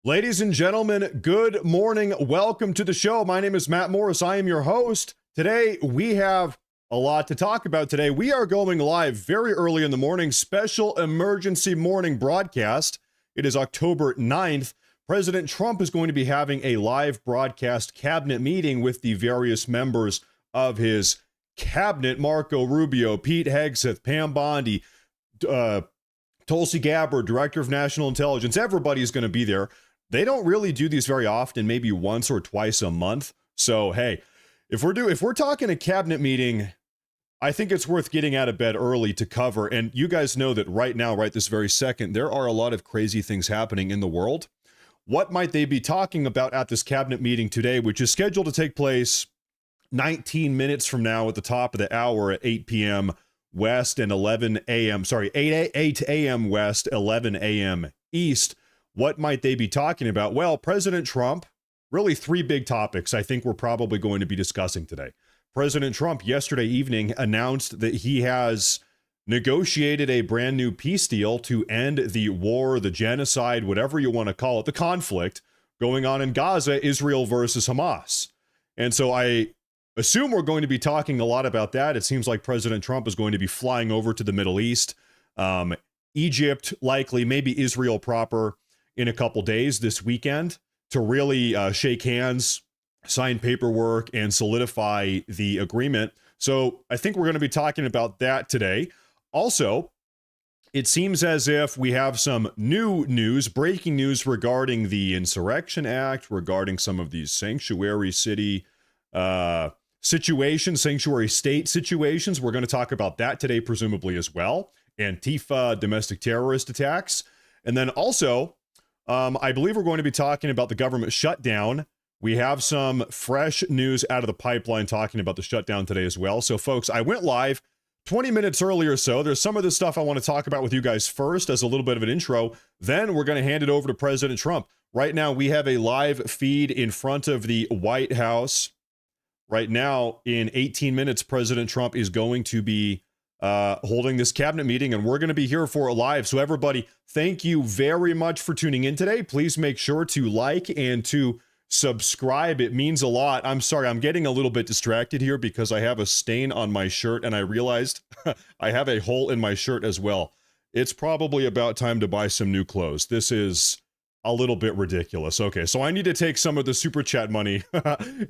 Ladies and gentlemen, good morning. Welcome to the show. My name is Matt Morris. I am your host. Today, we have a lot to talk about today. We are going live very early in the morning, special emergency morning broadcast. It is October 9th. President Trump is going to be having a live broadcast cabinet meeting with the various members of his cabinet: Marco Rubio, Pete Hegseth, Pam Bondi, Tulsi Gabbard, Director of National Intelligence. Everybody's going to be there. They don't really do these very often, maybe once or twice a month. So, hey, if we're talking a cabinet meeting, I think it's worth getting out of bed early to cover. And you guys know that right now, right this very second, there are a lot of crazy things happening in the world. What might they be talking about at this cabinet meeting today, which is scheduled to take place 19 minutes from now at the top of the hour at 8 p.m. West and 11 a.m. Sorry, 8 a.m. West, 11 a.m. East. What might they be talking about? Well, President Trump, really three big topics I think we're probably going to be discussing today. President Trump yesterday evening announced that he has negotiated a brand new peace deal to end the war, the genocide, whatever you want to call it, the conflict going on in Gaza, Israel versus Hamas. And so I assume we're going to be talking a lot about that. It seems like President Trump is going to be flying over to the Middle East, Egypt, likely, maybe Israel proper, in a couple days this weekend to really shake hands, sign paperwork, and solidify the agreement. So I think we're going to be talking about that today. Also, it seems as if we have some new news, breaking news regarding the Insurrection Act, regarding some of these sanctuary city situations, sanctuary state situations. We're going to talk about that today, presumably as well. Antifa, domestic terrorist attacks. And then also, I believe we're going to be talking about the government shutdown. We have some fresh news out of the pipeline talking about the shutdown today as well. So, folks, I went live 20 minutes earlier or so. There's some of this stuff I want to talk about with you guys first as a little bit of an intro. Then we're going to hand it over to President Trump. Right now, we have a live feed in front of the White House. Right now, in 18 minutes, President Trump is going to be holding this cabinet meeting, and we're going to be here for it live. So everybody, thank you very much for tuning in today. Please make sure to like and to subscribe. It means a lot. I'm sorry, I'm getting a little bit distracted here because I have a stain on my shirt, and I realized I have a hole in my shirt as well. It's probably about time to buy some new clothes. This is a little bit ridiculous. Okay, so I need to take some of the super chat money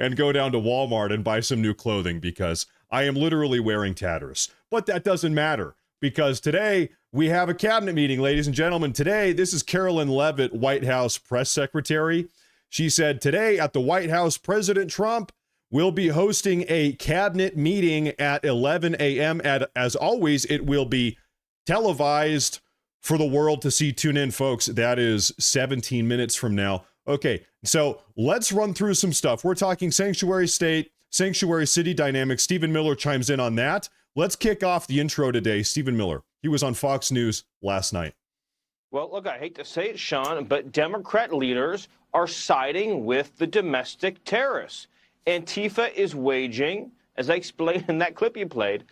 and go down to Walmart and buy some new clothing because I am literally wearing tatters. But that doesn't matter because today we have a cabinet meeting, ladies and gentlemen. Today, this is Carolyn Leavitt, White House press secretary. She said today at the White House, President Trump will be hosting a cabinet meeting at 11 a.m. As always, it will be televised for the world to see. Tune in, folks. That is 17 minutes from now. Okay, so let's run through some stuff. We're talking sanctuary state, sanctuary city dynamics. Stephen Miller chimes in on that. Let's kick off the intro today. Stephen Miller. He was on Fox News last night. Well, look, I hate to say it, Sean, but Democrat leaders are siding with the domestic terrorists. Antifa is waging, as I explained in that clip you played,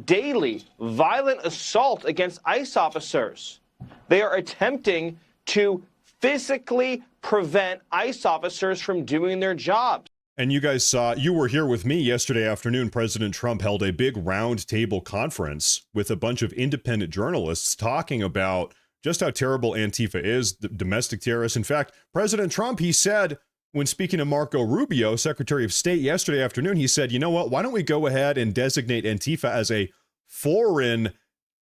daily violent assault against ICE officers. They are attempting to physically prevent ICE officers from doing their jobs. And you guys saw, you were here with me yesterday afternoon. President Trump held a big roundtable conference with a bunch of independent journalists talking about just how terrible Antifa is, the domestic terrorists. In fact, President Trump, he said, when speaking to Marco Rubio, Secretary of State, yesterday afternoon, he said, you know what, why don't we go ahead and designate Antifa as a foreign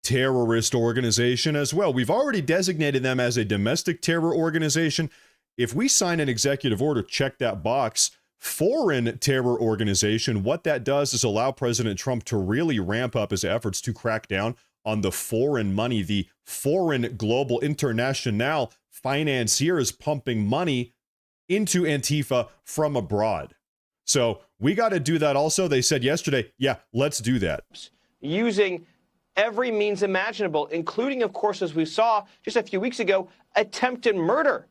terrorist organization as well? We've already designated them as a domestic terror organization. If we sign an executive order, check that box, foreign terror organization, what that does is allow President Trump to really ramp up his efforts to crack down on the foreign money, the foreign global international financiers pumping money into Antifa from abroad. So we got to do that also. They said yesterday, yeah, let's do that. Using every means imaginable, including, of course, as we saw just a few weeks ago, attempted murder.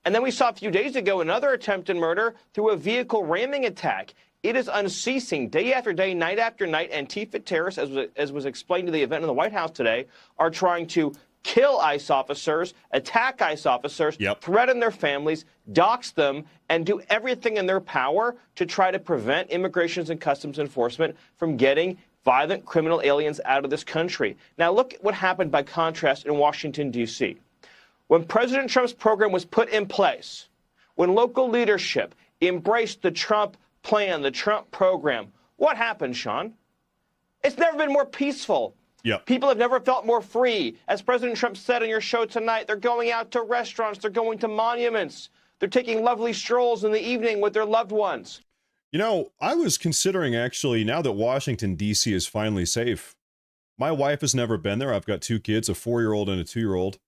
And then we saw a few days ago another attempted murder through a vehicle ramming attack. It is unceasing. Day after day, night after night, Antifa terrorists, as was explained to the event in the White House today, are trying to kill ICE officers, attack ICE officers, threaten their families, dox them, and do everything in their power to try to prevent Immigration and Customs Enforcement from getting violent criminal aliens out of this country. Now, look at what happened by contrast in Washington, D.C. When President Trump's program was put in place, when local leadership embraced the Trump plan, the Trump program, what happened, Sean? It's never been more peaceful. People have never felt more free. As President Trump said on your show tonight, they're going out to restaurants, they're going to monuments, they're taking lovely strolls in the evening with their loved ones. You know, I was considering actually, now that Washington, D.C. is finally safe, my wife has never been there. I've got 2 kids, a 4-year-old and a 2-year-old.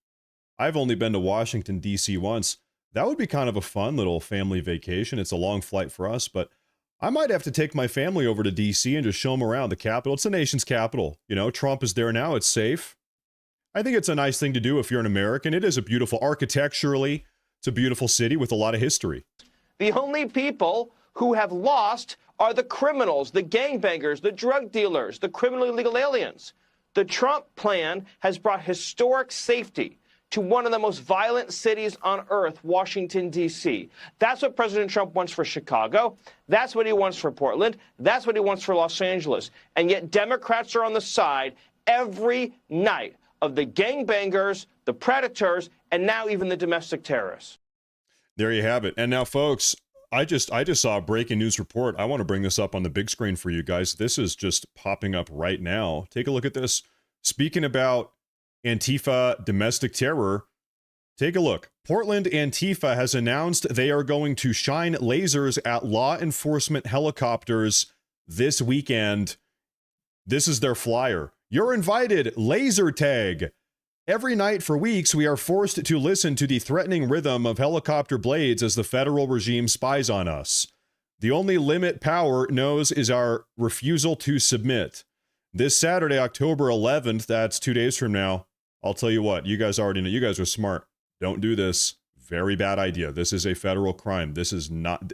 I've only been to Washington, D.C. once. That would be kind of a fun little family vacation. It's a long flight for us, but I might have to take my family over to D.C. and just show them around the capital. It's the nation's capital. You know, Trump is there now. It's safe. I think it's a nice thing to do if you're an American. It is a beautiful, architecturally, it's a beautiful city with a lot of history. The only people who have lost are the criminals, the gangbangers, the drug dealers, the criminally illegal aliens. The Trump plan has brought historic safety to one of the most violent cities on earth, Washington, D.C. That's what President Trump wants for Chicago. That's what he wants for Portland. That's what he wants for Los Angeles. And yet Democrats are on the side every night of the gangbangers, the predators, and now even the domestic terrorists. There you have it. And now, folks, I just saw a breaking news report. I want to bring this up on the big screen for you guys. This is just popping up right now. Take a look at this. Speaking about Antifa domestic terror, take a look. Portland Antifa has announced they are going to shine lasers at law enforcement helicopters this weekend. This is their flyer. You're invited. Laser tag. Every night for weeks, we are forced to listen to the threatening rhythm of helicopter blades as the federal regime spies on us. The only limit power knows is our refusal to submit. This Saturday, October 11th, that's 2 days from now, I'll tell you what, you guys already know, you guys are smart. Don't do this. Very bad idea. This is a federal crime. This is not,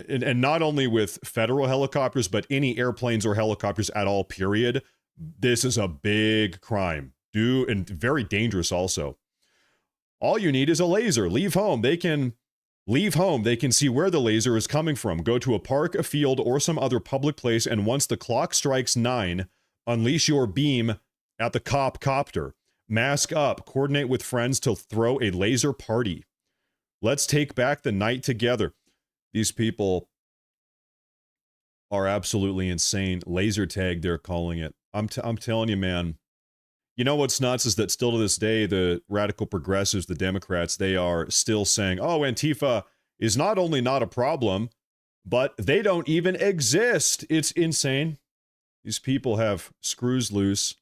and not only with federal helicopters, but any airplanes or helicopters at all, period. This is a big crime. And very dangerous also. All you need is a laser. Leave home. They can see where the laser is coming from. Go to a park, a field, or some other public place, and once the clock strikes 9, unleash your beam at the copter. Mask up. Coordinate with friends to throw a laser party. Let's take back the night together. These people are absolutely insane. Laser tag, they're calling it. I'm telling you, man. You know what's nuts is that still to this day, the radical progressives, the Democrats, they are still saying, oh, Antifa is not only not a problem, but they don't even exist. It's insane. These people have screws loose.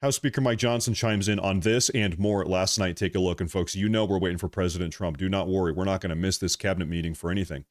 House Speaker Mike Johnson chimes in on this and more last night. Take a look. And folks, you know we're waiting for President Trump. Do not worry. We're not going to miss this cabinet meeting for anything.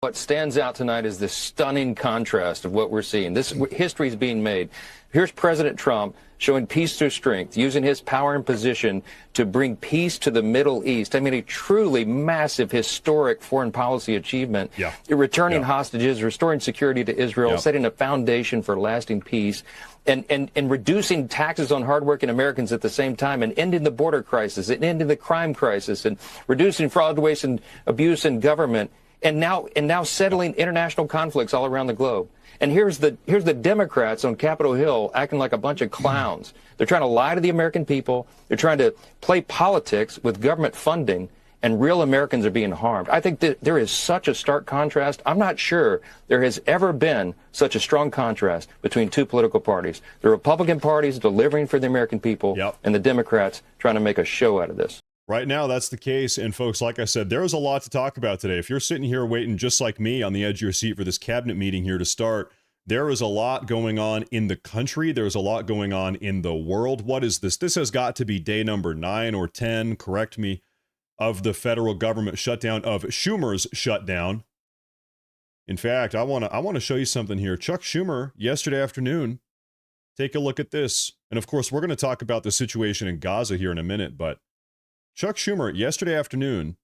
What stands out tonight is this stunning contrast of what we're seeing. This history is being made. Here's President Trump showing peace through strength, using his power and position to bring peace to the Middle East. I mean, a truly massive, historic foreign policy achievement. Returning hostages, restoring security to Israel, setting a foundation for lasting peace, and reducing taxes on hardworking Americans at the same time, and ending the border crisis, and ending the crime crisis, and reducing fraud, waste, and abuse in government. And now settling international conflicts all around the globe. And here's the Democrats on Capitol Hill acting like a bunch of clowns. They're trying to lie to the American people. They're trying to play politics with government funding, and real Americans are being harmed. I think that there is such a stark contrast. I'm not sure there has ever been such a strong contrast between two political parties. The Republican Party is delivering for the American people, and the Democrats trying to make a show out of this. Right now, that's the case. And folks, like I said, there's a lot to talk about today. If you're sitting here waiting just like me on the edge of your seat for this cabinet meeting here to start, there is a lot going on in the country. There's a lot going on in the world. What is this? This has got to be day number 9 or 10, correct me, of the federal government shutdown, of Schumer's shutdown. In fact, I want to show you something here. Chuck Schumer, yesterday afternoon, take a look at this. And of course, we're going to talk about the situation in Gaza here in a minute, but Chuck Schumer, yesterday afternoon,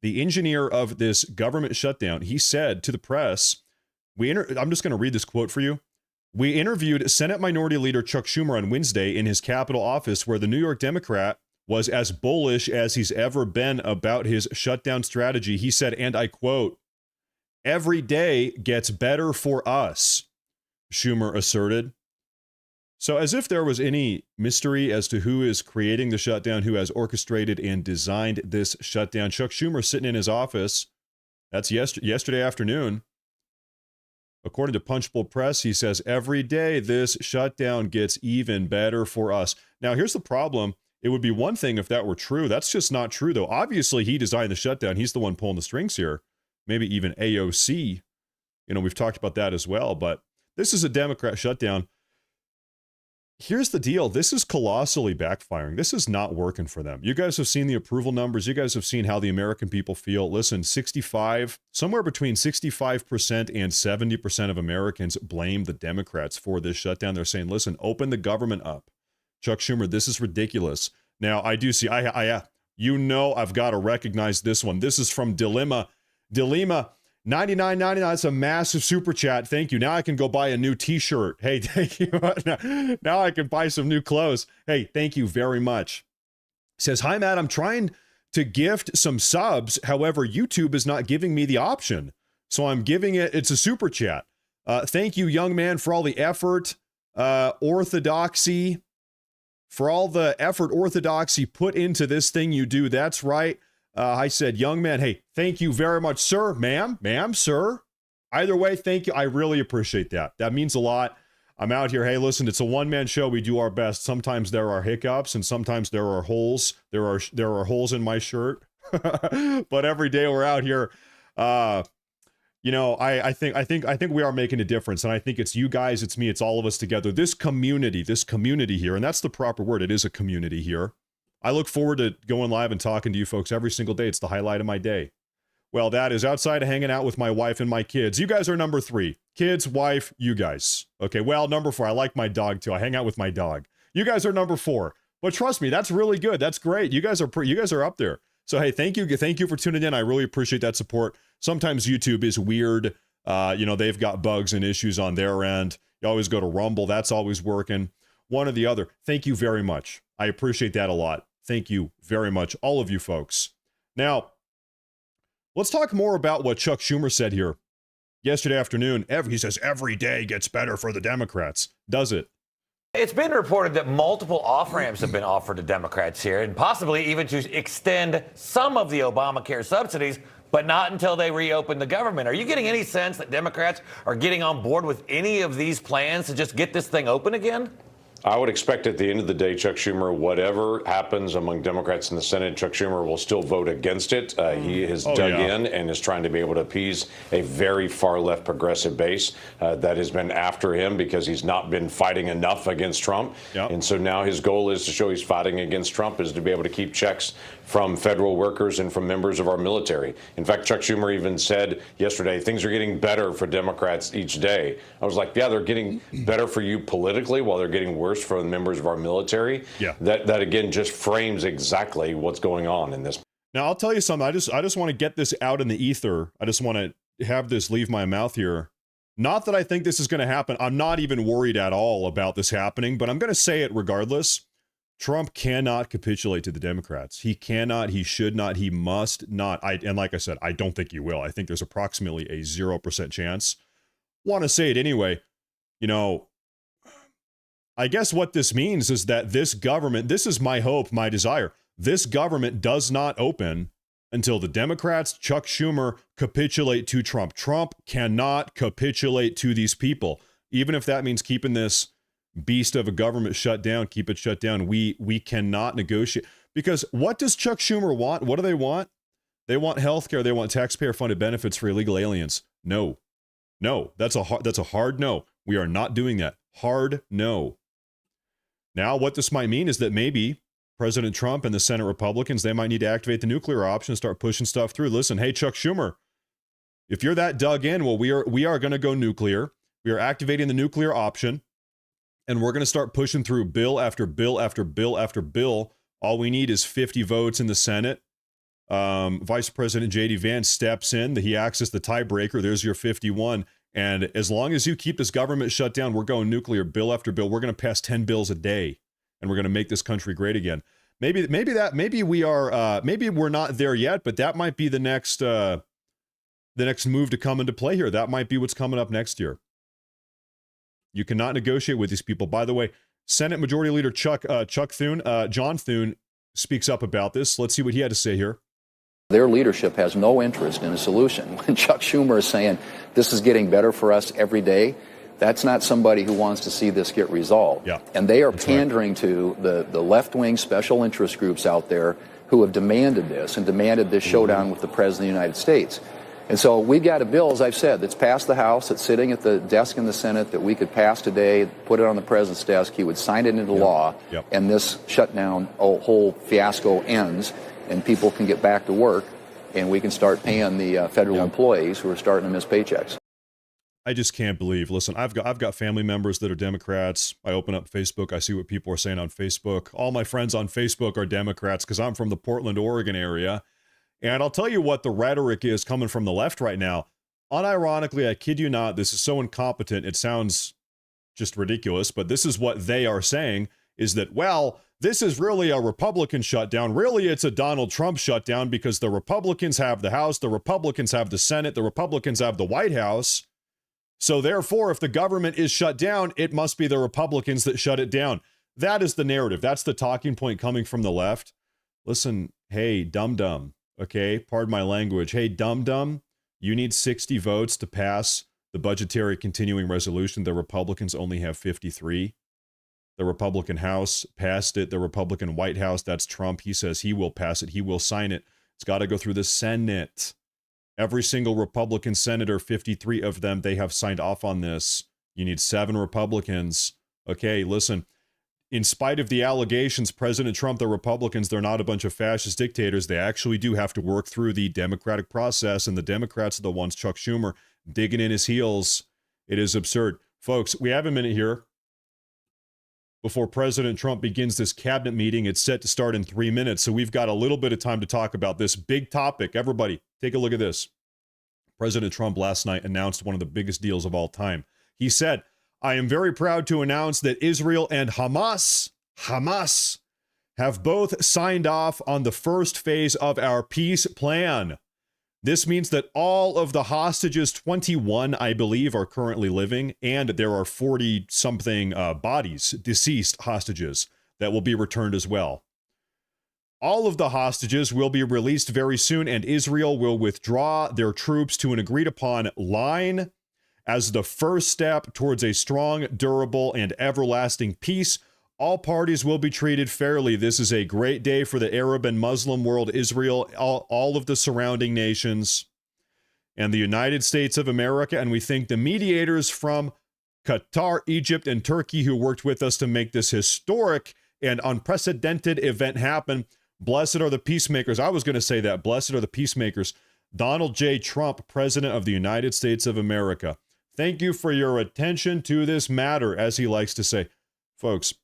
the engineer of this government shutdown, he said to the press, I'm just going to read this quote for you. We interviewed Senate Minority Leader Chuck Schumer on Wednesday in his Capitol office, where the New York Democrat was as bullish as he's ever been about his shutdown strategy. He said, and I quote, "Every day gets better for us," Schumer asserted. So as if there was any mystery as to who is creating the shutdown, who has orchestrated and designed this shutdown. Chuck Schumer sitting in his office. That's yesterday afternoon. According to Punchbowl Press, he says, every day this shutdown gets even better for us. Now, here's the problem. It would be one thing if that were true. That's just not true, though. Obviously, he designed the shutdown. He's the one pulling the strings here. Maybe even AOC. You know, we've talked about that as well. But this is a Democrat shutdown. Here's the deal. This is colossally backfiring. This is not working for them. You guys have seen the approval numbers. You guys have seen how the American people feel. Listen, somewhere between 65% and 70% of Americans blame the Democrats for this shutdown. They're saying, listen, open the government up. Chuck Schumer, this is ridiculous. Now, I do see, I've got to recognize this one. This is from Dilema. $99.99. That's a massive super chat. Thank you. Now I can go buy a new t-shirt. Hey, thank you. Now I can buy some new clothes. Hey, thank you very much. Says, hi, Matt. I'm trying to gift some subs. However, YouTube is not giving me the option. So I'm giving it's a super chat. Thank you, young man, for all the effort, orthodoxy, put into this thing you do. That's right. I said, young man, hey, thank you very much, sir, ma'am, sir. Either way, thank you. I really appreciate that. That means a lot. I'm out here. Hey, listen, it's a one-man show. We do our best. Sometimes there are hiccups and sometimes there are holes. There are holes in my shirt. But every day we're out here. You know, I think we are making a difference. And I think it's you guys, it's me, it's all of us together. This community here, and that's the proper word. It is a community here. I look forward to going live and talking to you folks every single day. It's the highlight of my day. Well, that is outside of hanging out with my wife and my kids. You guys are number 3. Kids, wife, you guys. Okay, well, number 4. I like my dog too. I hang out with my dog. You guys are number 4. But trust me, that's really good. That's great. You guys are up there. So hey, thank you for tuning in. I really appreciate that support. Sometimes YouTube is weird. You know, they've got bugs and issues on their end. You always go to Rumble. That's always working. One or the other. Thank you very much. I appreciate that a lot. Thank you very much, all of you folks. Now, let's talk more about what Chuck Schumer said here yesterday afternoon. He says every day gets better for the Democrats. Does it? It's been reported that multiple off-ramps have been offered to Democrats here, and possibly even to extend some of the Obamacare subsidies, but not until they reopen the government. Are you getting any sense that Democrats are getting on board with any of these plans to just get this thing open again? I would expect at the end of the day, Chuck Schumer, whatever happens among Democrats in the Senate, Chuck Schumer will still vote against it. He has dug in and is trying to be able to appease a very far left progressive base that has been after him because he's not been fighting enough against Trump. Yep. And so now his goal is to show he's fighting against Trump, is to be able to keep checks from federal workers and from members of our military. In fact, Chuck Schumer even said yesterday, things are getting better for Democrats each day. I was like, yeah, they're getting better for you politically while they're getting worse for the members of our military. Yeah. That again just frames exactly what's going on in this. Now, I'll tell you something. I just want to get this out in the ether. I just want to have this leave my mouth here. Not that I think this is going to happen. I'm not even worried at all about this happening, but I'm going to say it regardless. Trump cannot capitulate to the Democrats. He cannot, he should not, he must not. And like I said, I don't think he will. I think there's approximately a 0% chance. Want to say it anyway. You know, I guess what this means is that this government, this is my hope, my desire. This government does not open until the Democrats, Chuck Schumer, capitulate to Trump. Trump cannot capitulate to these people. Even if that means keeping this beast of a government shut down, keep it shut down. We cannot negotiate. Because what does Chuck Schumer want? What do they want? They want health care. They want taxpayer-funded benefits for illegal aliens. No. That's a hard no. We are not doing that. Hard no. Now, what this might mean is that maybe President Trump and the Senate Republicans, they might need to activate the nuclear option and start pushing stuff through. Listen, hey, Chuck Schumer, if you're that dug in, well, we are going to go nuclear. We are activating the nuclear option, and we're going to start pushing through bill after bill after bill after bill. All we need is 50 votes in the Senate. Vice President J.D. Vance steps in. He acts as the tiebreaker. There's your 51. And as long as you keep this government shut down, we're going nuclear bill after bill. We're going to pass 10 bills a day, and we're going to make this country great again. Maybe we're not there yet, but that might be the next move to come into play here. That might be what's coming up next year. You cannot negotiate with these people. By the way, Senate Majority Leader John Thune speaks up about this. Let's see what he had to say here. Their leadership has no interest in a solution. When Chuck Schumer is saying this is getting better for us every day, that's not somebody who wants to see this get resolved. Yeah, and they are pandering to the left-wing special interest groups out there who have demanded this and demanded this showdown with the President of the United States. And so we've got a bill, as I've said, that's passed the House, that's sitting at the desk in the Senate that we could pass today, put it on the President's desk, he would sign it into law, and this shutdown whole fiasco ends, and people can get back to work, and we can start paying the federal employees who are starting to miss paychecks. I just can't believe. Listen, I've got family members that are Democrats. I open up Facebook. I see what people are saying on Facebook. All my friends on Facebook are Democrats because I'm from the Portland, Oregon area. And I'll tell you what the rhetoric is coming from the left right now. Unironically, I kid you not, this is so incompetent, it sounds just ridiculous, but this is what they are saying, is that, well, this is really a Republican shutdown. Really, it's a Donald Trump shutdown because the Republicans have the House, the Republicans have the Senate, the Republicans have the White House. So therefore, if the government is shut down, it must be the Republicans that shut it down. That is the narrative. That's the talking point coming from the left. Listen, hey, dum-dum. Okay, pardon my language. Hey, dum-dum, you need 60 votes to pass the budgetary continuing resolution. The Republicans only have 53. The Republican House passed it. The Republican White House, that's Trump. He says he will pass it. He will sign it. It's got to go through the Senate. Every single Republican senator, 53 of them, they have signed off on this. You need 7 Republicans. Okay, listen. In spite of the allegations, President Trump, the Republicans, they're not a bunch of fascist dictators. They actually do have to work through the democratic process, and the Democrats are the ones, Chuck Schumer, digging in his heels. It is absurd. Folks, we have a minute here before President Trump begins this cabinet meeting. It's set to start in 3 minutes, so we've got a little bit of time to talk about this big topic. Everybody, take a look at this. President Trump last night announced one of the biggest deals of all time. He said, I am very proud to announce that Israel and Hamas have both signed off on the first phase of our peace plan. This means that all of the hostages, 21, I believe, are currently living, and there are 40-something bodies, deceased hostages, that will be returned as well. All of the hostages will be released very soon, and Israel will withdraw their troops to an agreed-upon line as the first step towards a strong, durable, and everlasting peace. All parties will be treated fairly. This is a great day for the Arab and Muslim world, Israel, all of the surrounding nations, and the United States of America. And we thank the mediators from Qatar, Egypt, and Turkey who worked with us to make this historic and unprecedented event happen. Blessed are the peacemakers. I was going to say that. Blessed are the peacemakers. Donald J. Trump, President of the United States of America. Thank you for your attention to this matter, as he likes to say. Folks,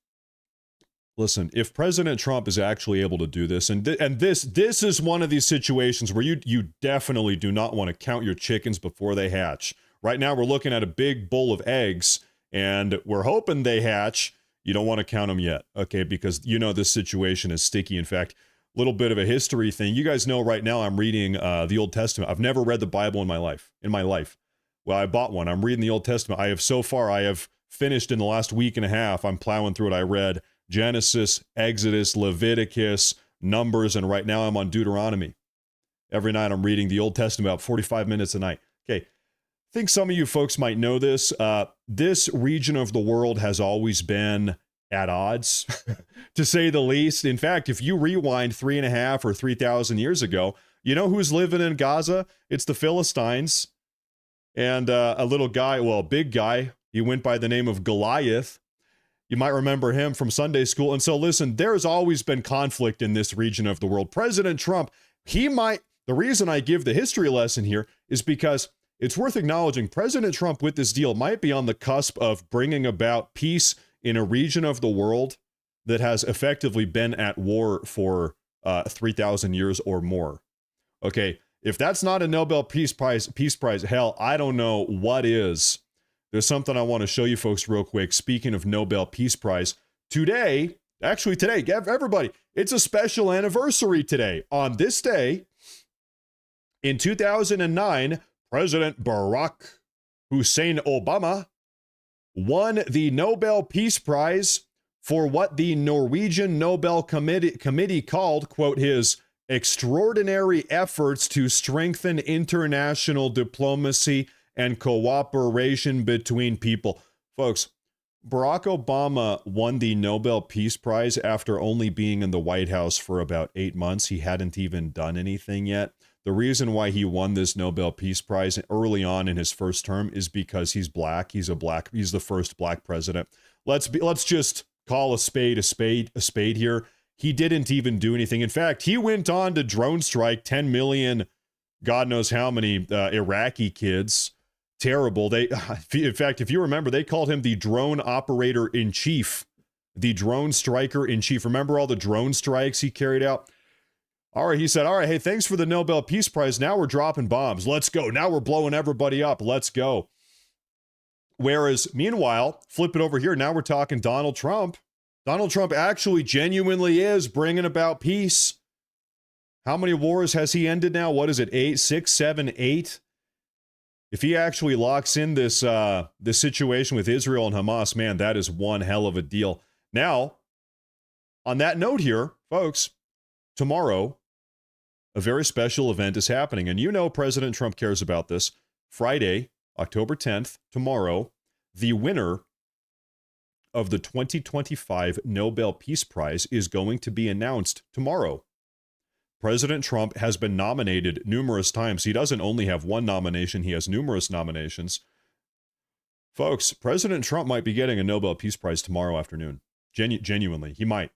listen, if President Trump is actually able to do this, and this is one of these situations where you definitely do not want to count your chickens before they hatch. Right now, we're looking at a big bowl of eggs, and we're hoping they hatch. You don't want to count them yet, okay, because you know this situation is sticky. In fact, a little bit of a history thing. You guys know right now I'm reading the Old Testament. I've never read the Bible in my life. Well, I bought one. I'm reading the Old Testament. I have finished in the last week and a half. I'm plowing through it. I read Genesis, Exodus, Leviticus, Numbers, and right now I'm on Deuteronomy. Every night I'm reading the Old Testament about 45 minutes a night. Okay, I think some of you folks might know this. This region of the world has always been at odds, to say the least. In fact, if you rewind 3,500 or 3,000 years ago, you know who's living in Gaza? It's the Philistines. And a little guy, well, a big guy, he went by the name of Goliath. You might remember him from Sunday school. And so listen, there's always been conflict in this region of the world. President Trump, the reason I give the history lesson here is because it's worth acknowledging President Trump with this deal might be on the cusp of bringing about peace in a region of the world that has effectively been at war for 3,000 years or more. Okay, If that's not a Nobel Peace Prize, hell, I don't know what is. There's something I want to show you folks real quick. Speaking of Nobel Peace Prize, today, everybody, it's a special anniversary today. On this day, in 2009, President Barack Hussein Obama won the Nobel Peace Prize for what the Norwegian Nobel Committee called, quote, his extraordinary efforts to strengthen international diplomacy and cooperation between people. Folks, Barack Obama won the Nobel Peace Prize after only being in the White House for about 8 months. He hadn't even done anything yet. The reason why he won this Nobel Peace Prize early on in his first term is because he's black. He's the first black president. Let's just call a spade here. He didn't even do anything. In fact, he went on to drone strike 10 million, God knows how many Iraqi kids. Terrible. In fact, if you remember, they called him the drone operator in chief, the drone striker in chief. Remember all the drone strikes he carried out? All right, he said, all right, hey, thanks for the Nobel Peace Prize. Now we're dropping bombs. Let's go. Now we're blowing everybody up. Let's go. Whereas, meanwhile, flip it over here. Now we're talking Donald Trump. Donald Trump actually genuinely is bringing about peace. How many wars has he ended now? What is it? 8, 6, 7, 8? If he actually locks in this situation with Israel and Hamas, man, that is one hell of a deal. Now, on that note here, folks, tomorrow, a very special event is happening. And you know President Trump cares about this. Friday, October 10th, tomorrow, the winner of the 2025 Nobel Peace Prize is going to be announced tomorrow. President Trump has been nominated numerous times. He doesn't only have one nomination, he has numerous nominations. Folks, President Trump might be getting a Nobel Peace Prize tomorrow afternoon. Genuinely, he might.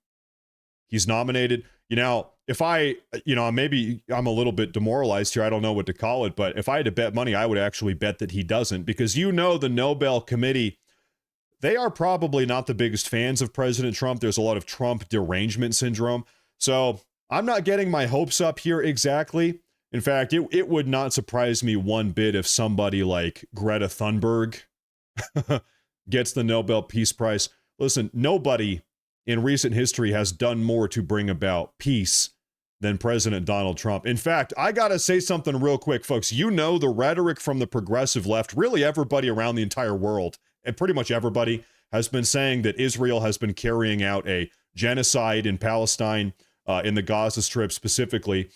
He's nominated. Maybe I'm a little bit demoralized here. I don't know what to call it, but if I had to bet money, I would actually bet that he doesn't, because the Nobel Committee, they are probably not the biggest fans of President Trump. There's a lot of Trump derangement syndrome. So I'm not getting my hopes up here exactly. In fact, it would not surprise me one bit if somebody like Greta Thunberg gets the Nobel Peace Prize. Listen, nobody in recent history has done more to bring about peace than President Donald Trump. In fact, I got to say something real quick, folks. You know, the rhetoric from the progressive left, really everybody around the entire world, and pretty much everybody, has been saying that Israel has been carrying out a genocide in Palestine, in the Gaza Strip specifically.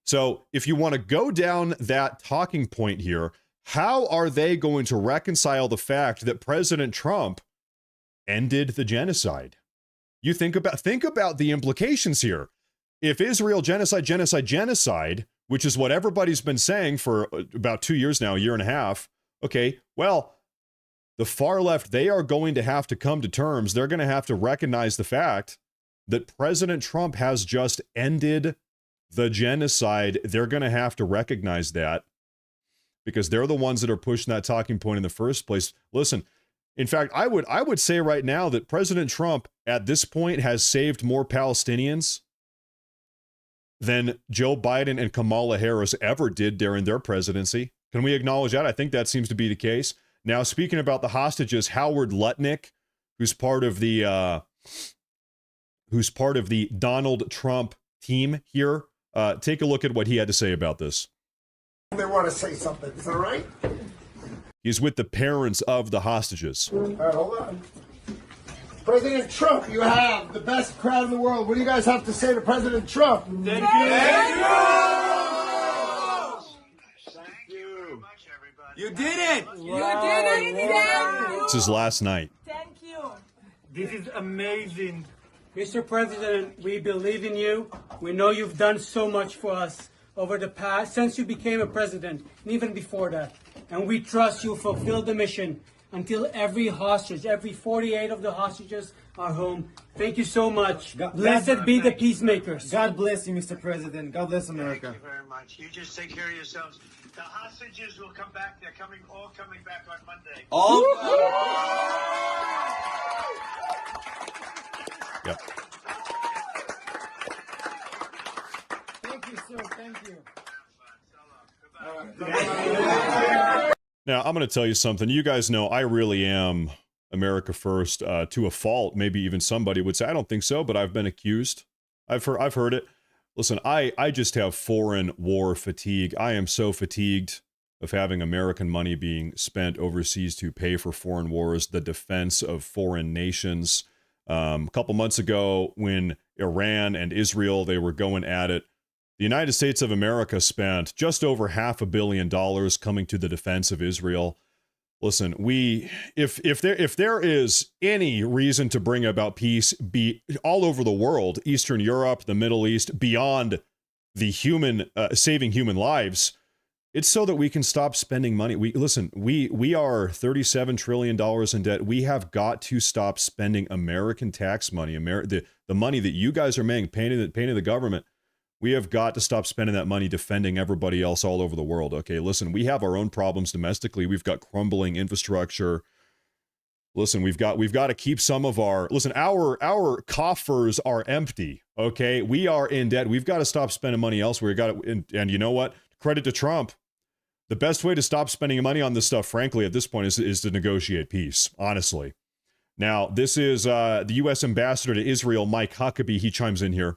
So if you want to go down that talking point here, how are they going to reconcile the fact that President Trump ended the genocide? You think about the implications here. If Israel genocide, which is what everybody's been saying for about 2 years now, a year and a half, okay, well, the far left, they are going to have to come to terms. They're going to have to recognize the fact that President Trump has just ended the genocide. They're going to have to recognize that, because they're the ones that are pushing that talking point in the first place. Listen, in fact, I would say right now that President Trump at this point has saved more Palestinians than Joe Biden and Kamala Harris ever did during their presidency. Can we acknowledge that? I think that seems to be the case. Now, speaking about the hostages, Howard Lutnick, who's part of the Donald Trump team here, take a look at what he had to say about this. They want to say something. Is that right? He's with the parents of the hostages. All right, hold on. President Trump, you have the best crowd in the world. What do you guys have to say to President Trump? Thank you. Thank you. You did it! You did it! It's his last night. Thank you. This is amazing. Mr. President, we believe in you. We know you've done so much for us over the past, since you became a president, and even before that. And we trust you fulfill the mission until every hostage, every 48 of the hostages are home. Thank you so much. Blessed be the peacemakers. God bless you, Mr. President. God bless America. Thank you very much. You just take care of yourselves. The hostages will come back. They're all coming back on Monday. Yep. Thank you, sir. Thank you. Now, I'm going to tell you something. You guys know I really am America first to a fault. Maybe even somebody would say, I don't think so, but I've been accused. I've heard it. Listen, I just have foreign war fatigue. I am so fatigued of having American money being spent overseas to pay for foreign wars, the defense of foreign nations. A couple months ago, when Iran and Israel, they were going at it, the United States of America spent just over $500 million coming to the defense of Israel. Listen, if there is any reason to bring about peace, be all over the world, Eastern Europe, the Middle East, beyond the saving human lives, it's so that we can stop spending money. We are $37 trillion in debt. We have got to stop spending American tax money, the money that you guys are paying the government. We have got to stop spending that money defending everybody else all over the world. Okay, listen, we have our own problems domestically. We've got crumbling infrastructure. Listen, we've got to keep some of our coffers are empty. Okay, we are in debt. We've got to stop spending money elsewhere. And you know what? Credit to Trump. The best way to stop spending money on this stuff, frankly, at this point is to negotiate peace, honestly. Now, this is the U.S. ambassador to Israel, Mike Huckabee. He chimes in here.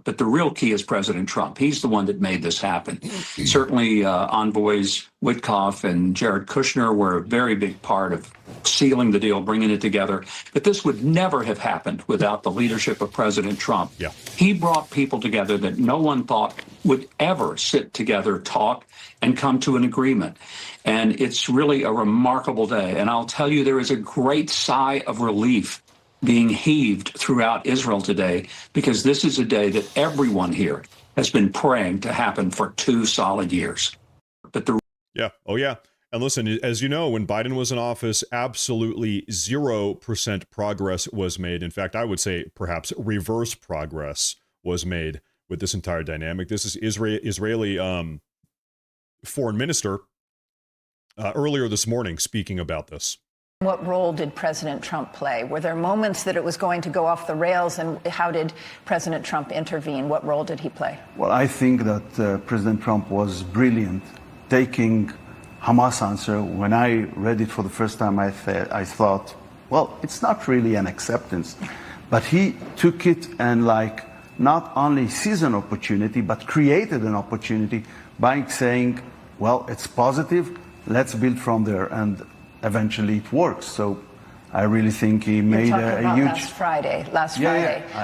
But the real key is President Trump. He's the one that made this happen. Certainly, envoys Witkoff and Jared Kushner were a very big part of sealing the deal, bringing it together. But this would never have happened without the leadership of President Trump. Yeah. He brought people together that no one thought would ever sit together, talk, and come to an agreement. And it's really a remarkable day. And I'll tell you, there is a great sigh of relief being heaved throughout Israel today, because this is a day that everyone here has been praying to happen for 2 solid years. But and listen, as you know, when Biden was in office, absolutely 0% progress was made. In fact, I would say perhaps reverse progress was made with this entire dynamic. This is Israeli foreign minister earlier this morning speaking about this. What role did President Trump play? Were there moments that it was going to go off the rails, and how did President Trump intervene? What role did he play? Well, I think that President Trump was brilliant taking Hamas answer. When I read it for the first time, I thought, well, it's not really an acceptance. But he took it and not only seized an opportunity, but created an opportunity by saying, well, it's positive, let's build from there. And eventually it works. So I really think he made a huge... Last Friday,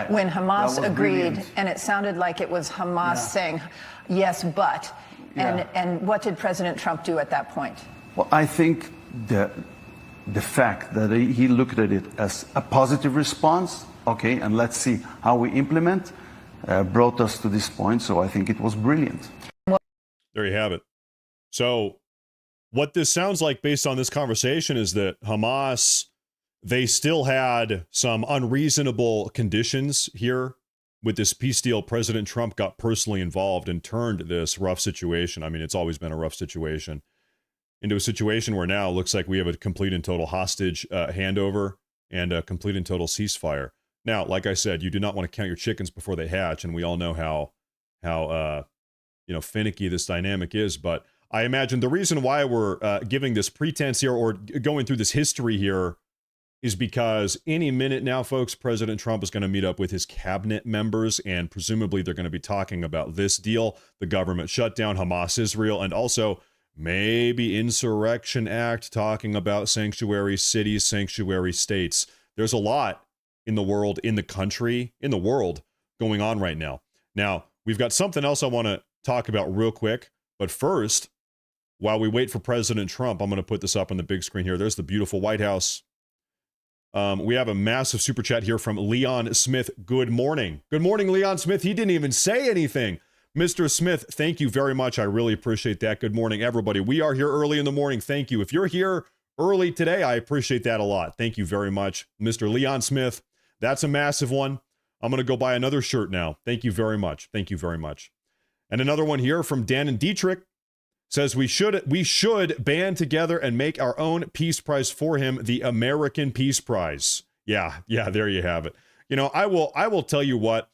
when Hamas agreed, brilliant. And it sounded like it was Hamas saying, yes, but. And what did President Trump do at that point? Well, I think the fact that he looked at it as a positive response, okay, and let's see how we implement, brought us to this point. So I think it was brilliant. There you have it. So what this sounds like based on this conversation is that Hamas, they still had some unreasonable conditions here with this peace deal. President Trump got personally involved and turned this rough situation. I mean, it's always been a rough situation into a situation where now it looks like we have a complete and total hostage handover and a complete and total ceasefire. Now, like I said, you do not want to count your chickens before they hatch. And we all know how finicky this dynamic is, but I imagine the reason why we're giving this pretense here or going through this history here is because any minute now, folks, President Trump is going to meet up with his cabinet members, and presumably they're going to be talking about this deal, the government shutdown, Hamas, Israel, and also maybe Insurrection Act, talking about sanctuary cities, sanctuary states. There's a lot in the world, in the world going on right now. Now, we've got something else I want to talk about real quick, but first, while we wait for President Trump, I'm going to put this up on the big screen here. There's the beautiful White House. We have a massive super chat here from Leon Smith. Good morning. Good morning, Leon Smith. He didn't even say anything. Mr. Smith, thank you very much. I really appreciate that. Good morning, everybody. We are here early in the morning. Thank you. If you're here early today, I appreciate that a lot. Thank you very much, Mr. Leon Smith. That's a massive one. I'm going to go buy another shirt now. Thank you very much. Thank you very much. And another one here from Dan and Dietrich. Says we should band together and make our own peace prize for him, the American Peace Prize. Yeah, there you have it. You know, I will tell you what,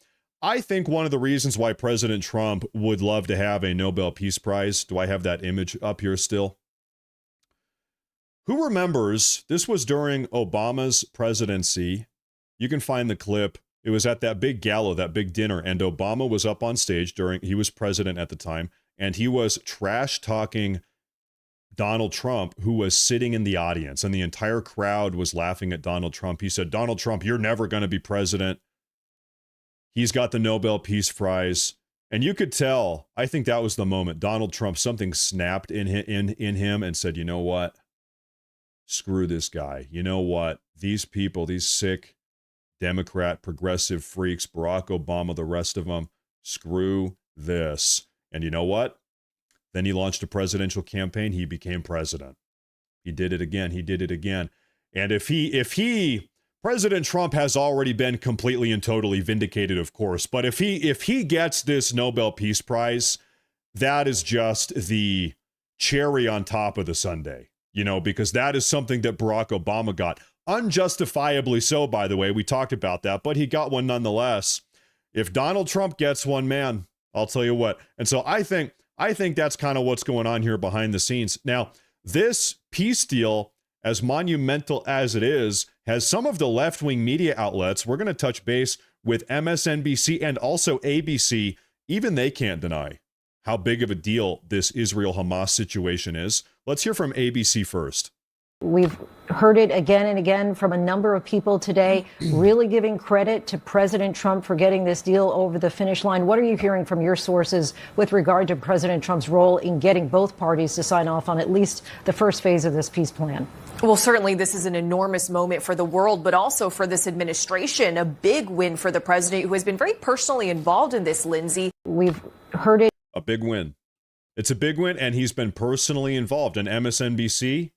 I think one of the reasons why President Trump would love to have a Nobel Peace Prize, do I have that image up here still? Who remembers, this was during Obama's presidency. You can find the clip. It was at that big gala, that big dinner, and Obama was up on stage he was president at the time, and he was trash talking Donald Trump, who was sitting in the audience, and the entire crowd was laughing at Donald Trump. He said, "Donald Trump, you're never going to be president. He's got the Nobel Peace Prize." And you could tell, I think that was the moment, Donald Trump, something snapped in him and said, "You know what? Screw this guy. You know what? These people, these sick Democrat progressive freaks, Barack Obama, the rest of them, screw this." And you know what? Then he launched a presidential campaign. He became president. He did it again. He did it again. And President Trump has already been completely and totally vindicated, of course. But if he gets this Nobel Peace Prize, that is just the cherry on top of the sundae, because that is something that Barack Obama got. Unjustifiably so, by the way. We talked about that, but he got one nonetheless. If Donald Trump gets one, man, I'll tell you what. And so I think that's kind of what's going on here behind the scenes. Now, this peace deal, as monumental as it is, has some of the left-wing media outlets. We're going to touch base with MSNBC and also ABC. Even they can't deny how big of a deal this Israel-Hamas situation is. Let's hear from ABC first. We've heard it again and again from a number of people today, really giving credit to President Trump for getting this deal over the finish line. What are you hearing from your sources with regard to President Trump's role in getting both parties to sign off on at least the first phase of this peace plan? Well, certainly this is an enormous moment for the world, but also for this administration, a big win for the president, who has been very personally involved in this, Lindsay. We've heard it. A big win. It's a big win, and he's been personally involved. And MSNBC,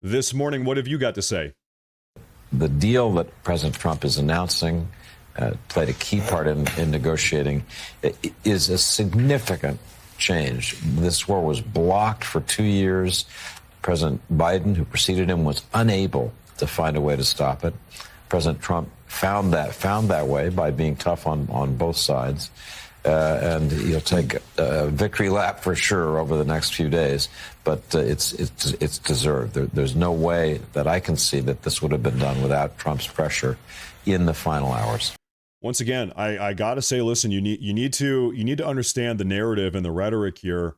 this morning, what have you got to say? The deal that President Trump is announcing played a key part in negotiating. It is a significant change. This war was blocked for 2 years. President Biden, who preceded him, was unable to find a way to stop it. President Trump found that way by being tough on both sides. And he'll take a victory lap for sure over the next few days, but it's deserved. There's no way that I can see that this would have been done without Trump's pressure in the final hours. Once again, I gotta say, listen, you need to understand the narrative and the rhetoric here.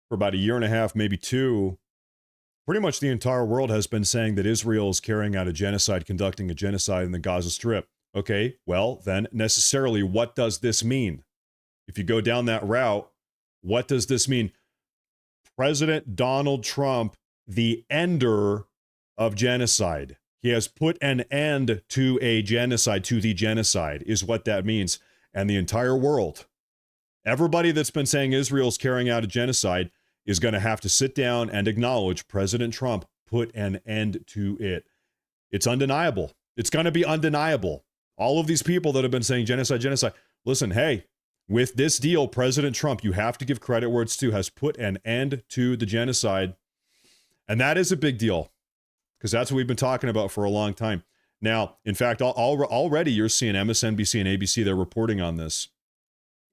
For about a year and a half, maybe two, pretty much the entire world has been saying that Israel is carrying out a genocide, conducting a genocide in the Gaza Strip. Okay, well then, necessarily, what does this mean? If you go down that route, what does this mean? President Donald Trump, the ender of genocide. He has put an end to a genocide, to the genocide, is what that means. And the entire world, everybody that's been saying Israel's carrying out a genocide, is going to have to sit down and acknowledge President Trump put an end to it. It's undeniable. It's going to be undeniable. All of these people that have been saying genocide, genocide. Listen, hey, with this deal, President Trump, you have to give credit where it's due, has put an end to the genocide. And that is a big deal, because that's what we've been talking about for a long time. Now, in fact, already you're seeing MSNBC and ABC, they're reporting on this.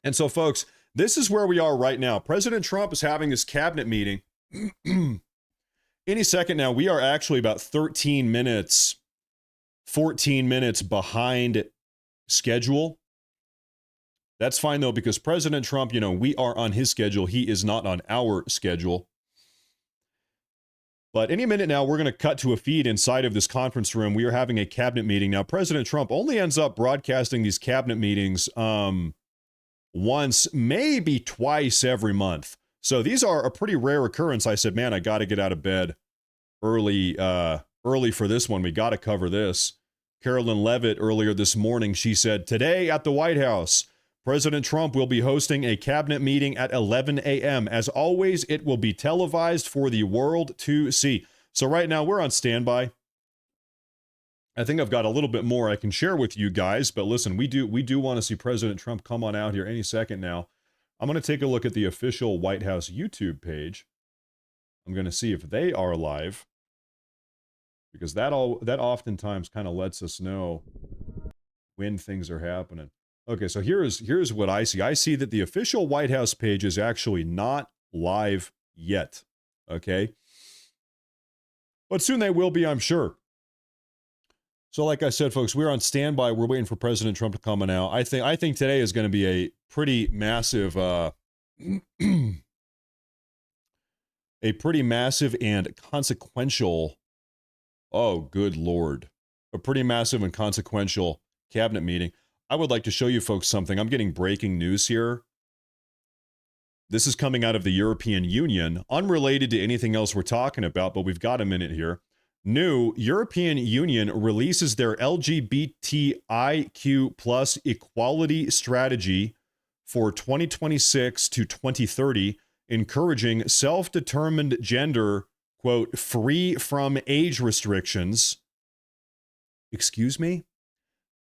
And so, folks, this is where we are right now. President Trump is having his cabinet meeting. Any second now, we are actually about 14 minutes behind schedule. That's fine, though, because President Trump, we are on his schedule. He is not on our schedule. But any minute now, we're going to cut to a feed inside of this conference room. We are having a cabinet meeting. Now, President Trump only ends up broadcasting these cabinet meetings once, maybe twice every month. So these are a pretty rare occurrence. I said, man, I got to get out of bed early for this one. We got to cover this. Carolyn Levitt earlier this morning, she said, today at the White House, President Trump will be hosting a cabinet meeting at 11 a.m. As always, it will be televised for the world to see. So right now we're on standby. I think I've got a little bit more I can share with you guys, but listen, we do want to see President Trump come on out here any second now. I'm going to take a look at the official White House YouTube page. I'm going to see if they are live, because that oftentimes kind of lets us know when things are happening. Okay, so here's what I see. I see that the official White House page is actually not live yet. Okay, but soon they will be, I'm sure. So, like I said, folks, we're on standby. We're waiting for President Trump to come out. I think today is going to be a pretty massive, a pretty massive and consequential. Oh, good Lord, a pretty massive and consequential cabinet meeting. I would like to show you folks something. I'm getting breaking news here. This is coming out of the European Union, unrelated to anything else we're talking about, but we've got a minute here. New European Union releases their LGBTIQ plus equality strategy for 2026 to 2030, encouraging self-determined gender, quote, free from age restrictions. Excuse me?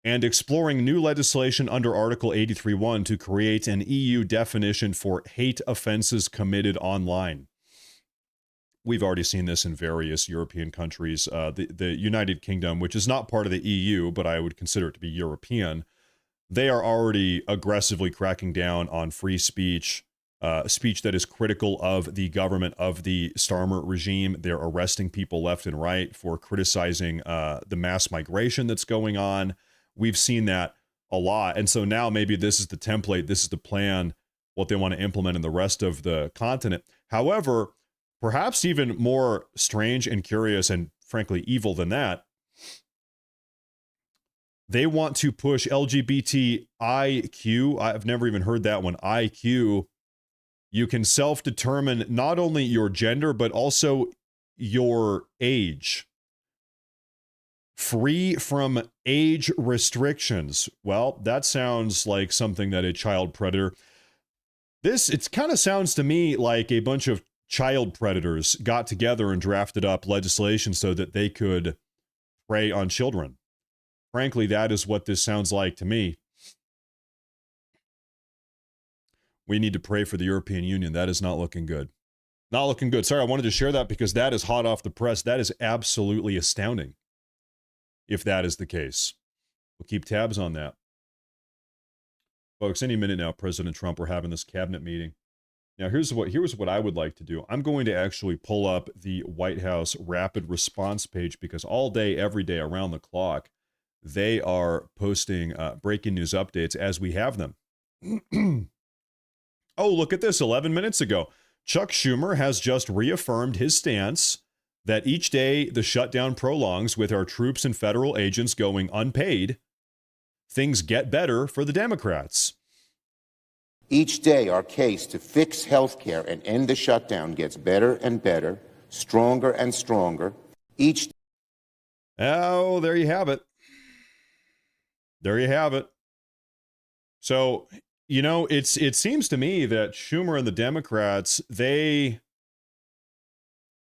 And exploring new legislation under Article 83.1 to create an EU definition for hate offenses committed online. We've already seen this in various European countries. The United Kingdom, which is not part of the EU, but I would consider it to be European, they are already aggressively cracking down on free speech, speech that is critical of the government of the Starmer regime. They're arresting people left and right for criticizing the mass migration that's going on. We've seen that a lot. And so now maybe this is the template, this is the plan, what they want to implement in the rest of the continent. However, perhaps even more strange and curious and frankly evil than that, they want to push LGBTIQ. I've never even heard that one. IQ. You can self-determine not only your gender, but also your age. Free from age restrictions. Well, that sounds like something that a child predator. It kind of sounds to me like a bunch of child predators got together and drafted up legislation so that they could prey on children. Frankly, that is what this sounds like to me. We need to pray for the European Union. That is not looking good. Not looking good. Sorry, I wanted to share that because that is hot off the press. That is absolutely astounding, if that is the case. We'll keep tabs on that. Folks, any minute now, President Trump, we're having this cabinet meeting. Now, here's what I would like to do. I'm going to actually pull up the White House rapid response page because all day, every day, around the clock, they are posting breaking news updates as we have them. Oh, look at this. 11 minutes ago, Chuck Schumer has just reaffirmed his stance that each day the shutdown prolongs with our troops and federal agents going unpaid, things get better for the Democrats. Each day our case to fix health care and end the shutdown gets better and better, stronger and stronger. Oh, there you have it. There you have it. So, you know, it seems to me that Schumer and the Democrats,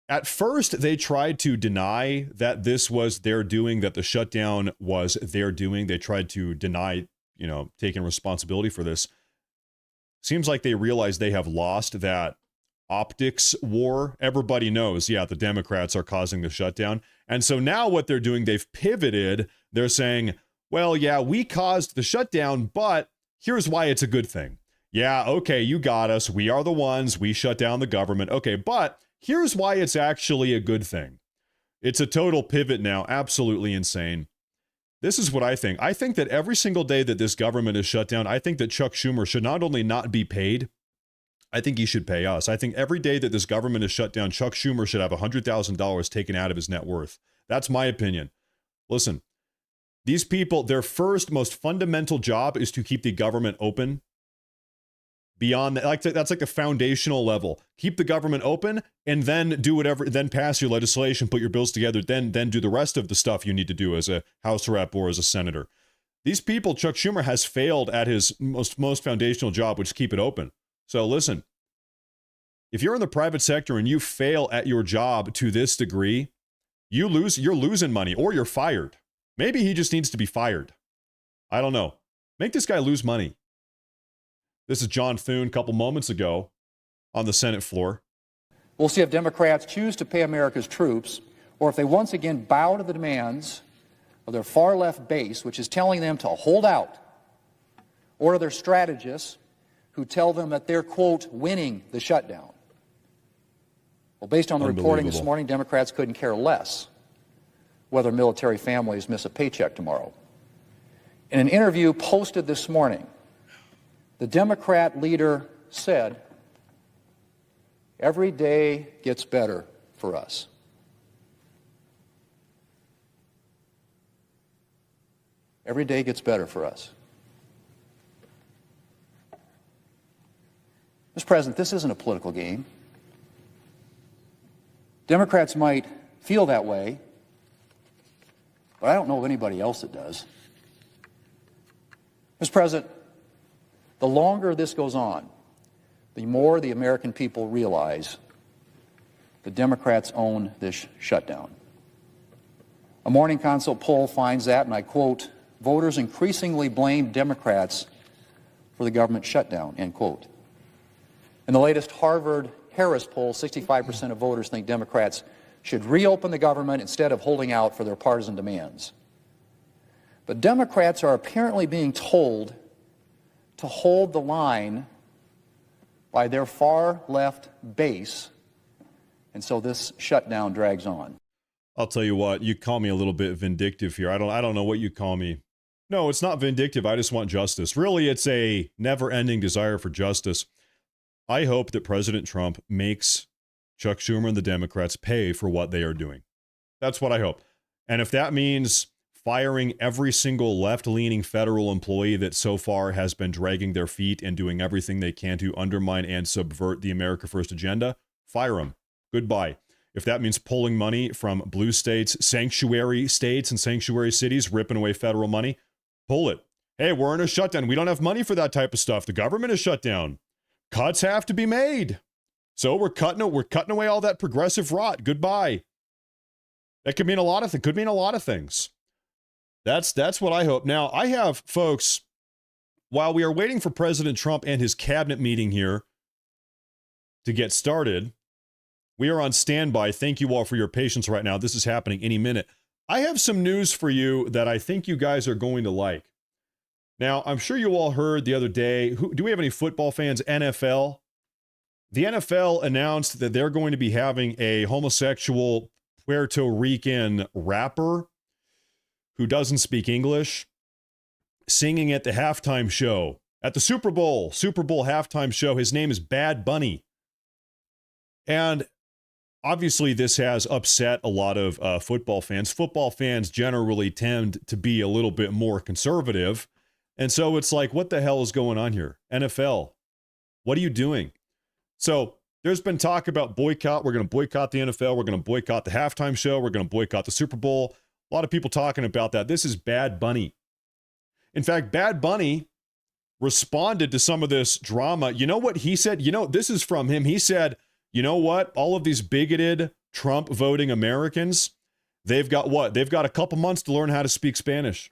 at first they tried to deny that this was their doing, that the shutdown was their doing. They tried to deny, taking responsibility for this. Seems like they realized they have lost that optics war. Everybody knows, the Democrats are causing the shutdown. And so now what they're doing, they've pivoted. They're saying, well, we caused the shutdown, but here's why it's a good thing. Yeah, okay, you got us. We are the ones. We shut down the government. Okay, but here's why it's actually a good thing. It's a total pivot now. Absolutely insane. This is what I think. I think that every single day that this government is shut down, I think that Chuck Schumer should not only not be paid, I think he should pay us. I think every day that this government is shut down, Chuck Schumer should have $100,000 taken out of his net worth. That's my opinion. Listen, these people, their first most fundamental job is to keep the government open. Beyond that, that's like the foundational level. Keep the government open and then do whatever, then pass your legislation, put your bills together, then do the rest of the stuff you need to do as a House rep or as a senator. These people, Chuck Schumer has failed at his most foundational job, which is keep it open. So listen, if you're in the private sector and you fail at your job to this degree, you're losing money or you're fired. Maybe he just needs to be fired. I don't know. Make this guy lose money. This is John Thune a couple moments ago on the Senate floor. We'll see if Democrats choose to pay America's troops or if they once again bow to the demands of their far left base, which is telling them to hold out or their strategists who tell them that they're, quote, winning the shutdown. Well, based on the reporting this morning, Democrats couldn't care less whether military families miss a paycheck tomorrow. In an interview posted this morning, the Democrat leader said, "Every day gets better for us." Every day gets better for us. Mr. President, this isn't a political game. Democrats might feel that way, but I don't know of anybody else that does. Mr. President, the longer this goes on, the more the American people realize the Democrats own this shutdown. A Morning Consult poll finds that, and I quote, "Voters increasingly blame Democrats for the government shutdown," end quote. In the latest Harvard-Harris poll, 65% of voters think Democrats should reopen the government instead of holding out for their partisan demands. But Democrats are apparently being told to hold the line by their far-left base, and so this shutdown drags on. I'll tell you what, you call me a little bit vindictive here. I don't know what you call me. No, it's not vindictive. I just want justice. Really, it's a never-ending desire for justice. I hope that President Trump makes Chuck Schumer and the Democrats pay for what they are doing. That's what I hope. And if that means firing every single left-leaning federal employee that so far has been dragging their feet and doing everything they can to undermine and subvert the America First agenda, fire them. Goodbye. If that means pulling money from blue states, sanctuary states and sanctuary cities, ripping away federal money, pull it. Hey, we're in a shutdown. We don't have money for that type of stuff. The government is shut down. Cuts have to be made. So we're cutting away all that progressive rot. Goodbye. That could mean a lot of things. That's what I hope. Now, I have, folks, while we are waiting for President Trump and his cabinet meeting here to get started, we are on standby. Thank you all for your patience right now. This is happening any minute. I have some news for you that I think you guys are going to like. Now, I'm sure you all heard the other day, do we have any football fans? NFL. The NFL announced that they're going to be having a homosexual Puerto Rican rapper who doesn't speak English singing at the halftime show, at the Super Bowl halftime show. His name is Bad Bunny. And obviously, this has upset a lot of football fans. Football fans generally tend to be a little bit more conservative. And so it's like, what the hell is going on here? NFL, what are you doing? So there's been talk about boycott. We're going to boycott the NFL. We're going to boycott the halftime show. We're going to boycott the Super Bowl. A lot of people talking about that. This is Bad Bunny. In fact, Bad Bunny responded to some of this drama. You know what he said? This is from him. He said, you know what? All of these bigoted Trump voting Americans, they've got what? They've got a couple months to learn how to speak Spanish.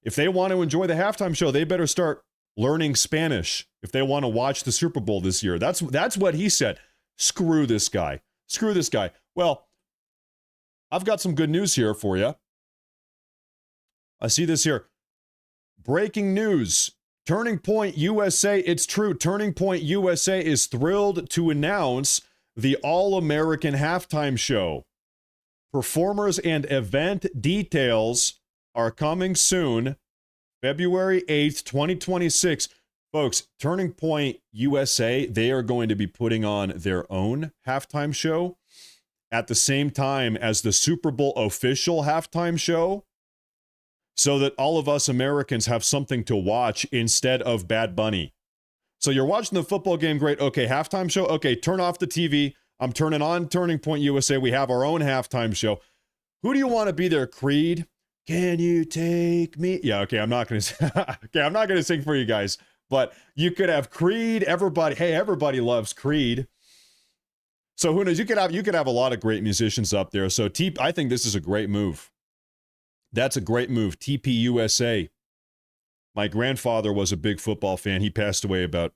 If they want to enjoy the halftime show, they better start learning Spanish if they want to watch the Super Bowl this year. That's what he said. Screw this guy. Screw this guy. Well, I've got some good news here for you. I see this here. Breaking news. Turning Point USA, it's true. Turning Point USA is thrilled to announce the All-American Halftime Show. Performers and event details are coming soon, February 8th, 2026. Folks, Turning Point USA, they are going to be putting on their own halftime show at the same time as the Super Bowl official halftime show, so that all of us Americans have something to watch instead of Bad Bunny. So you're watching the football game, great. Okay, halftime show. Okay, turn off the TV. I'm turning on Turning Point USA. We have our own halftime show. Who do you want to be there, Creed? Can you take me? Yeah, okay, I'm not going to sing for you guys. But you could have Creed, everybody. Hey, everybody loves Creed. So who knows? You could have a lot of great musicians up there. So I think this is a great move. That's a great move. TPUSA. My grandfather was a big football fan. He passed away about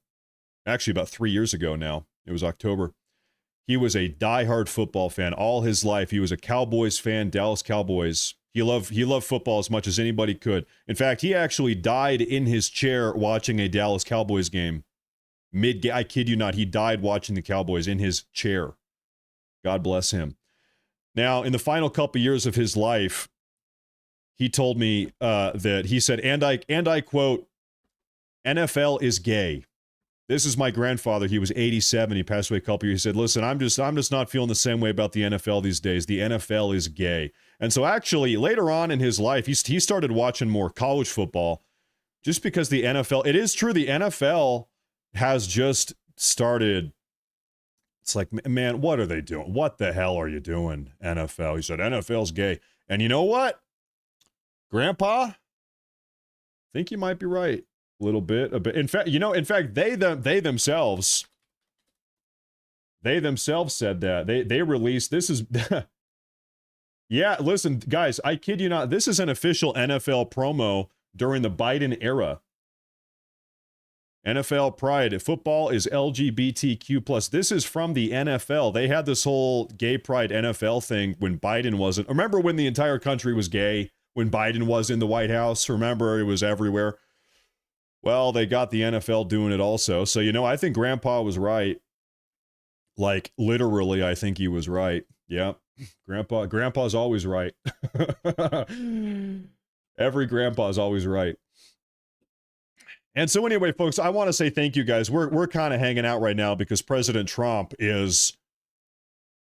3 years ago now. It was October. He was a diehard football fan all his life. He was a Cowboys fan, Dallas Cowboys. He loved football as much as anybody could. In fact, he actually died in his chair watching a Dallas Cowboys game. I kid you not, he died watching the Cowboys in his chair. God bless him. Now, in the final couple years of his life, he told me that he said, and I quote, NFL is gay. This is my grandfather. He was 87. He passed away a couple years. He said, listen, I'm just not feeling the same way about the NFL these days. The NFL is gay. And so actually later on in his life, he started watching more college football just because the NFL, it is true, the NFL has just started. It's like, man, what are they doing? What the hell are you doing, NFL? He said, NFL's gay. And you know what? Grandpa, I think you might be right. A little bit, a bit. In fact, they themselves said that. They released, this is, yeah, listen, guys, I kid you not, this is an official NFL promo during the Biden era. NFL pride. Football is LGBTQ+. This is from the NFL. They had this whole gay pride NFL thing when Biden wasn't. Remember when the entire country was gay? When Biden was in the White House? Remember, it was everywhere. Well, they got the NFL doing it also. So, I think Grandpa was right. Like, literally, I think he was right. Yeah. Grandpa's always right. Every grandpa's always right. And so anyway, folks, I want to say thank you guys. We're kind of hanging out right now because President Trump is,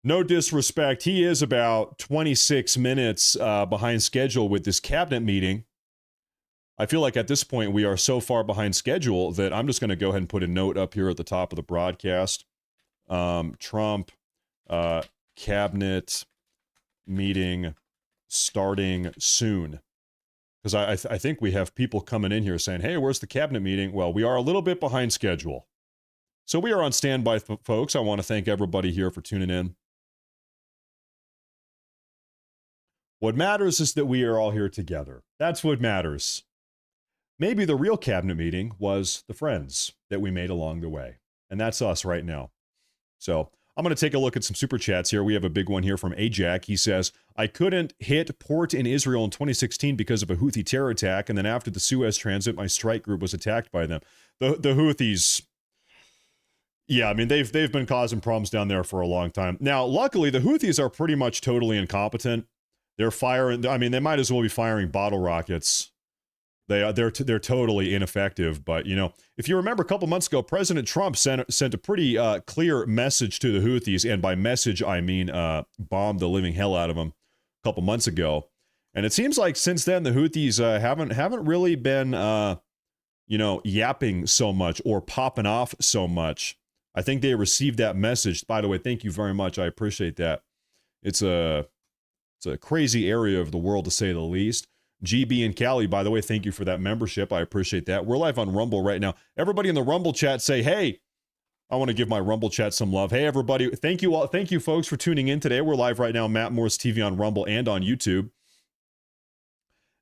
no disrespect, he is about 26 minutes behind schedule with this cabinet meeting. I feel like at this point we are so far behind schedule that I'm just going to go ahead and put a note up here at the top of the broadcast. Trump cabinet meeting starting soon. Because I think we have people coming in here saying, hey, where's the cabinet meeting? Well, we are a little bit behind schedule. So we are on standby, folks. I want to thank everybody here for tuning in. What matters is that we are all here together. That's what matters. Maybe the real cabinet meeting was the friends that we made along the way. And that's us right now. So I'm going to take a look at some super chats here. We have a big one here from Ajak. He says, I couldn't hit port in Israel in 2016 because of a Houthi terror attack. And then after the Suez transit, my strike group was attacked by them. The Houthis, yeah, I mean, they've been causing problems down there for a long time. Now, luckily, the Houthis are pretty much totally incompetent. They're firing, I mean, they might as well be firing bottle rockets. They're totally ineffective. But, if you remember a couple months ago, President Trump sent a pretty clear message to the Houthis. And by message, I mean bombed the living hell out of them a couple months ago. And it seems like since then, the Houthis haven't really been, yapping so much or popping off so much. I think they received that message. By the way, thank you very much. I appreciate that. It's a crazy area of the world, to say the least. GB and Cali, by the way, thank you for that membership. I appreciate that. We're live on Rumble right now. Everybody in the Rumble chat say, hey, I want to give my Rumble chat some love. Hey, everybody. Thank you all. Thank you, folks, for tuning in today. We're live right now, Matt Morris TV on Rumble and on YouTube.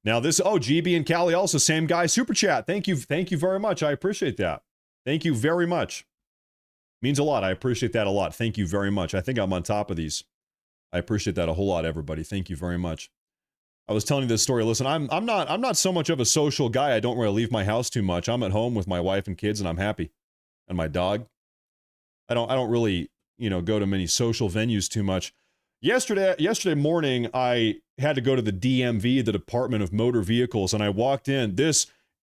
Now GB and Cali also, same guy, super chat. Thank you. Thank you very much. I appreciate that. Thank you very much. Means a lot. I appreciate that a lot. Thank you very much. I think I'm on top of these. I appreciate that a whole lot, everybody. Thank you very much. I was telling you this story. Listen, I'm not so much of a social guy. I don't really leave my house too much. I'm at home with my wife and kids, and I'm happy. And my dog. I don't really, go to many social venues too much. Yesterday morning, I had to go to the DMV, the Department of Motor Vehicles, and I walked in.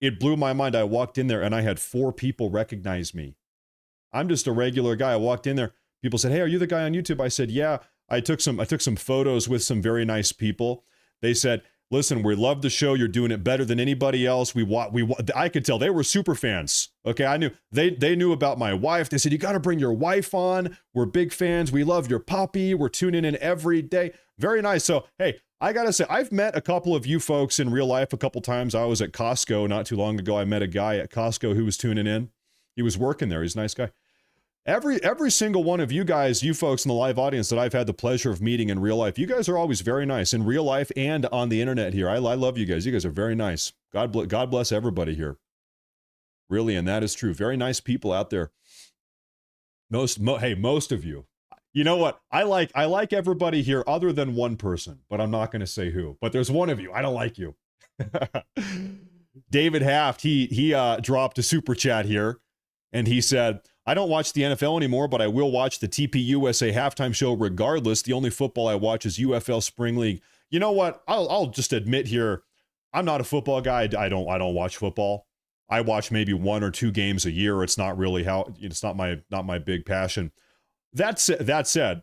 It blew my mind. I walked in there and I had 4 people recognize me. I'm just a regular guy. I walked in there. People said, "Hey, are you the guy on YouTube?" I said, "Yeah." I took some photos with some very nice people. They said, "Listen, we love the show. You're doing it better than anybody else." I could tell they were super fans. Okay, I knew they knew about my wife. They said, "You got to bring your wife on. We're big fans. We love your puppy. We're tuning in every day." Very nice. So, hey, I got to say, I've met a couple of you folks in real life a couple times. I was at Costco not too long ago. I met a guy at Costco who was tuning in. He was working there. He's a nice guy. Every single one of you guys, you folks in the live audience that I've had the pleasure of meeting in real life, you guys are always very nice in real life and on the internet here. I love you guys. You guys are very nice. God bless everybody here. Really, and that is true. Very nice people out there. Most of you. You know what? I like everybody here other than one person, but I'm not going to say who. But there's one of you. I don't like you. David Haft, he dropped a super chat here, and he said, I don't watch the NFL anymore, but I will watch the TPUSA halftime show regardless. The only football I watch is UFL Spring League. You know what? I'll just admit here, I'm not a football guy. I don't watch football. I watch maybe 1 or 2 games a year. It's not really it's not my big passion. That said,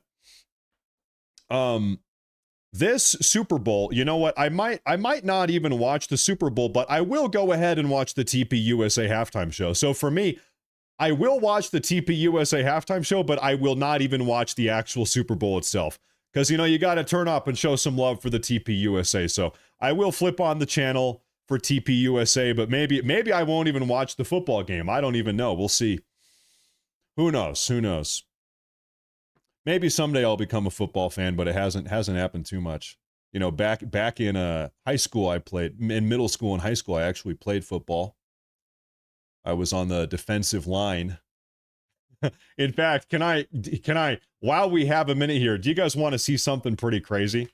this Super Bowl, you know what? I might not even watch the Super Bowl, but I will go ahead and watch the TPUSA halftime show. So for me, I will watch the TPUSA halftime show, but I will not even watch the actual Super Bowl itself. Because, you got to turn up and show some love for the TPUSA. So I will flip on the channel for TPUSA, but maybe I won't even watch the football game. I don't even know. We'll see. Who knows? Maybe someday I'll become a football fan, but it hasn't happened too much. Back in high school, in middle school and high school, I actually played football. I was on the defensive line. In fact, can I, while we have a minute here, do you guys want to see something pretty crazy?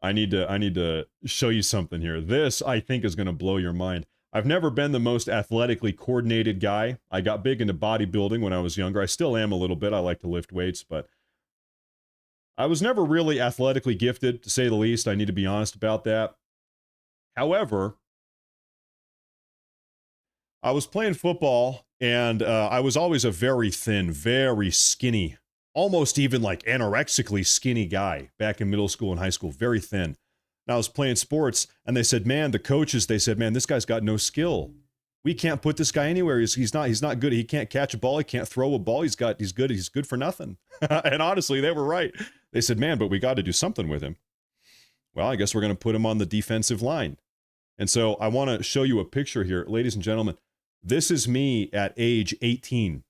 I need to show you something here. This, I think, is going to blow your mind. I've never been the most athletically coordinated guy. I got big into bodybuilding when I was younger. I still am a little bit. I like to lift weights, but I was never really athletically gifted, to say the least. I need to be honest about that. However, I was playing football, and I was always a very thin, very skinny, almost even like anorexically skinny guy back in middle school and high school, very thin. And I was playing sports, and they said, man, the coaches, they said, man, this guy's got no skill. We can't put this guy anywhere. He's not good. He can't catch a ball. He can't throw a ball. He's good for nothing. And honestly, they were right. They said, man, but we got to do something with him. Well, I guess we're going to put him on the defensive line. And so I want to show you a picture here, ladies and gentlemen. This is me at age 18.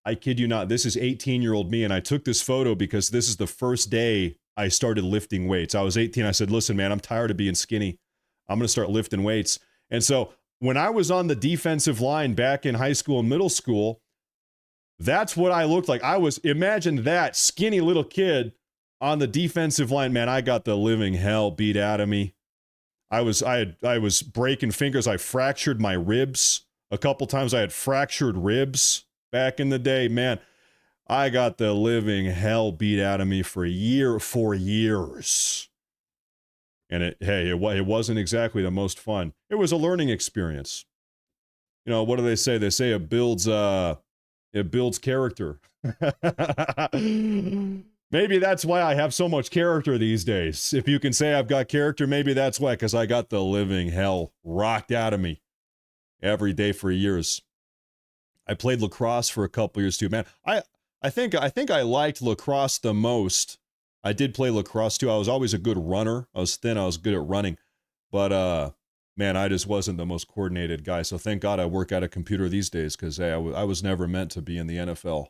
I kid you not. This is 18-year-old me, and I took this photo because this is the first day I started lifting weights. I was 18. I said, listen, man, I'm tired of being skinny. I'm going to start lifting weights. And so when I was on the defensive line back in high school and middle school, that's what I looked like. Imagine that skinny little kid on the defensive line. Man, I got the living hell beat out of me. I was breaking fingers. I fractured my ribs a couple times. I had fractured ribs back in the day. Man, I got the living hell beat out of me for years. And it wasn't exactly the most fun. It was a learning experience. What do they say? They say it builds character. Maybe that's why I have so much character these days. If you can say I've got character, maybe that's why, because I got the living hell rocked out of me every day for years. I played lacrosse for a couple years too. Man, I think I liked lacrosse the most. I did play lacrosse too. I was always a good runner. I was thin. I was good at running. But man, I just wasn't the most coordinated guy. So thank God I work at a computer these days, because I was never meant to be in the NFL.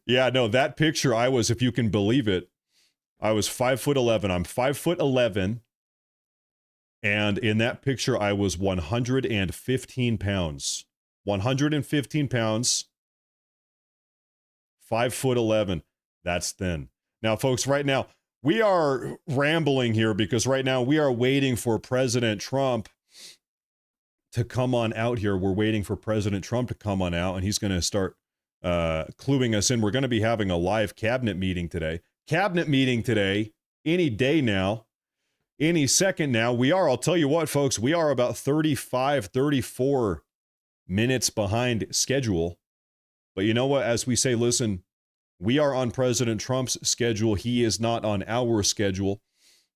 Yeah, no, that picture, if you can believe it, I was 5'11". I'm 5'11". And in that picture, I was 115 pounds. 115 pounds. 5'11". That's thin. Now, folks, right now, we are rambling here because right now we are waiting for President Trump to come on out here. We're waiting for President Trump to come on out, and he's going to start cluing us in. We're going to be having a live cabinet meeting today. Any day now, any second now. I'll tell you what, folks, we are about 34 minutes behind schedule. But you know what? As we say, listen, we are on President Trump's schedule. He is not on our schedule.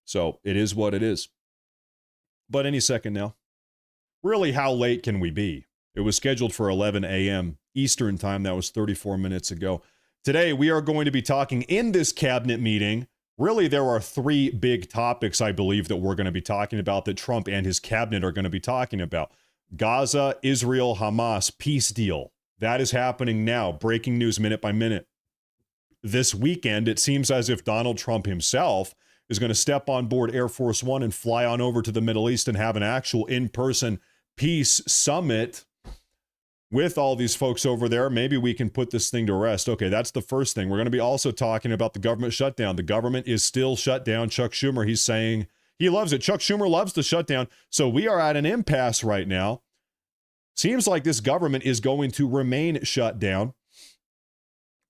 So it is what it is. But any second now. Really, how late can we be? It was scheduled for 11 a.m. Eastern time. That was 34 minutes ago. Today, we are going to be talking in this cabinet meeting. Really, there are 3 big topics, I believe, that we're going to be talking about, that Trump and his cabinet are going to be talking about. Gaza, Israel, Hamas, peace deal. That is happening now. Breaking news minute by minute. This weekend, it seems as if Donald Trump himself is going to step on board Air Force One and fly on over to the Middle East and have an actual in-person peace summit with all these folks over there, maybe we can put this thing to rest. Okay, that's the first thing. We're going to be also talking about the government shutdown. The government is still shut down. Chuck Schumer, he's saying he loves it. Chuck Schumer loves the shutdown. So we are at an impasse right now. Seems like this government is going to remain shut down.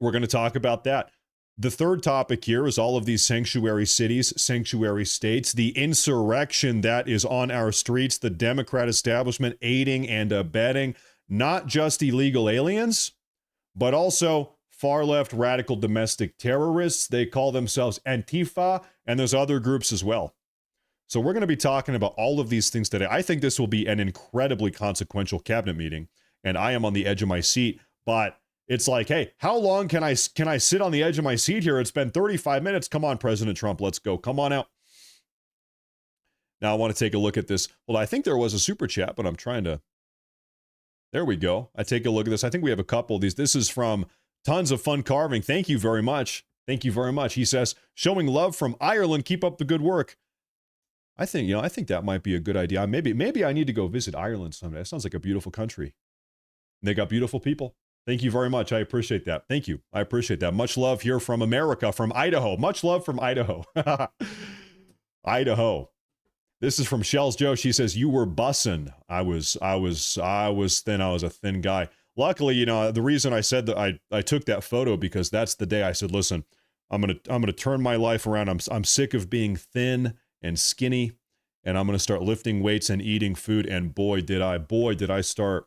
We're going to talk about that. The third topic here is all of these sanctuary cities, sanctuary states, the insurrection that is on our streets, the Democrat establishment aiding and abetting not just illegal aliens, but also far-left radical domestic terrorists. They call themselves Antifa, and there's other groups as well. So we're going to be talking about all of these things today. I think this will be an incredibly consequential cabinet meeting, and I am on the edge of my seat, but it's like, hey, how long can I sit on the edge of my seat here? It's been 35 minutes. Come on, President Trump, let's go. Come on out. Now I want to take a look at this. Well, I think there was a super chat, but I'm trying to. There we go. I take a look at this. I think we have a couple of these. This is from Tons of Fun Carving. Thank you very much. Thank you very much. He says, showing love from Ireland. Keep up the good work. I think that might be a good idea. Maybe I need to go visit Ireland someday. It sounds like a beautiful country. They got beautiful people. Thank you very much. I appreciate that. Thank you. I appreciate that. Much love here from America, from Idaho. Much love from Idaho. Idaho. This is from Shells Joe. She says, you were bussin'. I was thin. I was a thin guy. Luckily, the reason I said that I took that photo because that's the day I said, listen, I'm gonna turn my life around. I'm sick of being thin and skinny, and I'm gonna start lifting weights and eating food. And boy, did I start.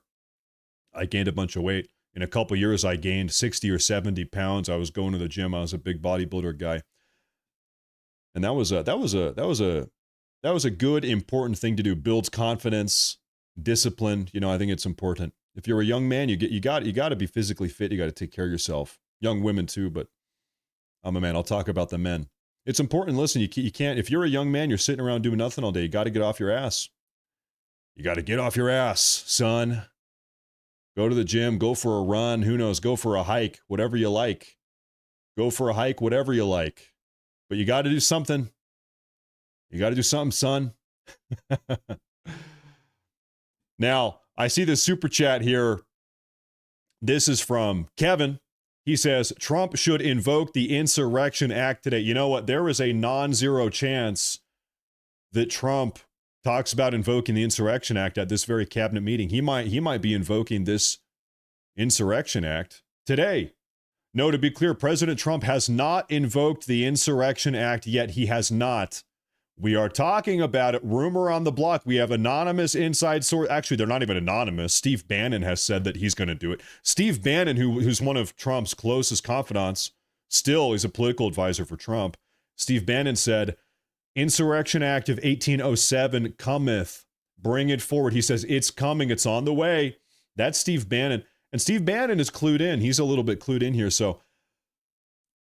I gained a bunch of weight. In a couple of years, I gained 60 or 70 pounds. I was going to the gym. I was a big bodybuilder guy. And that was a good, important thing to do. Builds confidence, discipline. I think it's important. If you're a young man, you got to be physically fit. You got to take care of yourself. Young women too, but I'm a man. I'll talk about the men. It's important. Listen, you can't, if you're a young man, you're sitting around doing nothing all day. You got to get off your ass. You got to get off your ass, son. Go to the gym, go for a run, who knows, go for a hike, whatever you like. Go for a hike, whatever you like. But you got to do something. You got to do something, son. Now, I see this super chat here. This is from Kevin. He says, Trump should invoke the Insurrection Act today. You know what? There is a non-zero chance that Trump talks about invoking the Insurrection Act at this very cabinet meeting. He might be invoking this Insurrection Act today. No, to be clear, President Trump has not invoked the Insurrection Act yet. He has not. We are talking about it. Rumor on the block. We have anonymous inside source. Actually, they're not even anonymous. Steve Bannon has said that he's going to do it. Steve Bannon, who's one of Trump's closest confidants, still is a political advisor for Trump. Steve Bannon said, Insurrection Act of 1807 cometh. Bring it forward. He says, it's coming. It's on the way. That's Steve Bannon. And Steve Bannon is clued in. He's a little bit clued in here. So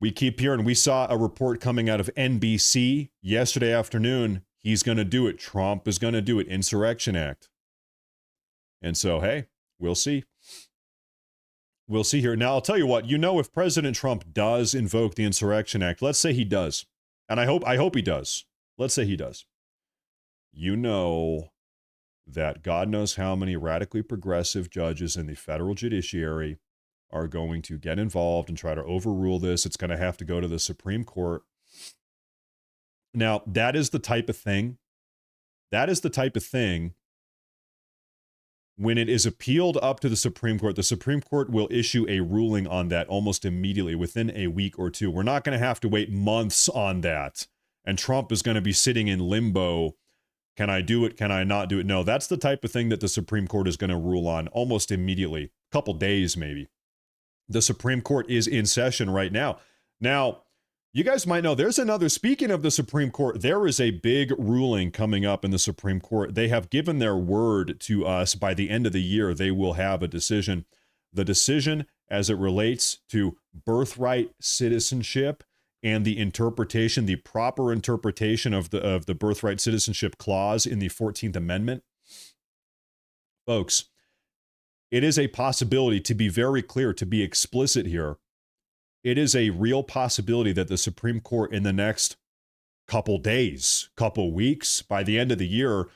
we keep hearing. We saw a report coming out of NBC yesterday afternoon. He's going to do it. Trump is going to do it. Insurrection Act. And so, hey, we'll see. We'll see here. Now, I'll tell you what. If President Trump does invoke the Insurrection Act, let's say he does. And I hope he does. Let's say he does. That God knows how many radically progressive judges in the federal judiciary are going to get involved and try to overrule this. It's going to have to go to the Supreme Court. Now, that is the type of thing. When it is appealed up to the Supreme Court will issue a ruling on that almost immediately, within a week or two. We're not going to have to wait months on that. And Trump is going to be sitting in limbo. Can I do it? Can I not do it? No, that's the type of thing that the Supreme Court is going to rule on almost immediately. A couple days, maybe. The Supreme Court is in session right now. Now, you guys might know speaking of the Supreme Court, there is a big ruling coming up in the Supreme Court. They have given their word to us. By the end of the year, they will have a decision. The decision as it relates to birthright citizenship and the proper interpretation of the birthright citizenship clause in the 14th Amendment. Folks, it is a possibility, to be very clear, to be explicit here. It is a real possibility that the Supreme Court in the next couple days, couple weeks, by the end of the year,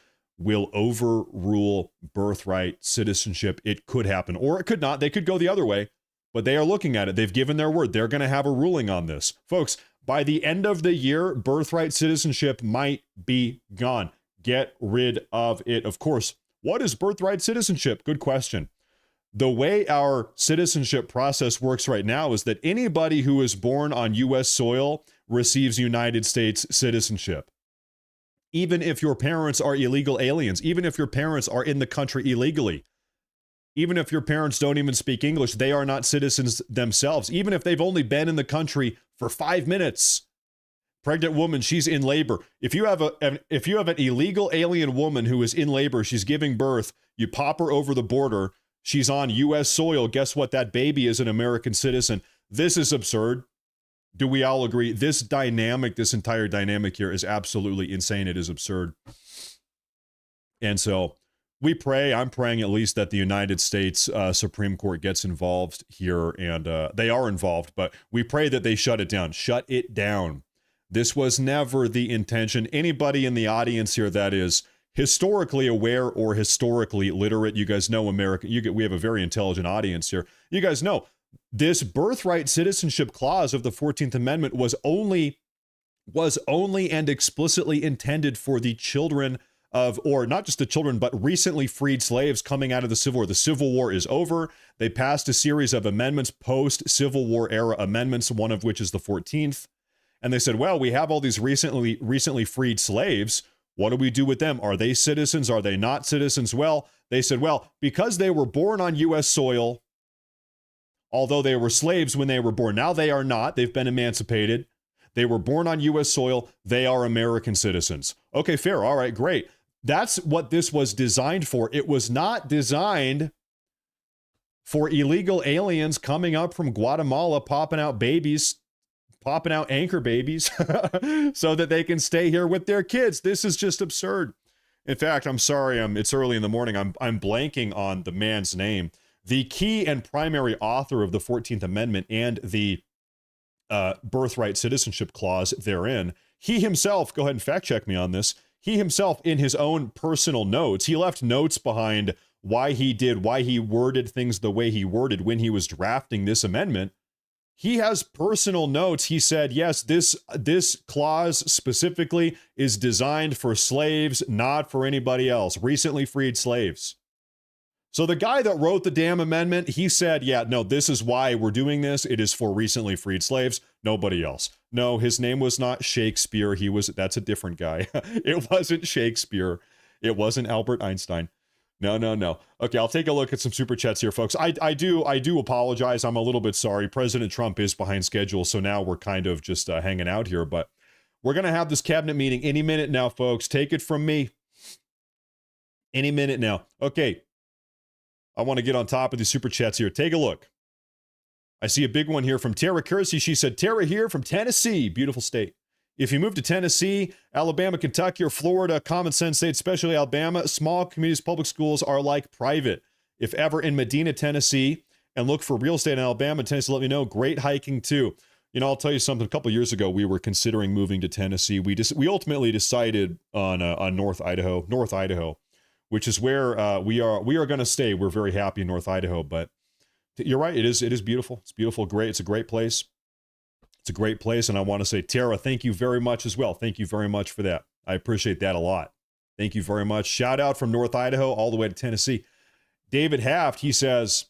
will overrule birthright citizenship. It could happen, or it could not. They could go the other way, but they are looking at it. They've given their word. They're going to have a ruling on this. Folks, by the end of the year, birthright citizenship might be gone. Get rid of it. Of course, what is birthright citizenship? Good question. The way our citizenship process works right now is that anybody who is born on U.S. soil receives United States citizenship. Even if your parents are illegal aliens, even if your parents are in the country illegally, even if your parents don't even speak English, they are not citizens themselves. Even if they've only been in the country for 5 minutes. Pregnant woman, she's in labor. If you have an illegal alien woman who is in labor, she's giving birth, you pop her over the border, she's on U.S. soil, guess what? That baby is an American citizen. This is absurd. Do we all agree? This entire dynamic here is absolutely insane. It is absurd. And so we pray, I'm praying at least, that the United States Supreme Court gets involved here, and they are involved, but we pray that they shut it down. Shut it down. This was never the intention. Anybody in the audience here that is historically aware or historically literate, you guys know America, we have a very intelligent audience here. You guys know this birthright citizenship clause of the 14th Amendment was only and explicitly intended for the children of, or not just the children, but recently freed slaves coming out of the Civil War. The Civil War is over. They passed a series of amendments, post-Civil War era amendments, one of which is the 14th. And they said, well, we have all these recently freed slaves. What do we do with them? Are they citizens? Are they not citizens? Well, they said, well, because they were born on U.S. soil, although they were slaves when they were born, now they are not. They've been emancipated. They were born on U.S. soil. They are American citizens. Okay, fair. All right, great. That's what this was designed for. It was not designed for illegal aliens coming up from Guatemala, popping out anchor babies so that they can stay here with their kids. This is just absurd. In fact, I'm sorry, it's early in the morning. I'm blanking on the man's name. The key and primary author of the 14th Amendment and the birthright citizenship clause therein, he himself, go ahead and fact check me on this, he himself in his own personal notes, he left notes behind why he worded things the way he worded when he was drafting this amendment. He has personal notes. He said, yes, this clause specifically is designed for slaves, not for anybody else, recently freed slaves. So the guy that wrote the damn amendment, he said, yeah, no, this is why we're doing this. It is for recently freed slaves, nobody else. No, his name was not Shakespeare. That's a different guy. It wasn't Shakespeare. It wasn't Albert Einstein. No. Okay, I'll take a look at some super chats here, folks. I do apologize. I'm a little bit sorry. President Trump is behind schedule, so now we're kind of just hanging out here. But we're going to have this cabinet meeting any minute now, folks. Take it from me. Any minute now. Okay, I want to get on top of these super chats here. Take a look. I see a big one here from Tara Kersey. She said, Tara here from Tennessee. Beautiful state. If you move to Tennessee, Alabama, Kentucky, or Florida, common sense states, especially Alabama, small communities, public schools are like private. If ever in Medina, Tennessee, and look for real estate in Alabama, Tennessee, let me know. Great hiking too. You know, I'll tell you something. A couple of years ago, we were considering moving to Tennessee. We ultimately decided on North Idaho, which is where we are going to stay. We're very happy in North Idaho, but you're right. It is beautiful. It's beautiful. Great. It's a great place. It's a great place, and I want to say, Tara, thank you very much as well. Thank you very much for that. I appreciate that a lot. Thank you very much. Shout out from North Idaho all the way to Tennessee. David Haft, he says,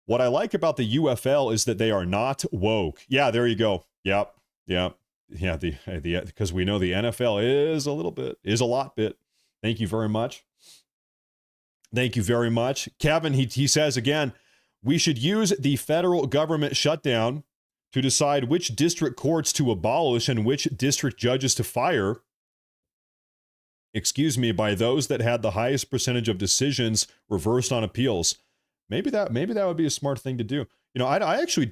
what I like about the UFL is that they are not woke. Yeah, there you go. Yep. Yeah, because we know the NFL is a lot bit. Thank you very much. Thank you very much. Kevin, he says again, we should use the federal government shutdown to decide which district courts to abolish and which district judges to fire, by those that had the highest percentage of decisions reversed on appeals. Maybe that would be a smart thing to do. You know, I actually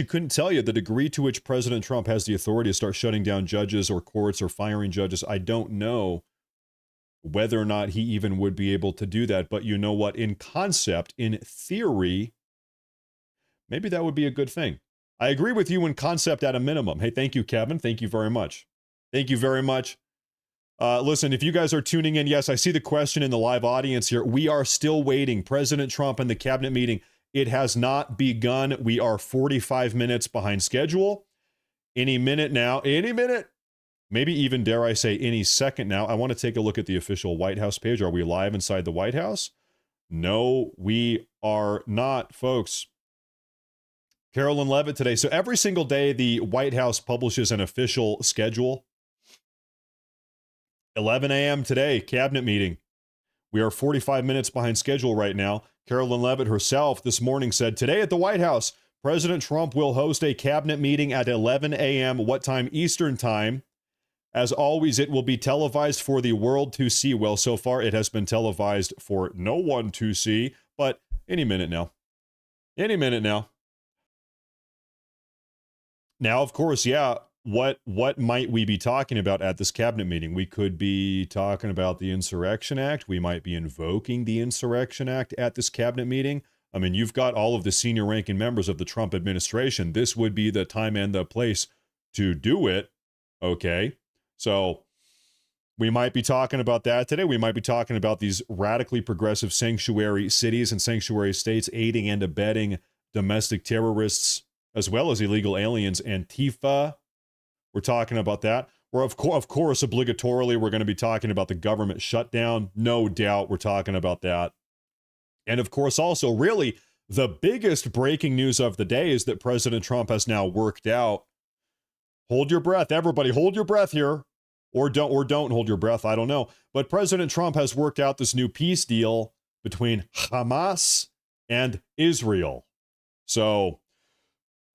couldn't tell you the degree to which President Trump has the authority to start shutting down judges or courts or firing judges. I don't know whether or not he even would be able to do that. But you know what? In concept, in theory, maybe that would be a good thing. I agree with you in concept at a minimum. Hey, thank you, Kevin. Thank you very much. Thank you very much. Listen, if you guys are tuning in, yes, I see the question in the live audience here. We are still waiting. President Trump and the cabinet meeting, it has not begun. We are 45 minutes behind schedule. Any minute now, any minute, maybe even, dare I say, any second now. I want to take a look at the official White House page. Are we live inside the White House? No, we are not, folks. Carolyn Levitt today. So every single day, the White House publishes an official schedule. 11 a.m. today, cabinet meeting. We are 45 minutes behind schedule right now. Carolyn Levitt herself this morning said, today at the White House, President Trump will host a cabinet meeting at 11 a.m. What time? Eastern time. As always, it will be televised for the world to see. Well, so far it has been televised for no one to see, but any minute now. Any minute now. Now, of course, yeah, what might we be talking about at this cabinet meeting? We could be talking about the Insurrection Act. We might be invoking the Insurrection Act at this cabinet meeting. I mean, you've got all of the senior ranking members of the Trump administration. This would be the time and the place to do it. Okay. So we might be talking about that today. We might be talking about these radically progressive sanctuary cities and sanctuary states aiding and abetting domestic terrorists as well as illegal aliens. Antifa. We're talking about that. Or of course, obligatorily, we're going to be talking about the government shutdown. No doubt we're talking about that. And of course, also, really, the biggest breaking news of the day is that President Trump has now worked out. Hold your breath, everybody. Hold your breath here. Or don't hold your breath. I don't know. But President Trump has worked out this new peace deal between Hamas and Israel. So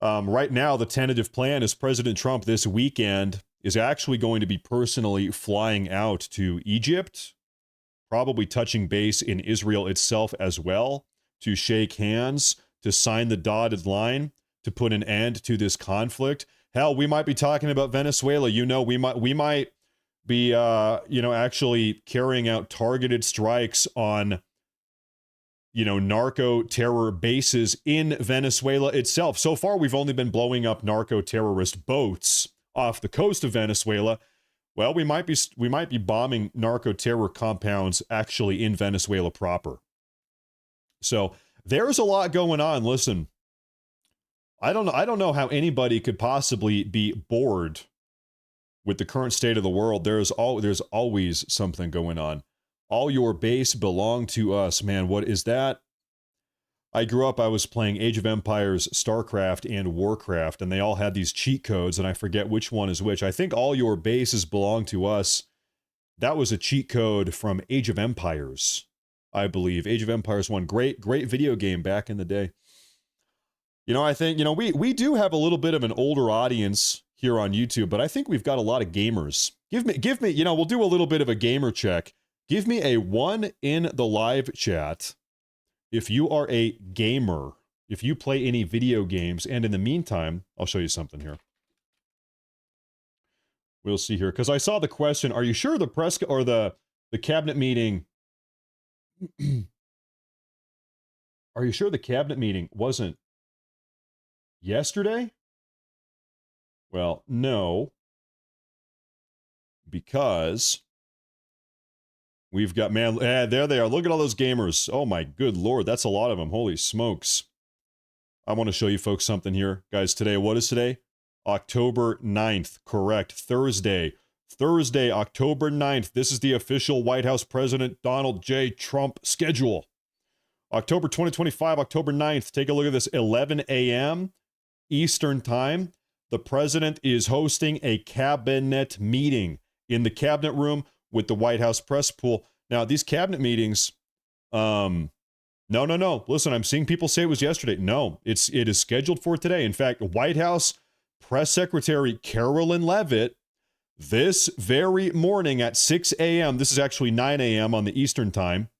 right now, the tentative plan is President Trump this weekend is actually going to be personally flying out to Egypt, probably touching base in Israel itself as well, to shake hands, to sign the dotted line, to put an end to this conflict. Hell, we might be talking about Venezuela. You know, we might be, actually carrying out targeted strikes on narco terror bases in Venezuela itself. So far, we've only been blowing up narco terrorist boats off the coast of Venezuela. Well, we might be bombing narco terror compounds actually in Venezuela proper. So there's a lot going on. Listen, I don't know how anybody could possibly be bored with the current state of the world. There's always something going on. All your base belong to us, man. What is that? I grew up, I was playing Age of Empires, StarCraft, and Warcraft, and they all had these cheat codes, and I forget which one is which. I think all your bases belong to us. That was a cheat code from Age of Empires, I believe. Age of Empires 1, great video game back in the day. I think, we do have a little bit of an older audience here on YouTube, but I think we've got a lot of gamers. Give me, we'll do a little bit of a gamer check. Give me a 1 in the live chat if you are a gamer, if you play any video games. And in the meantime, I'll show you something here. We'll see here, because I saw the question, are you sure the press or the cabinet meeting, are you sure the cabinet meeting wasn't yesterday? Well, no, because we've got, man, there they are. Look at all those gamers. Oh my good Lord, that's a lot of them. Holy smokes. I want to show you folks something here. Guys, today, what is today? October 9th, correct. Thursday, October 9th. This is the official White House President Donald J. Trump schedule. October 2025, October 9th. Take a look at this, 11 a.m. Eastern Time. The president is hosting a cabinet meeting in the cabinet room with the White House press pool. Now, these cabinet meetings, no. Listen, I'm seeing people say it was yesterday. No, it is scheduled for today. In fact, White House Press Secretary Carolyn Levitt, this very morning at 6 a.m., this is actually 9 a.m. on the Eastern Time,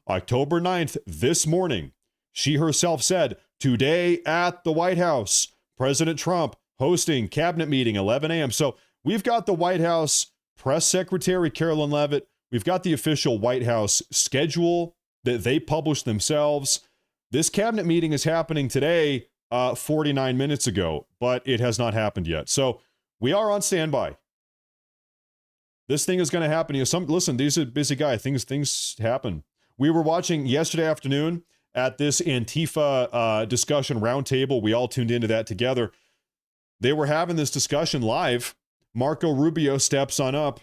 October 9th, this morning, she herself said, today at the White House, President Trump hosting cabinet meeting, 11 a.m. So we've got the White House Press Secretary Carolyn Levitt. We've got the official White House schedule that they published themselves. This cabinet meeting is happening today, 49 minutes ago, but it has not happened yet. So we are on standby. This thing is going to happen. You know, listen, these are busy guy. Things happen. We were watching yesterday afternoon at this Antifa discussion roundtable. We all tuned into that together. They were having this discussion live. Marco Rubio steps on up.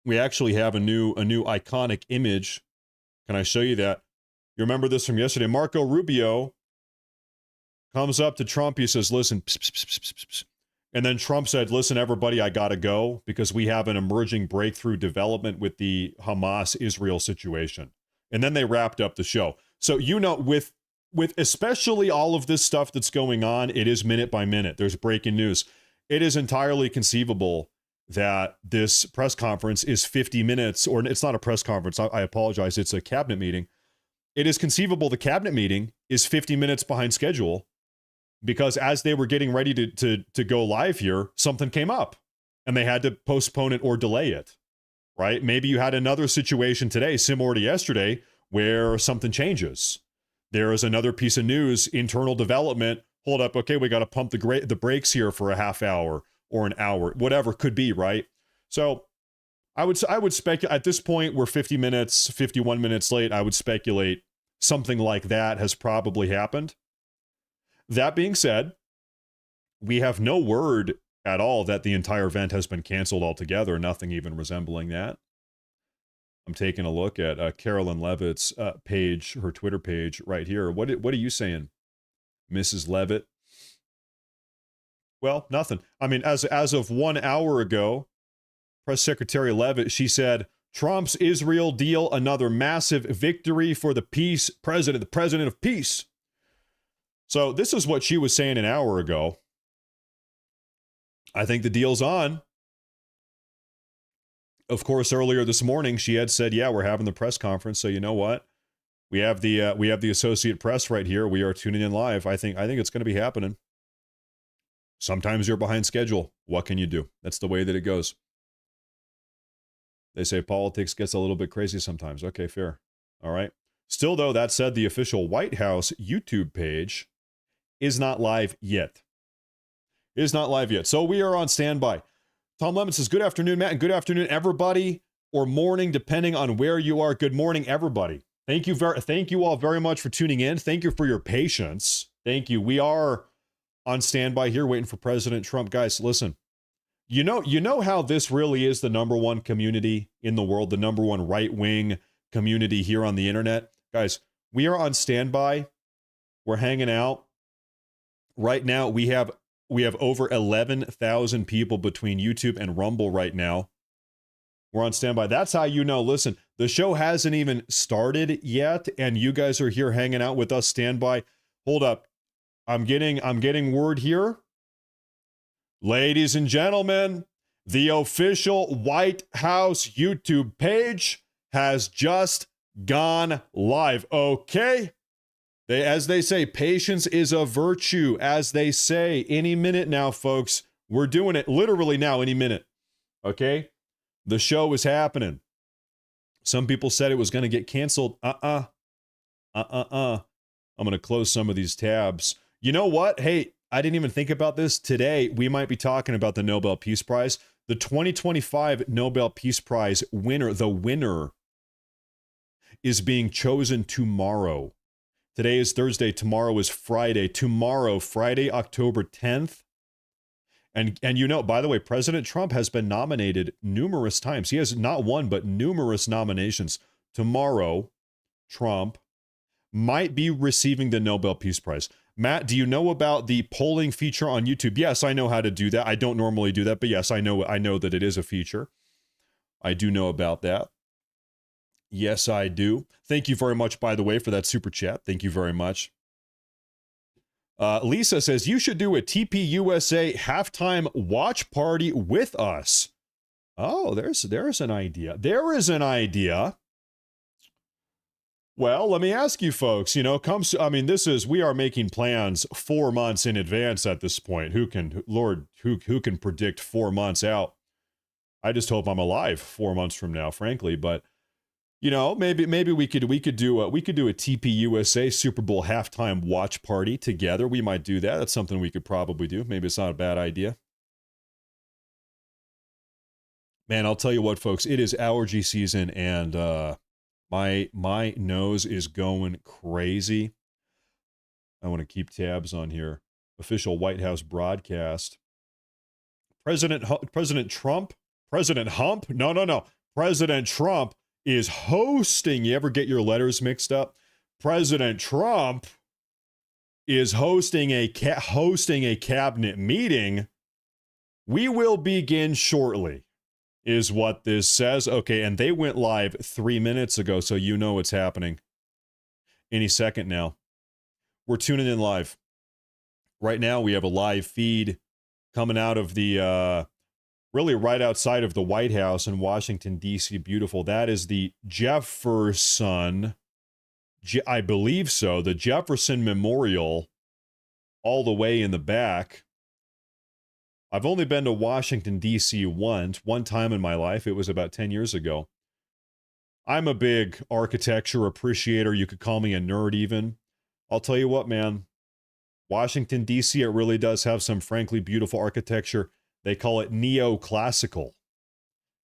We actually have a new iconic image. Can I show you that? You remember this from yesterday? Marco Rubio comes up to Trump. He says, listen, pss, pss, pss, pss, pss, pss. And then Trump said, listen, everybody, I got to go because we have an emerging breakthrough development with the Hamas-Israel situation. And then they wrapped up the show. So, you know, with especially all of this stuff that's going on, it is minute by minute. There's breaking news. It is entirely conceivable that this press conference is 50 minutes, or it's not a press conference. I apologize. It's a cabinet meeting. It is conceivable the cabinet meeting is 50 minutes behind schedule because as they were getting ready to go live here, something came up and they had to postpone it or delay it, right? Maybe you had another situation today, similar to yesterday, where something changes. There is another piece of news, internal development. Hold up. Okay, we got to pump the brakes here for a half hour or an hour, whatever it could be, right? So I would speculate at this point, we're 51 minutes late. I would speculate something like that has probably happened. That being said, we have no word at all that the entire event has been canceled altogether, nothing even resembling that. I'm taking a look at Carolyn Levitt's page, her Twitter page right here. What are you saying, Mrs. Levitt? Well, nothing. I mean, as of 1 hour ago, Press Secretary Levitt, she said, Trump's Israel deal, another massive victory for the president of peace. So this is what she was saying an hour ago. I think the deal's on. Of course, earlier this morning, she had said, yeah, we're having the press conference. So you know what? We have the Associate Press right here. We are tuning in live. I think it's going to be happening. Sometimes you're behind schedule. What can you do? That's the way that it goes. They say politics gets a little bit crazy sometimes. Okay, fair. All right. Still, though, that said, the official White House YouTube page is not live yet. So we are on standby. Tom Lemon says, good afternoon, Matt, and good afternoon, everybody, or morning, depending on where you are. Good morning, everybody. Thank you all very much for tuning in. Thank you for your patience. Thank you. We are on standby here waiting for President Trump. Guys, listen, you know how this really is the number one community in the world, the number one right-wing community here on the internet. Guys, we are on standby. We're hanging out. Right now, we have over 11,000 people between YouTube and Rumble right now. We're on standby. That's how you know. Listen, the show hasn't even started yet, and you guys are here hanging out with us standby. Hold up. I'm getting word here. Ladies and gentlemen, the official White House YouTube page has just gone live. Okay? As they say, patience is a virtue, as they say. Any minute now, folks. We're doing it literally now, any minute. Okay? The show is happening. Some people said it was going to get canceled. I'm going to close some of these tabs. You know what? Hey, I didn't even think about this. Today, we might be talking about the Nobel Peace Prize. The 2025 Nobel Peace Prize winner, the winner, is being chosen tomorrow. Today is Thursday. Tomorrow is Friday. Tomorrow, Friday, October 10th. And you know, by the way, President Trump has been nominated numerous times. He has not one, but numerous nominations. Tomorrow, Trump might be receiving the Nobel Peace Prize. Matt, do you know about the polling feature on YouTube? Yes, I know how to do that. I don't normally do that, but yes, I know that it is a feature. I do know about that. Yes, I do. Thank you very much, by the way, for that super chat. Thank you very much. Lisa says, you should do a TPUSA halftime watch party with us. Oh, there's an idea. There is an idea. Well, let me ask you folks, we are making plans 4 months in advance at this point. Who can predict 4 months out? I just hope I'm alive 4 months from now, frankly, but maybe we could do a TPUSA Super Bowl halftime watch party together. We might do that. That's something we could probably do. Maybe it's not a bad idea. Man, I'll tell you what, folks, it is allergy season, and my nose is going crazy. I want to keep tabs on here. Official White House broadcast. President Trump? President Hump? No. President Trump is hosting. You ever get your letters mixed up? President Trump is hosting a cabinet meeting. We will begin shortly, is what this says. Okay, and they went live 3 minutes ago, so you know it's happening any second now. We're tuning in live. Right now, we have a live feed coming out of the, really right outside of the White House in Washington, D.C. Beautiful. That is the Jefferson, I believe so, the Jefferson Memorial, all the way in the back. I've only been to Washington, D.C. one time in my life. It was about 10 years ago. I'm a big architecture appreciator. You could call me a nerd even. I'll tell you what, man. Washington, D.C., it really does have some frankly beautiful architecture. They call it neoclassical,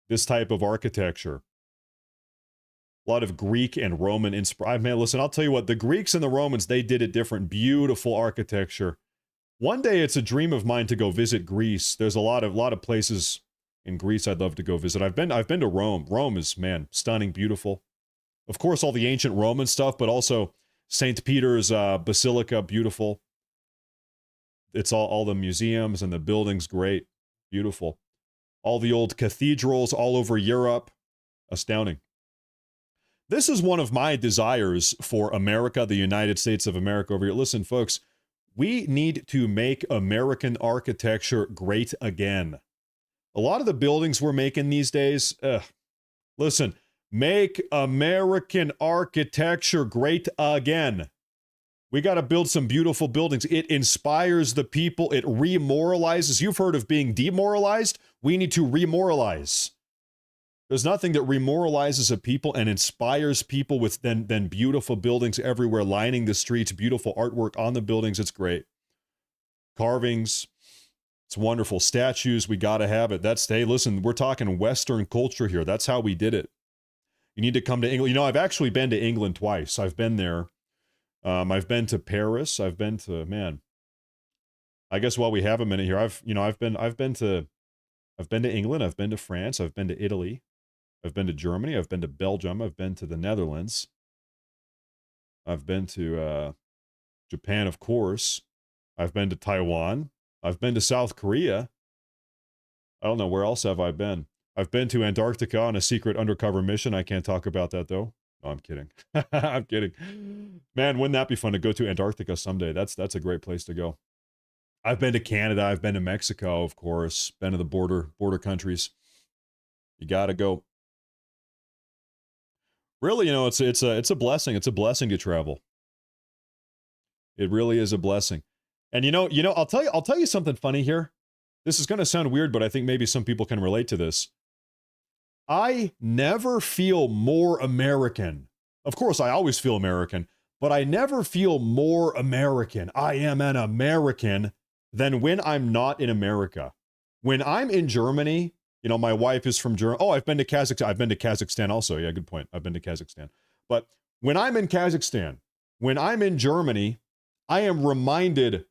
this type of architecture. A lot of Greek and Roman inspiration. Man, listen, I'll tell you what, the Greeks and the Romans, they did it different. Beautiful architecture. One day it's a dream of mine to go visit Greece. There's a lot of places in Greece I'd love to go visit. I've been to Rome. Rome is, man, stunning, beautiful. Of course, all the ancient Roman stuff, but also St. Peter's Basilica, beautiful. It's all the museums and the buildings, great, beautiful. All the old cathedrals all over Europe, astounding. This is one of my desires for America, the United States of America over here. Listen, folks, we need to make American architecture great again. A lot of the buildings we're making these days, listen, make American architecture great again. We got to build some beautiful buildings. It inspires the people. It remoralizes. You've heard of being demoralized? We need to remoralize. There's nothing that remoralizes a people and inspires people with than beautiful buildings everywhere, lining the streets, beautiful artwork on the buildings. It's great. Carvings. It's wonderful. Statues, we got to have it. Hey, listen, we're talking Western culture here. That's how we did it. You need to come to England. You know, I've actually been to England twice. I've been there. I've been to Paris. I've been to, man, I guess while we have a minute here, I've been to England. I've been to France. I've been to Italy. I've been to Germany. I've been to Belgium. I've been to the Netherlands. I've been to Japan, of course. I've been to Taiwan. I've been to South Korea. I don't know, where else have I been? I've been to Antarctica on a secret undercover mission. I can't talk about that, though. No, I'm kidding. I'm kidding. Man, wouldn't that be fun to go to Antarctica someday? That's a great place to go. I've been to Canada. I've been to Mexico, of course. Been to the border countries. You got to go. Really, you know, it's a blessing. It's a blessing to travel. It really is a blessing. And you know, I'll tell you something funny here. This is going to sound weird, but I think maybe some people can relate to this. I never feel more American. Of course, I always feel American, but I never feel more American. I am an American than when I'm not in America. When I'm in Germany, you know, my wife is from Germany. Oh, I've been to Kazakhstan. I've been to Kazakhstan also. Yeah, good point. I've been to Kazakhstan. But when I'm in Kazakhstan, when I'm in Germany, I am reminded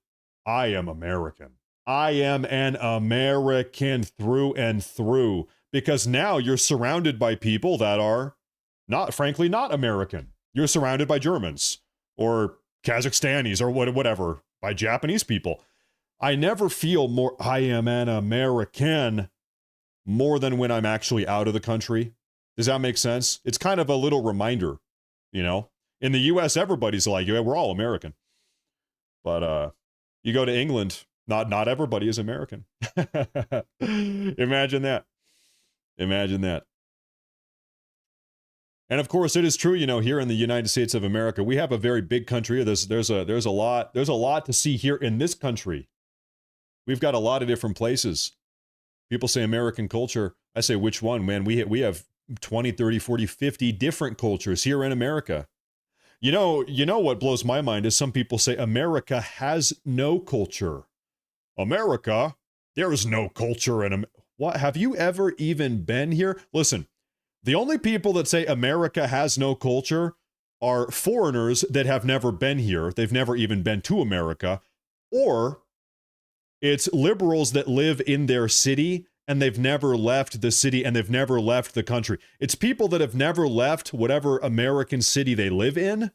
I am American. I am an American through and through, because now you're surrounded by people that are frankly not American. You're surrounded by Germans or Kazakhstanis or whatever, by Japanese people. I never feel more I am an American more than when I'm actually out of the country. Does that make sense? It's kind of a little reminder, you know? In the US, everybody's like, yeah, we're all American. But you go to England, not everybody is American. Imagine that. Imagine that. And of course, it is true, you know, here in the United States of America, we have a very big country. There's a lot to see here in this country. We've got a lot of different places. People say American culture. I say, which one, man? We have 20, 30, 40, 50 different cultures here in America. You know what blows my mind is some people say America has no culture. America, there is no culture in America. What, have you ever even been here? Listen, the only people that say America has no culture are foreigners that have never been here. They've never even been to America. Or it's liberals that live in their city and they've never left the city and they've never left the country. It's people that have never left whatever American city they live in,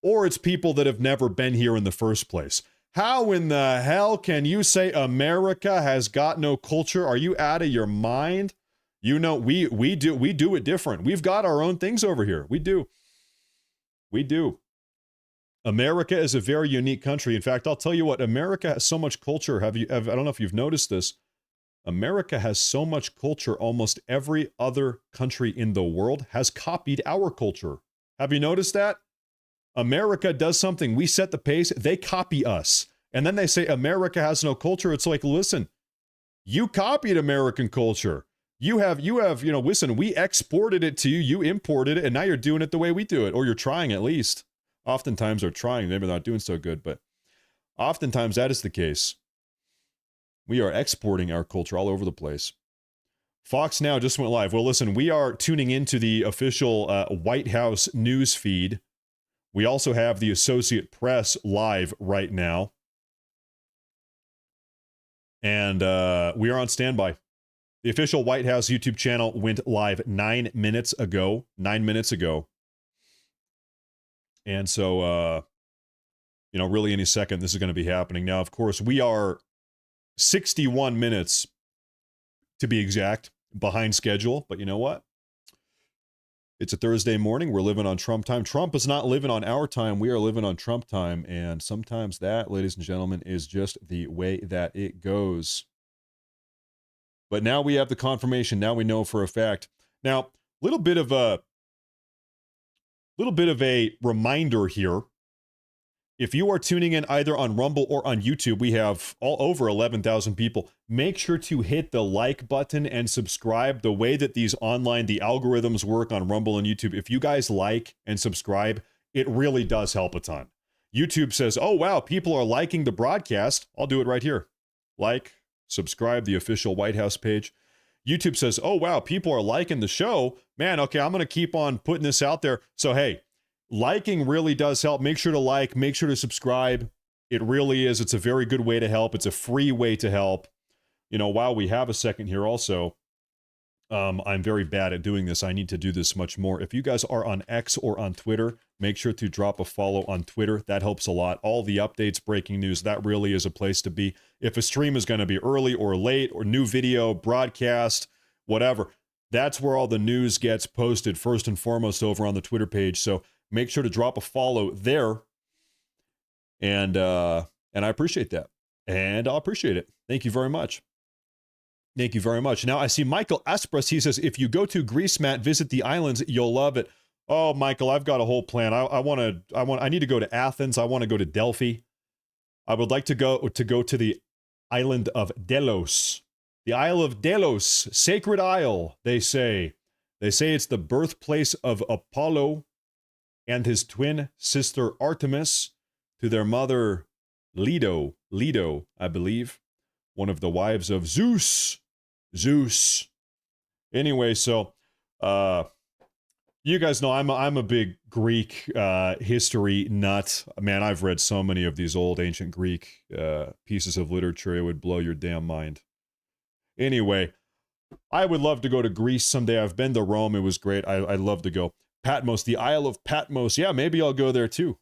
or it's people that have never been here in the first place. How in the hell can you say America has got no culture? Are you out of your mind? You know, we do it different. We've got our own things over here. We do. America is a very unique country. In fact, I'll tell you what, America has so much culture. I don't know if you've noticed this. America has so much culture, almost every other country in the world has copied our culture. Have you noticed that? America does something, we set the pace, they copy us. And then they say America has no culture. It's like, listen, you copied American culture. You have, listen, we exported it to you, you imported it, and now you're doing it the way we do it, or you're trying at least. Oftentimes they're trying, maybe they're not doing so good, but oftentimes that is the case. We are exporting our culture all over the place. Fox Now just went live. Well, listen, we are tuning into the official White House news feed. We also have the Associated Press live right now. And we are on standby. The official White House YouTube channel went live 9 minutes ago. 9 minutes ago. And so, really any second this is going to be happening. Now, of course, we are 61 minutes, to be exact, behind schedule. But you know what? It's a Thursday morning. We're living on Trump time. Trump is not living on our time. We are living on Trump time. And sometimes that, ladies and gentlemen, is just the way that it goes. But now we have the confirmation. Now we know for a fact. Now, little bit of a reminder here. If you are tuning in either on Rumble or on YouTube, we have all over 11,000 people. Make sure to hit the like button and subscribe. The way that the algorithms work on Rumble and YouTube, if you guys like and subscribe, it really does help a ton. YouTube says, oh, wow, people are liking the broadcast. I'll do it right here. Like, subscribe, the official White House page. YouTube says, oh, wow, people are liking the show. Man, okay, I'm going to keep on putting this out there. So, hey, liking really does help. Make sure to like, make sure to subscribe. It really is. It's a very good way to help. It's a free way to help. While we have a second here also, I'm very bad at doing this. I need to do this much more. If you guys are on X or on Twitter, make sure to drop a follow on Twitter. That helps a lot. All the updates, breaking news, that really is a place to be. If a stream is going to be early or late or new video, broadcast, whatever, that's where all the news gets posted first and foremost over on the Twitter page. So make sure to drop a follow there. And I appreciate that. And I'll appreciate it. Thank you very much. Thank you very much. Now, I see Michael Espras. He says, if you go to Greece, Matt, visit the islands, you'll love it. Oh, Michael, I've got a whole plan. I need to go to Athens. I want to go to Delphi. I would like to go to the island of Delos. The Isle of Delos, sacred isle, they say. They say it's the birthplace of Apollo and his twin sister Artemis, to their mother Leto, I believe, one of the wives of Zeus. Anyway, so you guys know I'm a big Greek history nut. Man, I've read so many of these old ancient Greek pieces of literature, it would blow your damn mind. Anyway, I would love to go to Greece someday. I've been to Rome. It was great. I'd love to go. Patmos, the Isle of Patmos. Yeah, maybe I'll go there too.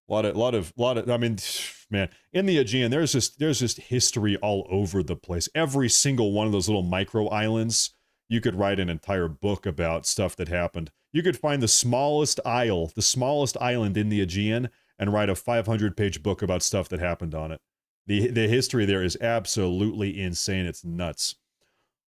A lot of. I mean, man, in the Aegean, there's just history all over the place. Every single one of those little micro islands, you could write an entire book about stuff that happened. You could find the smallest island in the Aegean, and write a 500-page book about stuff that happened on it. The history there is absolutely insane. It's nuts.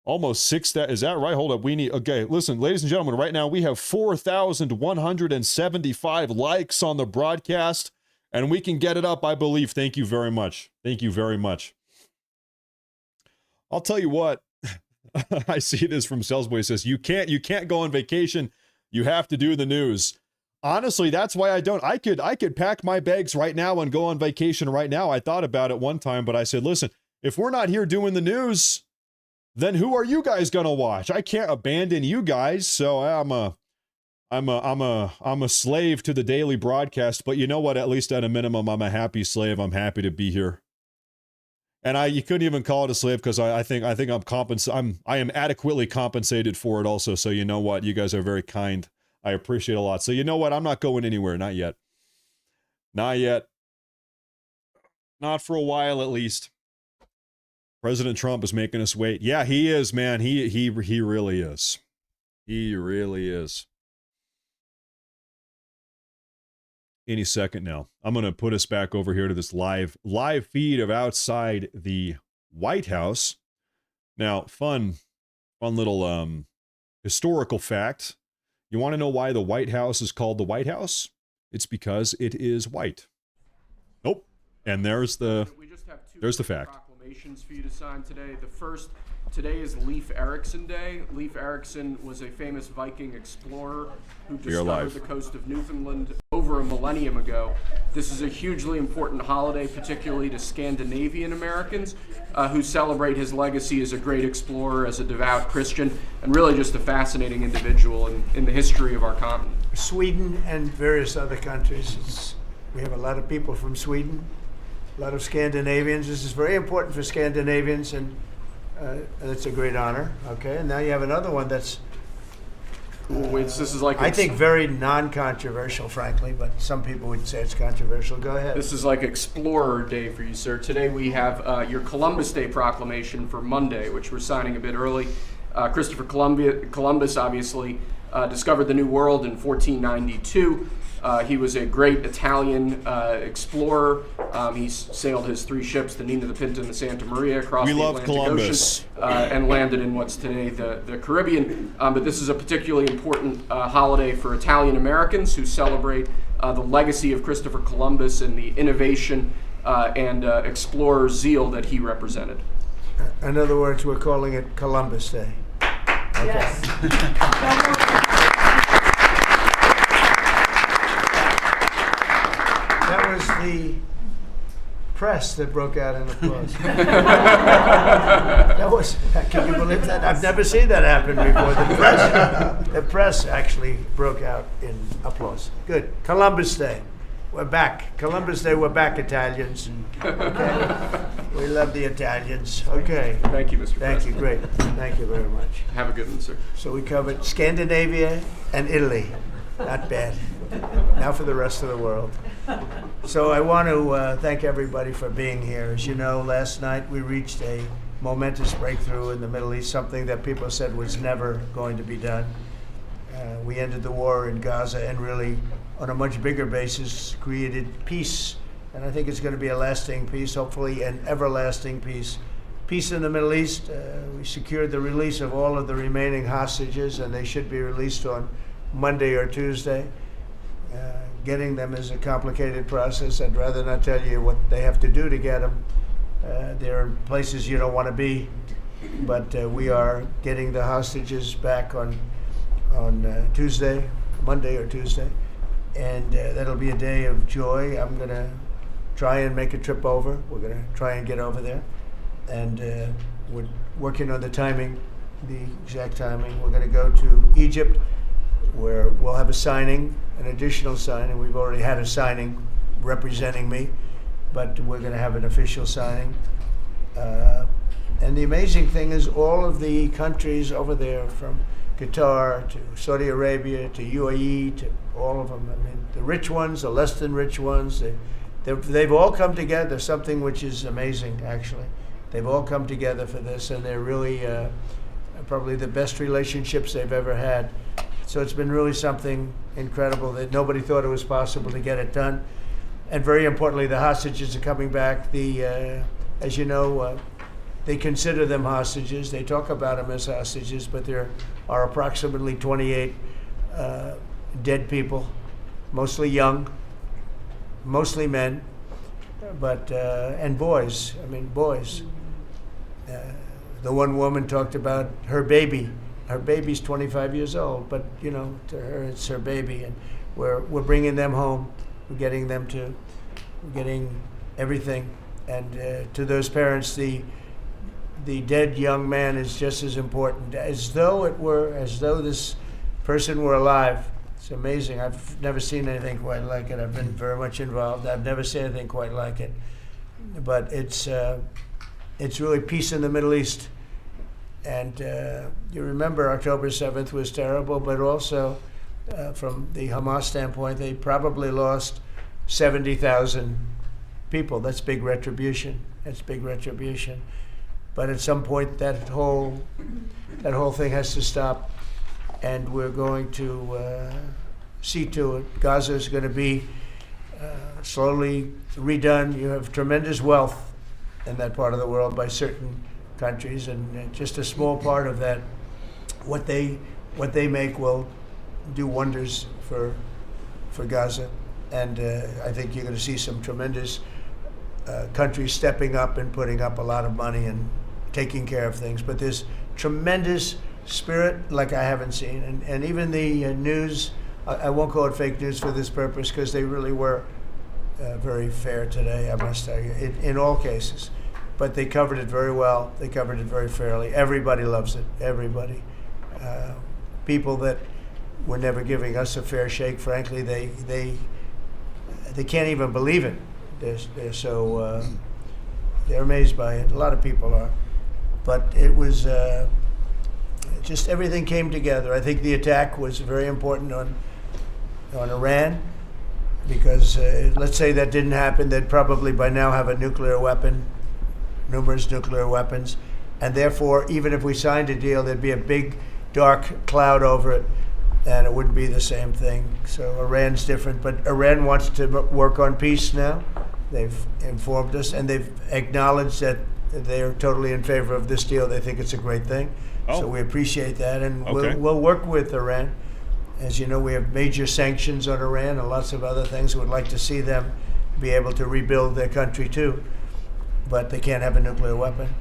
Almost 6,000. Is that right? Hold up. Okay, listen, ladies and gentlemen, right now we have 4,175 likes on the broadcast, and we can get it up, I believe. Thank you very much. Thank you very much. I'll tell you what. I see this from Salesboy. Says, you can't go on vacation. You have to do the news. Honestly, that's why I don't. I could pack my bags right now and go on vacation right now. I thought about it one time, but I said, listen, if we're not here doing the news, then who are you guys gonna watch? I can't abandon you guys, so I'm a slave to the daily broadcast. But you know what? At least at a minimum, I'm a happy slave. I'm happy to be here. And you couldn't even call it a slave because I think I am adequately compensated for it also. So you know what? You guys are very kind. I appreciate it a lot. So you know what? I'm not going anywhere. Not yet. Not yet. Not for a while, at least. President Trump is making us wait. Yeah, he is, man. He really is. He really is. Any second now. I'm going to put us back over here to this live feed of outside the White House. Now, fun little historical fact. You want to know why the White House is called the White House? It's because it is white. Nope. And there's the fact. Proclamations for you to sign today. The first, today is Leif Erikson Day. Leif Erikson was a famous Viking explorer who discovered the coast of Newfoundland over a millennium ago. This is a hugely important holiday, particularly to Scandinavian Americans who celebrate his legacy as a great explorer, as a devout Christian, and really just a fascinating individual in the history of our continent. Sweden and various other countries. We have a lot of people from Sweden, a lot of Scandinavians. This is very important for Scandinavians, and it's a great honor. Okay, and now you have another one that's this is like I think very non-controversial, frankly, but some people would say it's controversial. Go ahead. This is like Explorer Day for you, sir. Today we have your Columbus Day proclamation for Monday, which we're signing a bit early. Christopher Columbus obviously discovered the New World in 1492. He was a great Italian explorer. He sailed his 3 ships, the Nina, the Pinta, and the Santa Maria, across the Atlantic Ocean and landed in what's today the Caribbean. But this is a particularly important holiday for Italian Americans who celebrate the legacy of Christopher Columbus and the innovation and explorer zeal that he represented. In other words, we're calling it Columbus Day. Okay. Yes. That was the press that broke out in applause. Can you believe that? I've never seen that happen before. The press actually broke out in applause. Good. Columbus Day. We're back. Columbus Day, we're back, Italians. Okay. We love the Italians. Okay. Thank you, Mr. Thank you. Great. Thank you very much. Have a good one, sir. So we covered Scandinavia and Italy. Not bad. Now for the rest of the world. So I want to thank everybody for being here. As you know, last night we reached a momentous breakthrough in the Middle East, something that people said was never going to be done. We ended the war in Gaza and really, on a much bigger basis, created peace. And I think it's going to be a lasting peace, hopefully an everlasting peace. Peace in the Middle East. We secured the release of all of the remaining hostages, and they should be released on Monday or Tuesday. Getting them is a complicated process. I'd rather not tell you what they have to do to get them. There are places you don't want to be, but we are getting the hostages back on Tuesday, Monday or Tuesday, and that'll be a day of joy. I'm going to try and make a trip over. We're going to try and get over there, and we're working on the timing, the exact timing. We're going to go to Egypt, where we'll have a signing, an additional signing. We've already had a signing representing me, but we're going to have an official signing. And the amazing thing is all of the countries over there, from Qatar to Saudi Arabia to UAE to all of them, I mean, the rich ones, the less than rich ones, they've all come together, something which is amazing, actually. They've all come together for this, and they're really probably the best relationships they've ever had. So it's been really something incredible that nobody thought it was possible to get it done. And very importantly, the hostages are coming back. As you know, they consider them hostages. They talk about them as hostages, but there are approximately 28 dead people, mostly young, mostly men, but and boys. I mean, boys. The one woman talked about her baby. Her baby's 25 years old, but you know, to her it's her baby, and we're bringing them home. We're getting everything, and to those parents, the the dead young man is just as important, as though this person were alive. It's amazing. I've never seen anything quite like it. I've been very much involved. I've never seen anything quite like it. But it's really peace in the Middle East. And you remember October 7th was terrible, but also from the Hamas standpoint, they probably lost 70,000 people. That's big retribution. That's big retribution. But at some point, that whole thing has to stop, and we're going to see to it. Gaza is going to be slowly redone. You have tremendous wealth in that part of the world by certain countries, and just a small part of that, what they make will do wonders for Gaza. And I think you're going to see some tremendous countries stepping up and putting up a lot of money and taking care of things. But there's tremendous spirit like I haven't seen. And even the news, I won't call it fake news for this purpose, because they really were very fair today, I must tell you, in all cases. But they covered it very well. They covered it very fairly. Everybody loves it, everybody. People that were never giving us a fair shake, frankly, they can't even believe it. They're so, they're amazed by it. A lot of people are. But it was just everything came together. I think the attack was very important on Iran, because let's say that didn't happen, they'd probably by now have a nuclear weapon, numerous nuclear weapons, and therefore, even if we signed a deal, there'd be a big dark cloud over it, and it wouldn't be the same thing. So Iran's different, but Iran wants to work on peace now. They've informed us, and they've acknowledged that they're totally in favor of this deal. They think it's a great thing. So we appreciate that, and we'll work with Iran. As you know, we have major sanctions on Iran and lots of other things. We'd like to see them be able to rebuild their country too, but they can't have a nuclear weapon.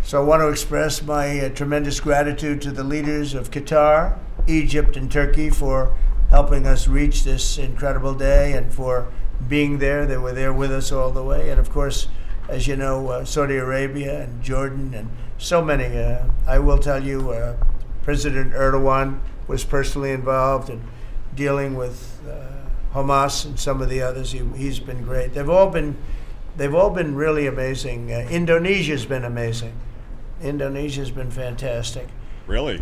So I want to express my tremendous gratitude to the leaders of Qatar, Egypt, and Turkey for helping us reach this incredible day and for being there. They were there with us all the way. And of course, as you know, Saudi Arabia and Jordan and so many. I will tell you, President Erdogan was personally involved in dealing with Hamas and some of the others. He's been great. They've all been really amazing. Indonesia's been amazing. Indonesia's been fantastic. Really?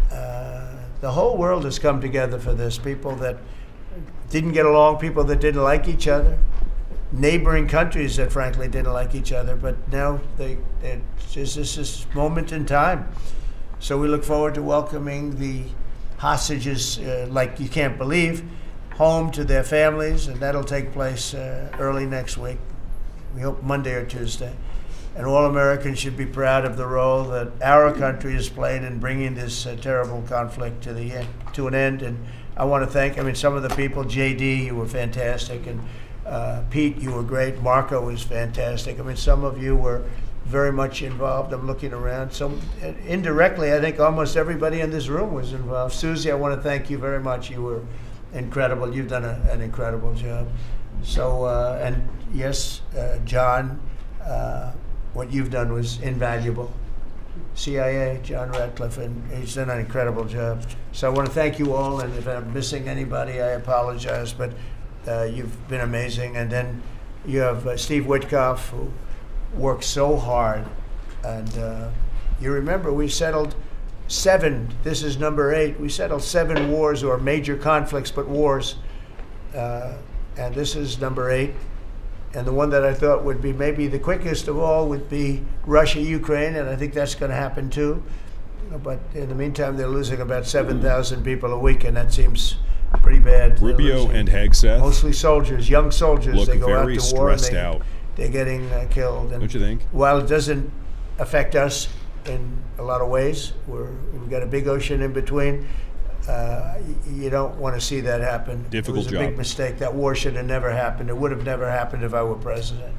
The whole world has come together for this. People that didn't get along, people that didn't like each other, neighboring countries that frankly didn't like each other, but now it's just this moment in time. So we look forward to welcoming the hostages, like you can't believe, home to their families, and that'll take place early next week. We hope Monday or Tuesday. And all Americans should be proud of the role that our country has played in bringing this terrible conflict to an end. And I want to thank, some of the people, JD, you were fantastic, and Pete, you were great. Marco was fantastic. Some of you were very much involved. I'm looking around. So indirectly, I think almost everybody in this room was involved. Susie, I want to thank you very much. You were incredible. You've done an incredible job. So, and yes, John, what you've done was invaluable. CIA, John Radcliffe, and he's done an incredible job. So I want to thank you all, and if I'm missing anybody, I apologize, but you've been amazing. And then you have Steve Witkoff, who worked so hard. And you remember we settled 7, this is number 8, we settled 7 wars, or major conflicts, but wars. And this is number 8. And the one that I thought would be maybe the quickest of all would be Russia-Ukraine, and I think that's going to happen too. But in the meantime, they're losing about 7,000 people a week, and that seems pretty bad. Rubio and Hegseth, mostly soldiers, young soldiers. Look they go very out to war and stressed out. They're getting killed. And don't you think? While it doesn't affect us in a lot of ways, we've got a big ocean in between. You don't want to see that happen. Difficult job. It was a big mistake. That war should have never happened. It would have never happened if I were president.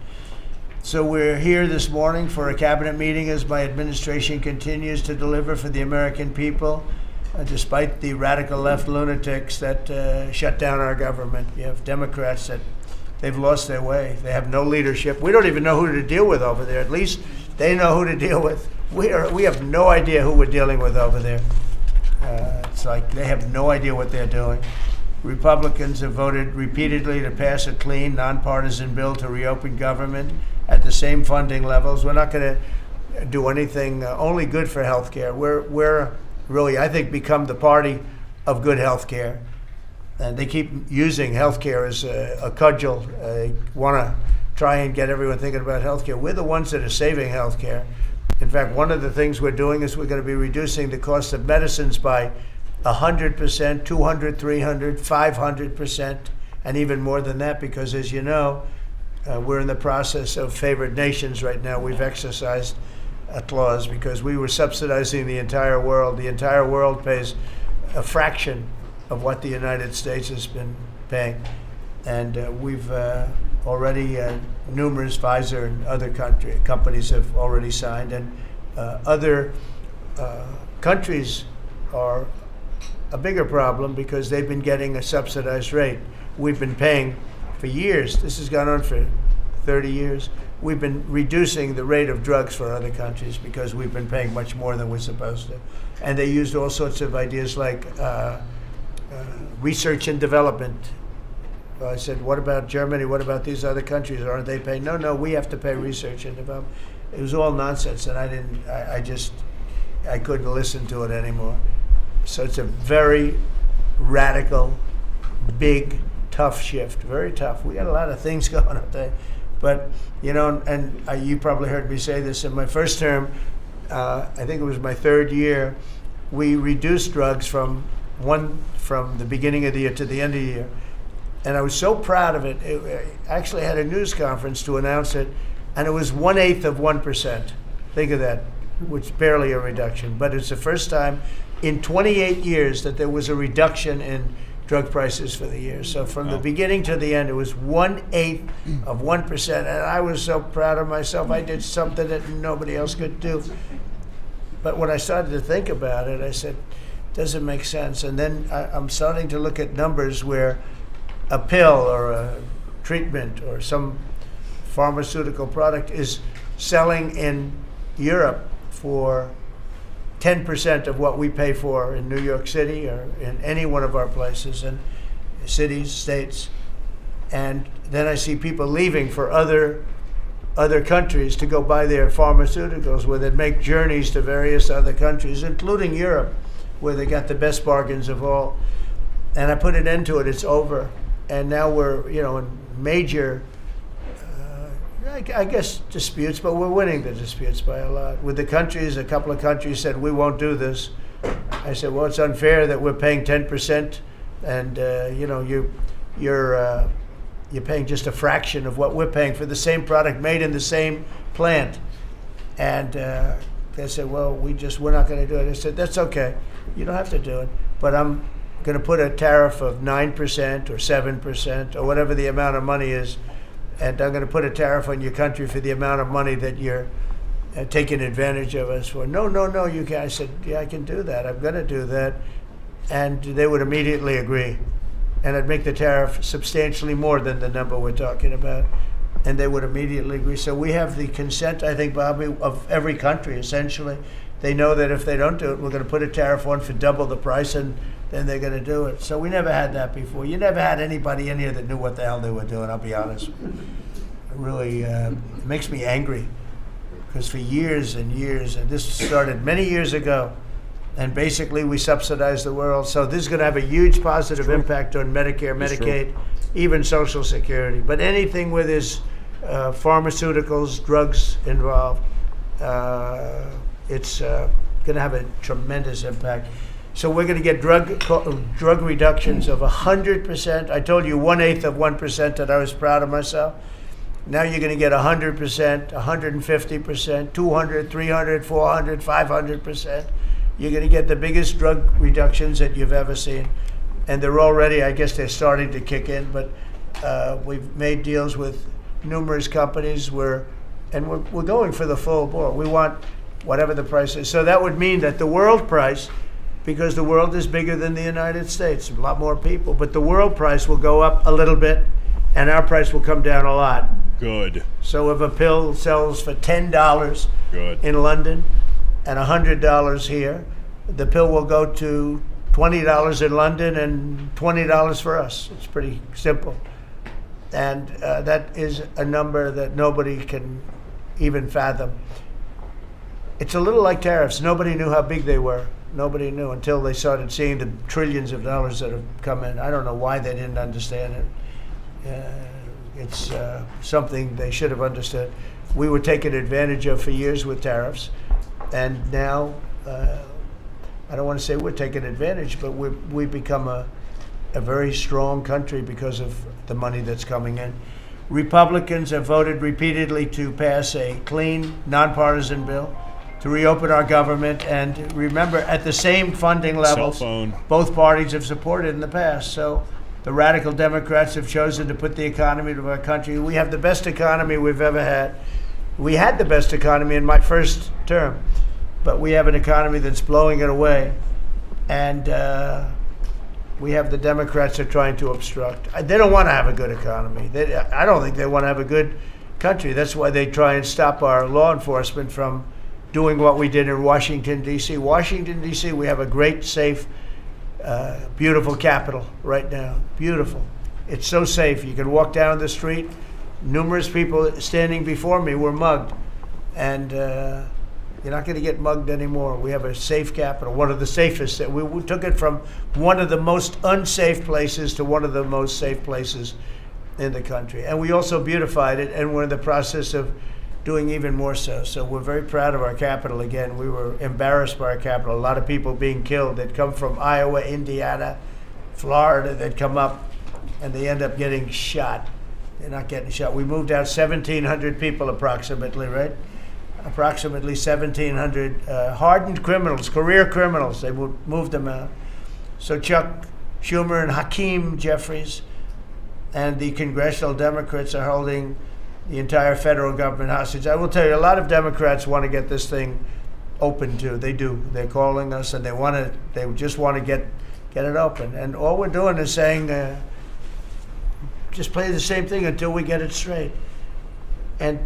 So we're here this morning for a cabinet meeting as my administration continues to deliver for the American people, despite the radical left lunatics that shut down our government. You have Democrats that they've lost their way. They have no leadership. We don't even know who to deal with over there. At least they know who to deal with. we have no idea who we're dealing with over there. It's like they have no idea what they're doing. Republicans have voted repeatedly to pass a clean, nonpartisan bill to reopen government at the same funding levels. We're not going to do anything only good for health care. We're really, I think, become the party of good health care. And they keep using health care as a cudgel. They want to try and get everyone thinking about health care. We're the ones that are saving health care. In fact, one of the things we're doing is we're going to be reducing the cost of medicines by 100%, 200, 300, 500%, and even more than that, because as you know, we're in the process of favored nations right now. We've exercised a clause because we were subsidizing the entire world. The entire world pays a fraction of what the United States has been paying. And we've already, numerous Pfizer and other companies have already signed. And other countries are a bigger problem because they've been getting a subsidized rate. We've been paying for years. This has gone on for 30 years. We've been reducing the rate of drugs for other countries because we've been paying much more than we're supposed to. And they used all sorts of ideas like research and development. I said, what about Germany? What about these other countries? Aren't they paying? No, we have to pay research and development. It was all nonsense, and I couldn't listen to it anymore. So it's a very radical, big, tough shift. Very tough. We got a lot of things going on there. But, you know, and you probably heard me say this in my first term, I think it was my third year, we reduced drugs from the beginning of the year to the end of the year. And I was so proud of it. I actually had a news conference to announce it, and it was 1/8 of 1%. Think of that, which is barely a reduction. But it's the first time in 28 years that there was a reduction in drug prices for the year. So from the beginning to the end, it was 1/8 of 1%. And I was so proud of myself. I did something that nobody else could do. But when I started to think about it, I said, doesn't make sense. And then I'm starting to look at numbers where a pill or a treatment or some pharmaceutical product is selling in Europe for 10% of what we pay for in New York City or in any one of our places and cities, states. And then I see people leaving for other countries to go buy their pharmaceuticals, where they make journeys to various other countries, including Europe, where they got the best bargains of all. And I put an end to it. It's over. And now we're, in major, I guess, disputes, but we're winning the disputes by a lot. With the countries, a couple of countries said, we won't do this. I said, well, it's unfair that we're paying 10%, and, you're paying just a fraction of what we're paying for the same product made in the same plant. And they said, well, we're not going to do it. I said, that's okay. You don't have to do it. But I'm going to put a tariff of 9% or 7% or whatever the amount of money is, and I'm going to put a tariff on your country for the amount of money that you're taking advantage of us for. No, you can't. I said, yeah, I can do that. I'm going to do that. And they would immediately agree. And I'd make the tariff substantially more than the number we're talking about. And they would immediately agree. So we have the consent, I think, Bobby, of every country, essentially. They know that if they don't do it, we're going to put a tariff on for double the price, and then they're going to do it. So we never had that before. You never had anybody in here that knew what the hell they were doing, I'll be honest. It really it makes me angry, because for years and years, and this started many years ago, and basically we subsidize the world. So this is going to have a huge positive impact on Medicare, Medicaid, even Social Security. But anything where there's pharmaceuticals, drugs involved, it's going to have a tremendous impact. So we're going to get drug reductions of 100%. I told you 1/8 of 1% that I was proud of myself. Now you're going to get 100%, 150%, 200, 300, 400, 500%. You're going to get the biggest drug reductions that you've ever seen. And they're already, I guess they're starting to kick in, but we've made deals with numerous companies we're going for the full board. We want whatever the price is. So that would mean that the world price, because the world is bigger than the United States, a lot more people, but the world price will go up a little bit, and our price will come down a lot. Good. So if a pill sells for $10 Good. in London, and $100 here, the pill will go to $20 in London and $20 for us. It's pretty simple. And that is a number that nobody can even fathom. It's a little like tariffs. Nobody knew how big they were. Nobody knew until they started seeing the trillions of dollars that have come in. I don't know why they didn't understand it. It's something they should have understood. We were taken advantage of for years with tariffs, and now I don't want to say we're taking advantage, but we've become a very strong country because of the money that's coming in. Republicans have voted repeatedly to pass a clean, nonpartisan bill to reopen our government, and remember, at the same funding levels both parties have supported in the past. So the radical Democrats have chosen to put the economy of our country. We have the best economy we've ever had. We had the best economy in my first term, but we have an economy that's blowing it away, and we have the Democrats that are trying to obstruct. They don't want to have a good economy. I don't think they want to have a good country. That's why they try and stop our law enforcement from doing what we did in Washington, D.C. Washington, D.C., we have a great, safe, beautiful capital right now. Beautiful. It's so safe. You can walk down the street. Numerous people standing before me were mugged. And you're not going to get mugged anymore. We have a safe capital, one of the safest. We took it from one of the most unsafe places to one of the most safe places in the country. And we also beautified it, and we're in the process of doing even more so. So we're very proud of our capital again. We were embarrassed by our capital. A lot of people being killed that come from Iowa, Indiana, Florida, that come up and they end up getting shot. They're not getting shot. We moved out 1,700 people approximately, right? Approximately 1,700 hardened criminals, career criminals. They moved them out. So Chuck Schumer and Hakeem Jeffries and the congressional Democrats are holding the entire federal government hostage. I will tell you, a lot of Democrats want to get this thing open too. They do. They're calling us, and they just want to get it open. And all we're doing is saying, just play the same thing until we get it straight. And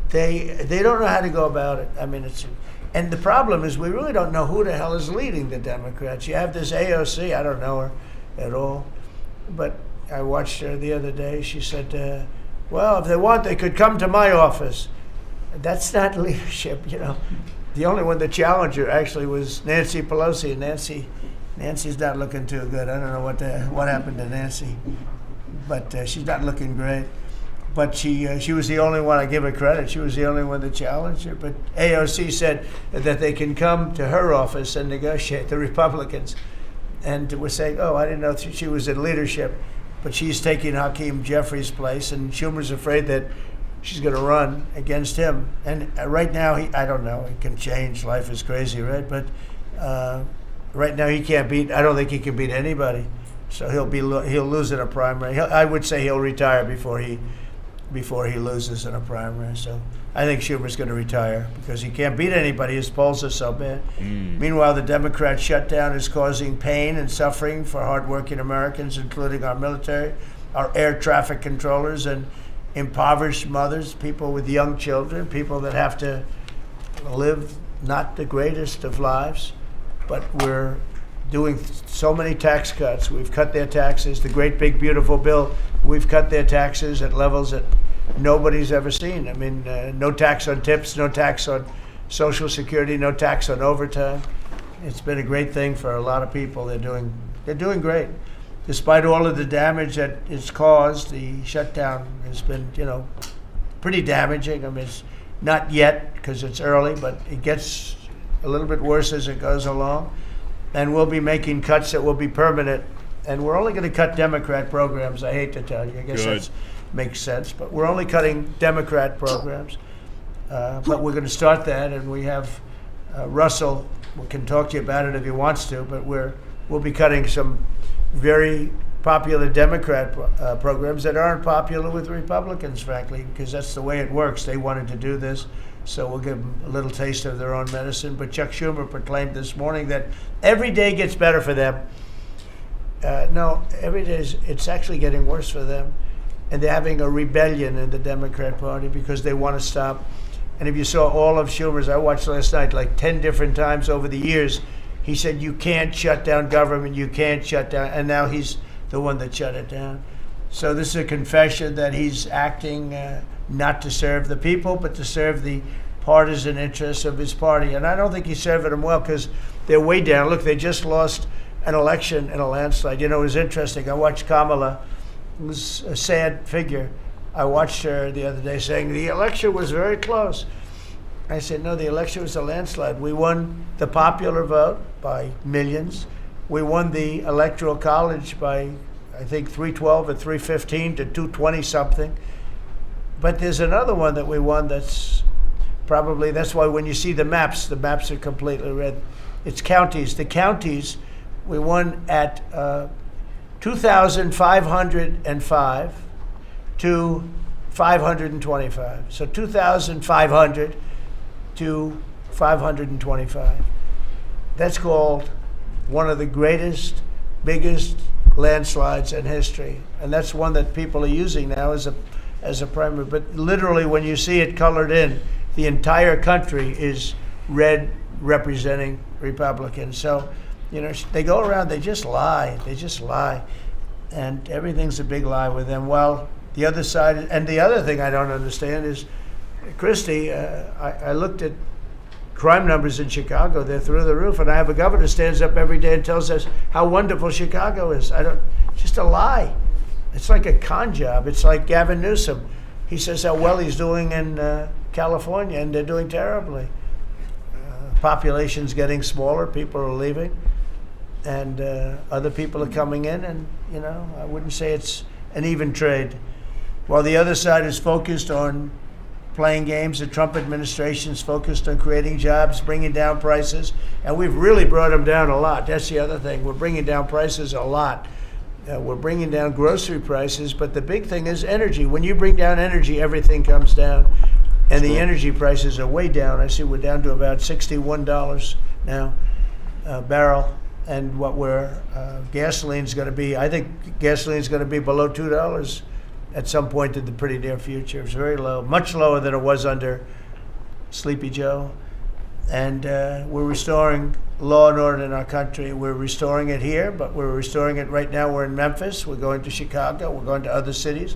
they don't know how to go about it. I mean, and the problem is we really don't know who the hell is leading the Democrats. You have this AOC. I don't know her at all, but I watched her the other day. She said, well, if they want, they could come to my office. That's not leadership, you know. The only one that challenged her actually was Nancy Pelosi. Nancy's not looking too good. I don't know what happened to Nancy, but she's not looking great. But she was the only one. I give her credit. She was the only one that challenged her. But AOC said that they can come to her office and negotiate, the Republicans. And we're saying, oh, I didn't know she was in leadership. But she's taking Hakeem Jeffries' place, and Schumer's afraid that she's going to run against him. And right now, I don't know. It can change. Life is crazy, right? But right now, he can't beat. I don't think he can beat anybody. So he'll lose in a primary. I would say he'll retire before he loses in a primary. So I think Schumer's going to retire because he can't beat anybody. His polls are so bad. Meanwhile, the Democrat shutdown is causing pain and suffering for hardworking Americans, including our military, our air traffic controllers, and impoverished mothers, people with young children, people that have to live not the greatest of lives. But we're doing so many tax cuts. We've cut their taxes. The great big beautiful bill, we've cut their taxes at levels that nobody's ever seen. I mean, no tax on tips, no tax on Social Security, no tax on overtime. It's been a great thing for a lot of people. They're doing great. Despite all of the damage that it's caused, the shutdown has been, pretty damaging. I mean, it's not yet because it's early, but it gets a little bit worse as it goes along. And we'll be making cuts that will be permanent. And we're only going to cut Democrat programs. I hate to tell you. I guess that makes sense. But we're only cutting Democrat programs. But we're going to start that. And we have Russell. We can talk to you about it if he wants to. But we'll be cutting some very popular Democrat programs that aren't popular with Republicans, frankly, because that's the way it works. They wanted to do this. So we'll give them a little taste of their own medicine. But Chuck Schumer proclaimed this morning that every day gets better for them. No, every day it's actually getting worse for them. And they're having a rebellion in the Democrat Party because they want to stop And if you saw all of Schumer's, I watched last night like 10 different times over the years, he said, you can't shut down government, you can't shut down, and now he's the one that shut it down. So this is a confession that he's acting not to serve the people, but to serve the partisan interests of his party. And I don't think he's serving them well because they're way down. Look, they just lost an election in a landslide. You know, it was interesting. I watched Kamala. It was a sad figure. I watched her the other day saying the election was very close. I said, no, the election was a landslide. We won the popular vote by millions. We won the Electoral College by, I think, 312 or 315 to 220 something. But there's another one that we won that's probably, that's why when you see the maps are completely red. It's counties. The counties, we won at 2,505 to 525. So 2,500 to 525. That's called one of the greatest, biggest landslides in history. And that's one that people are using now as a primary. But literally, when you see it colored in, the entire country is red representing Republicans. So, you know, they go around, they just lie. They just lie. And everything's a big lie with them. Well, the other side, and the other thing I don't understand is, Christie, I looked at crime numbers in Chicago. They're through the roof. And I have a governor who stands up every day and tells us how wonderful Chicago is. Just a lie. It's like a con job. It's like Gavin Newsom. He says how well he's doing in California, and they're doing terribly. Population's getting smaller. People are leaving. And other people are coming in. And, you know, I wouldn't say it's an even trade. While the other side is focused on playing games, the Trump administration's focused on creating jobs, bringing down prices, and we've really brought them down a lot. That's the other thing. We're bringing down prices a lot. We're bringing down grocery prices, but the big thing is energy. When you bring down energy, everything comes down, and the energy prices are way down. I see we're down to about $61 now a barrel, and what gasoline's going to be, I think gasoline's going to be below $2 at some point in the pretty near future. It's very low, much lower than it was under Sleepy Joe. And we're restoring law and order in our country. We're restoring it here, but we're restoring it right now. We're in Memphis. We're going to Chicago. We're going to other cities.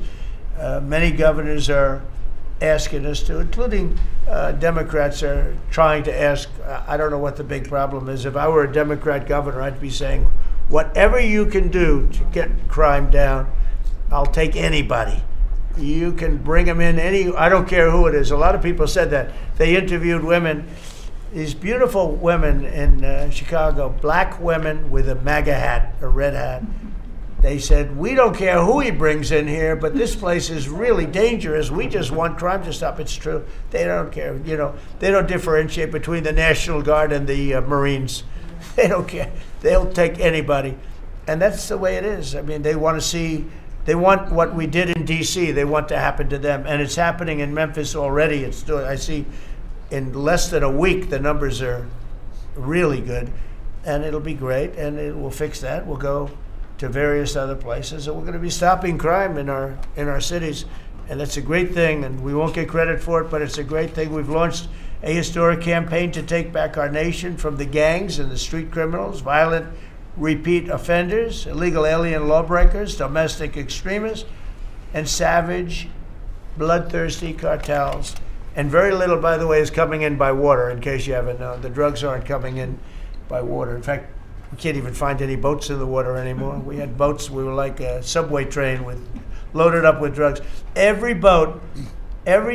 Many governors are asking us to, including Democrats are trying to ask. I don't know what the big problem is. If I were a Democrat governor, I'd be saying, whatever you can do to get crime down, I'll take anybody. You can bring them in I don't care who it is. A lot of people said that. They interviewed women, these beautiful women in Chicago, black women with a MAGA hat, a red hat. They said, we don't care who he brings in here, but this place is really dangerous. We just want crime to stop. It's true. They don't care. You know, they don't differentiate between the National Guard and the Marines. They don't care. They'll take anybody. And that's the way it is. I mean, they want what we did in D.C., they want to happen to them. And it's happening in Memphis already. I see in less than a week, the numbers are really good. And it'll be great, and we'll fix that. We'll go to various other places, and we're going to be stopping crime in our cities. And that's a great thing, and we won't get credit for it, but it's a great thing. We've launched a historic campaign to take back our nation from the gangs and the street criminals, violent repeat offenders, illegal alien lawbreakers, domestic extremists, and savage, bloodthirsty cartels. And very little, by the way, is coming in by water, in case you haven't known. The drugs aren't coming in by water. In fact, we can't even find any boats in the water anymore. We had boats, we were like a subway train loaded up with drugs. Every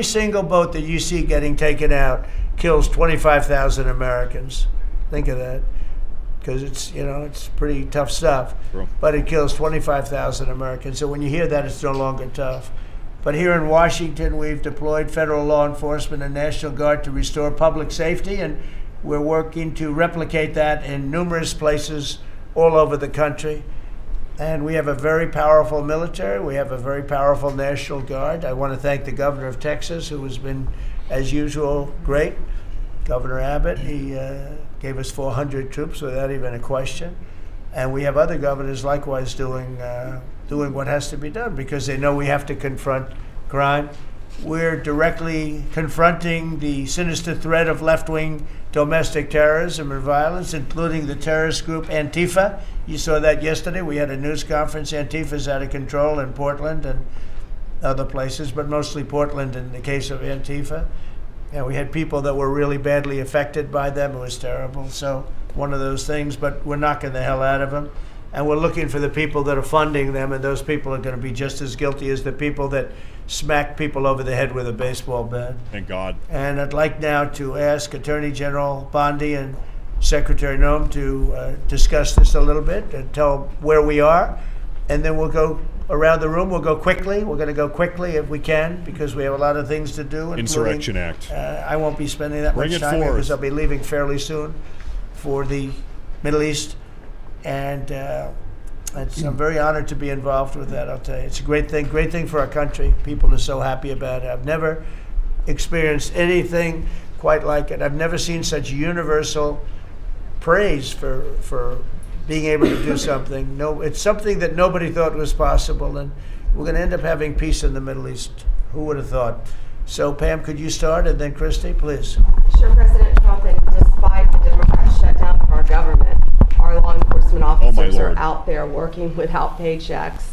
single boat that you see getting taken out kills 25,000 Americans. Think of that. Because it's pretty tough stuff, but it kills 25,000 Americans. So when you hear that, it's no longer tough. But here in Washington, we've deployed federal law enforcement and National Guard to restore public safety, and we're working to replicate that in numerous places all over the country. And we have a very powerful military. We have a very powerful National Guard. I want to thank the governor of Texas, who has been, as usual, great. Governor Abbott, he gave us 400 troops without even a question. And we have other governors likewise doing what has to be done, because they know we have to confront crime. We're directly confronting the sinister threat of left-wing domestic terrorism and violence, including the terrorist group Antifa. You saw that yesterday. We had a news conference. Antifa's out of control in Portland and other places, but mostly Portland in the case of Antifa. And we had people that were really badly affected by them. It was terrible. So one of those things, but we're knocking the hell out of them. And we're looking for the people that are funding them, and those people are going to be just as guilty as the people that smack people over the head with a baseball bat. Thank God. And I'd like now to ask Attorney General Bondi and Secretary Noem to discuss this a little bit and tell where we are. And then we'll go around the room. We'll go quickly. We're going to go quickly if we can, because we have a lot of things to do. Insurrection Act. I won't be spending that Bring much it time forth. because I'll be leaving fairly soon for the Middle East. And I'm very honored to be involved with that, I'll tell you. It's a great thing for our country. People are so happy about it. I've never experienced anything quite like it. I've never seen such universal praise for being able to do something. No, it's something that nobody thought was possible, and we're going to end up having peace in the Middle East. Who would have thought? So, Pam, could you start, and then Christy, please. Sure, President Trump, and despite the Democrat shutdown of our government, our law enforcement officers are out there working without paychecks,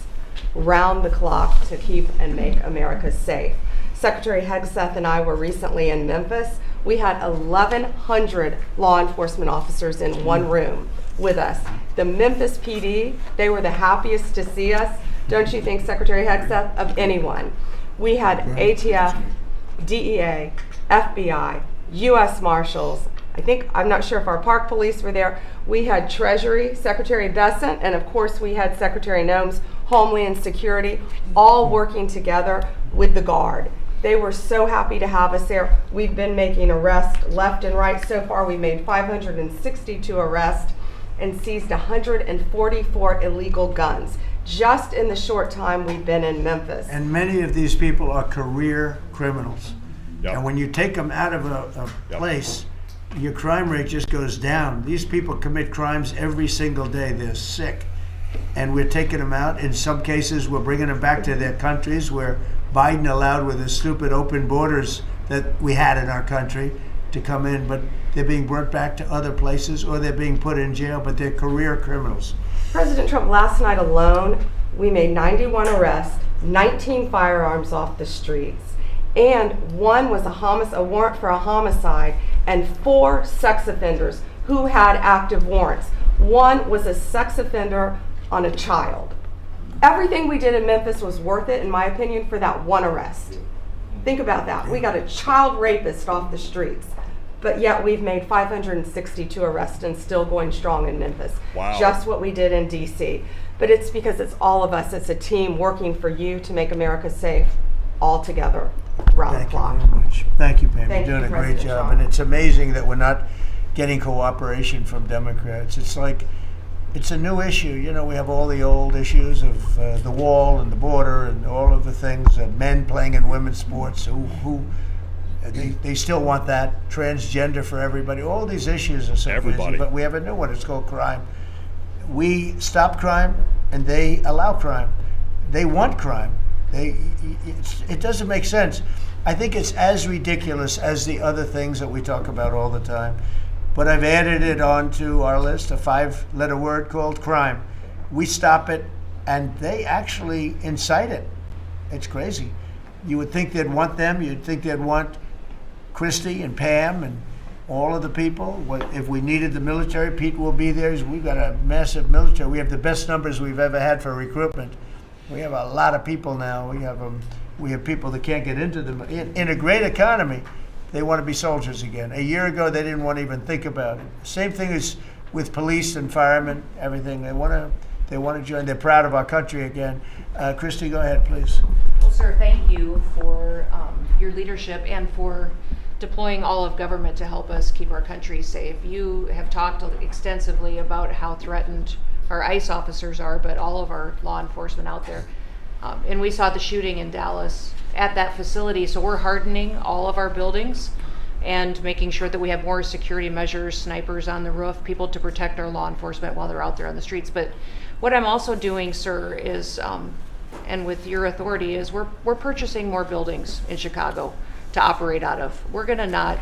round the clock, to keep and make America safe. Secretary Hegseth and I were recently in Memphis. We had 1,100 law enforcement officers in one room with us. The Memphis PD, they were the happiest to see us, don't you think, Secretary Hegseth, of anyone. We had ATF, DEA, FBI, U.S. Marshals. I'm not sure if our park police were there. We had Treasury, Secretary Bessent, and of course we had Secretary Noem's Homeland Security, all working together with the Guard. They were so happy to have us there. We've been making arrests left and right. So far, we made 562 arrests and seized 144 illegal guns just in the short time we've been in Memphis. And many of these people are career criminals. And when you take them out of a place, your crime rate just goes down. These people commit crimes every single day. They're sick. And we're taking them out. In some cases, we're bringing them back to their countries where Biden allowed, with the stupid open borders that we had in our country, to come in. But they're being brought back to other places, or they're being put in jail, but they're career criminals. President Trump, last night alone, we made 91 arrests, 19 firearms off the streets, and one was a warrant for a homicide, and 4 sex offenders who had active warrants. One was a sex offender on a child. Everything we did in Memphis was worth it, in my opinion, for that one arrest. Think about that. We got a child rapist off the streets, but yet we've made 562 arrests and still going strong in Memphis. Wow. Just what we did in D.C. But it's because it's all of us. It's a team working for you to make America safe, all together, around the clock. Thank you very much. Thank you, Pam. Thank You're doing you, a great President job. Trump. And it's amazing that we're not getting cooperation from Democrats. It's like, it's a new issue. You know, we have all the old issues of the wall and the border and all of the things, men playing in women's sports, they still want that, transgender for everybody. All these issues are so crazy, but we have a new one. It's called crime. We stop crime, and they allow crime. They want crime. It doesn't make sense. I think it's as ridiculous as the other things that we talk about all the time. But I've added it onto our list, a 5-letter word called crime. We stop it, and they actually incite it. It's crazy. You would think they'd want them. You'd think they'd want Christy and Pam and all of the people. If we needed the military, Pete will be there. We've got a massive military. We have the best numbers we've ever had for recruitment. We have a lot of people now. We have people that can't get into them. In a great economy, they want to be soldiers again. A year ago, they didn't want to even think about it. Same thing as with police and firemen, everything. They want to join. They're proud of our country again. Christy, go ahead, please. Well, sir, thank you for your leadership and for deploying all of government to help us keep our country safe. You have talked extensively about how threatened our ICE officers are, but all of our law enforcement out there. And we saw the shooting in Dallas at that facility, so we're hardening all of our buildings and making sure that we have more security measures, snipers on the roof, people to protect our law enforcement while they're out there on the streets. But what I'm also doing, sir, is and with your authority is we're purchasing more buildings in Chicago to operate out of. We're going to not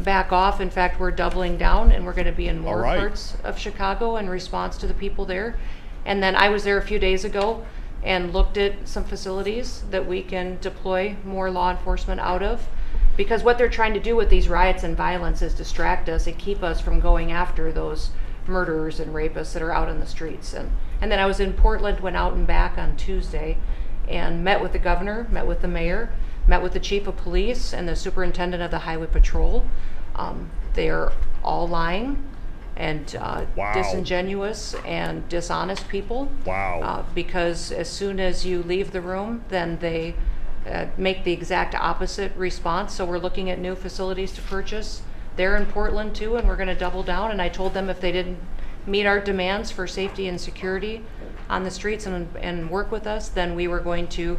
back off. In fact, we're doubling down, and we're going to be in more parts of Chicago in response to the people there. And then I was there a few days ago and looked at some facilities that we can deploy more law enforcement out of, because what they're trying to do with these riots and violence is distract us and keep us from going after those murderers and rapists that are out on the streets. And then I was in Portland, went out and back on Tuesday and met with the governor, met with the mayor, met with the chief of police and the superintendent of the highway patrol. They're all lying and disingenuous and dishonest people. Because as soon as you leave the room, then they make the exact opposite response. So we're looking at new facilities to purchase. They're in Portland too, and we're going to double down. And I told them if they didn't meet our demands for safety and security on the streets and work with us, then we were going to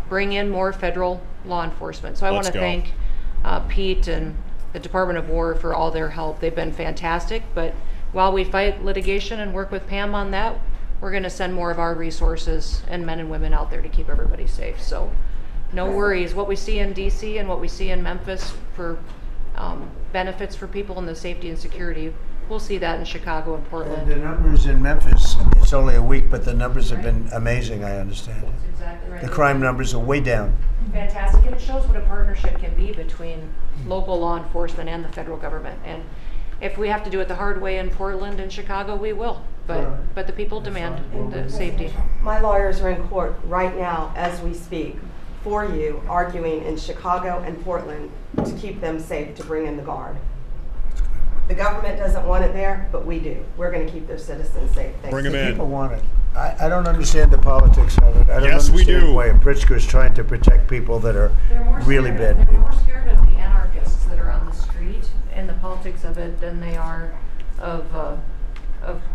bring in more federal law enforcement. So I want to thank Pete and the Department of War for all their help. They've been fantastic, but while we fight litigation and work with Pam on that, we're going to send more of our resources and men and women out there to keep everybody safe. So no worries. What we see in DC and what we see in Memphis for benefits for people in the safety and security, we'll see that in Chicago and Portland. The numbers in Memphis, it's only a week, but the numbers have been amazing, I understand. That's exactly right. The crime numbers are way down. Fantastic, and it shows what a partnership can be between local law enforcement and the federal government. And if we have to do it the hard way in Portland and Chicago, we will. But the people demand the safety. My lawyers are in court right now as we speak for you, arguing in Chicago and Portland to keep them safe, to bring in the guard. The government doesn't want it there, but we do. We're going to keep their citizens safe. Bring them in. People want it. I don't understand the politics of it. I don't Yes, we understand do. why Pritzker is trying to protect people that are really bad They're people. more scared of the anarchists that are on the street and the politics of it than they are of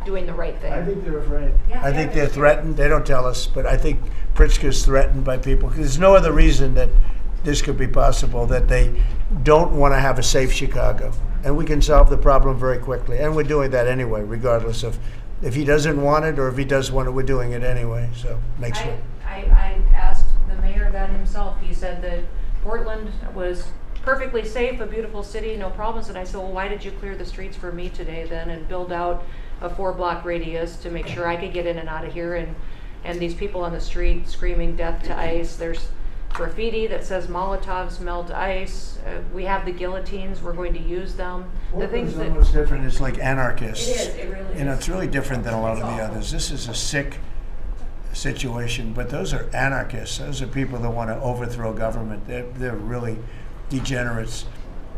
doing the right thing. I think they're afraid. Yeah, I think they're threatened. They don't tell us, but I think Pritzker's threatened by people. There's no other reason that this could be possible, that they don't want to have a safe Chicago. And we can solve the problem very quickly. And we're doing that anyway, regardless of if he doesn't want it or if he does want it, we're doing it anyway. So make sure. I asked the mayor that himself. He said that Portland was perfectly safe, a beautiful city, no problems. And I said, well, why did you clear the streets for me today then and build out a 4-block radius to make sure I could get in and out of here? And these people on the street screaming death to ICE. There's graffiti that says Molotovs melt ice. We have the guillotines. We're going to use them. The things that Almost different. It's like anarchists. It is. It really is. It's really different than a lot of the others. This is a sick situation, but those are anarchists. Those are people that want to overthrow government. They're really degenerates.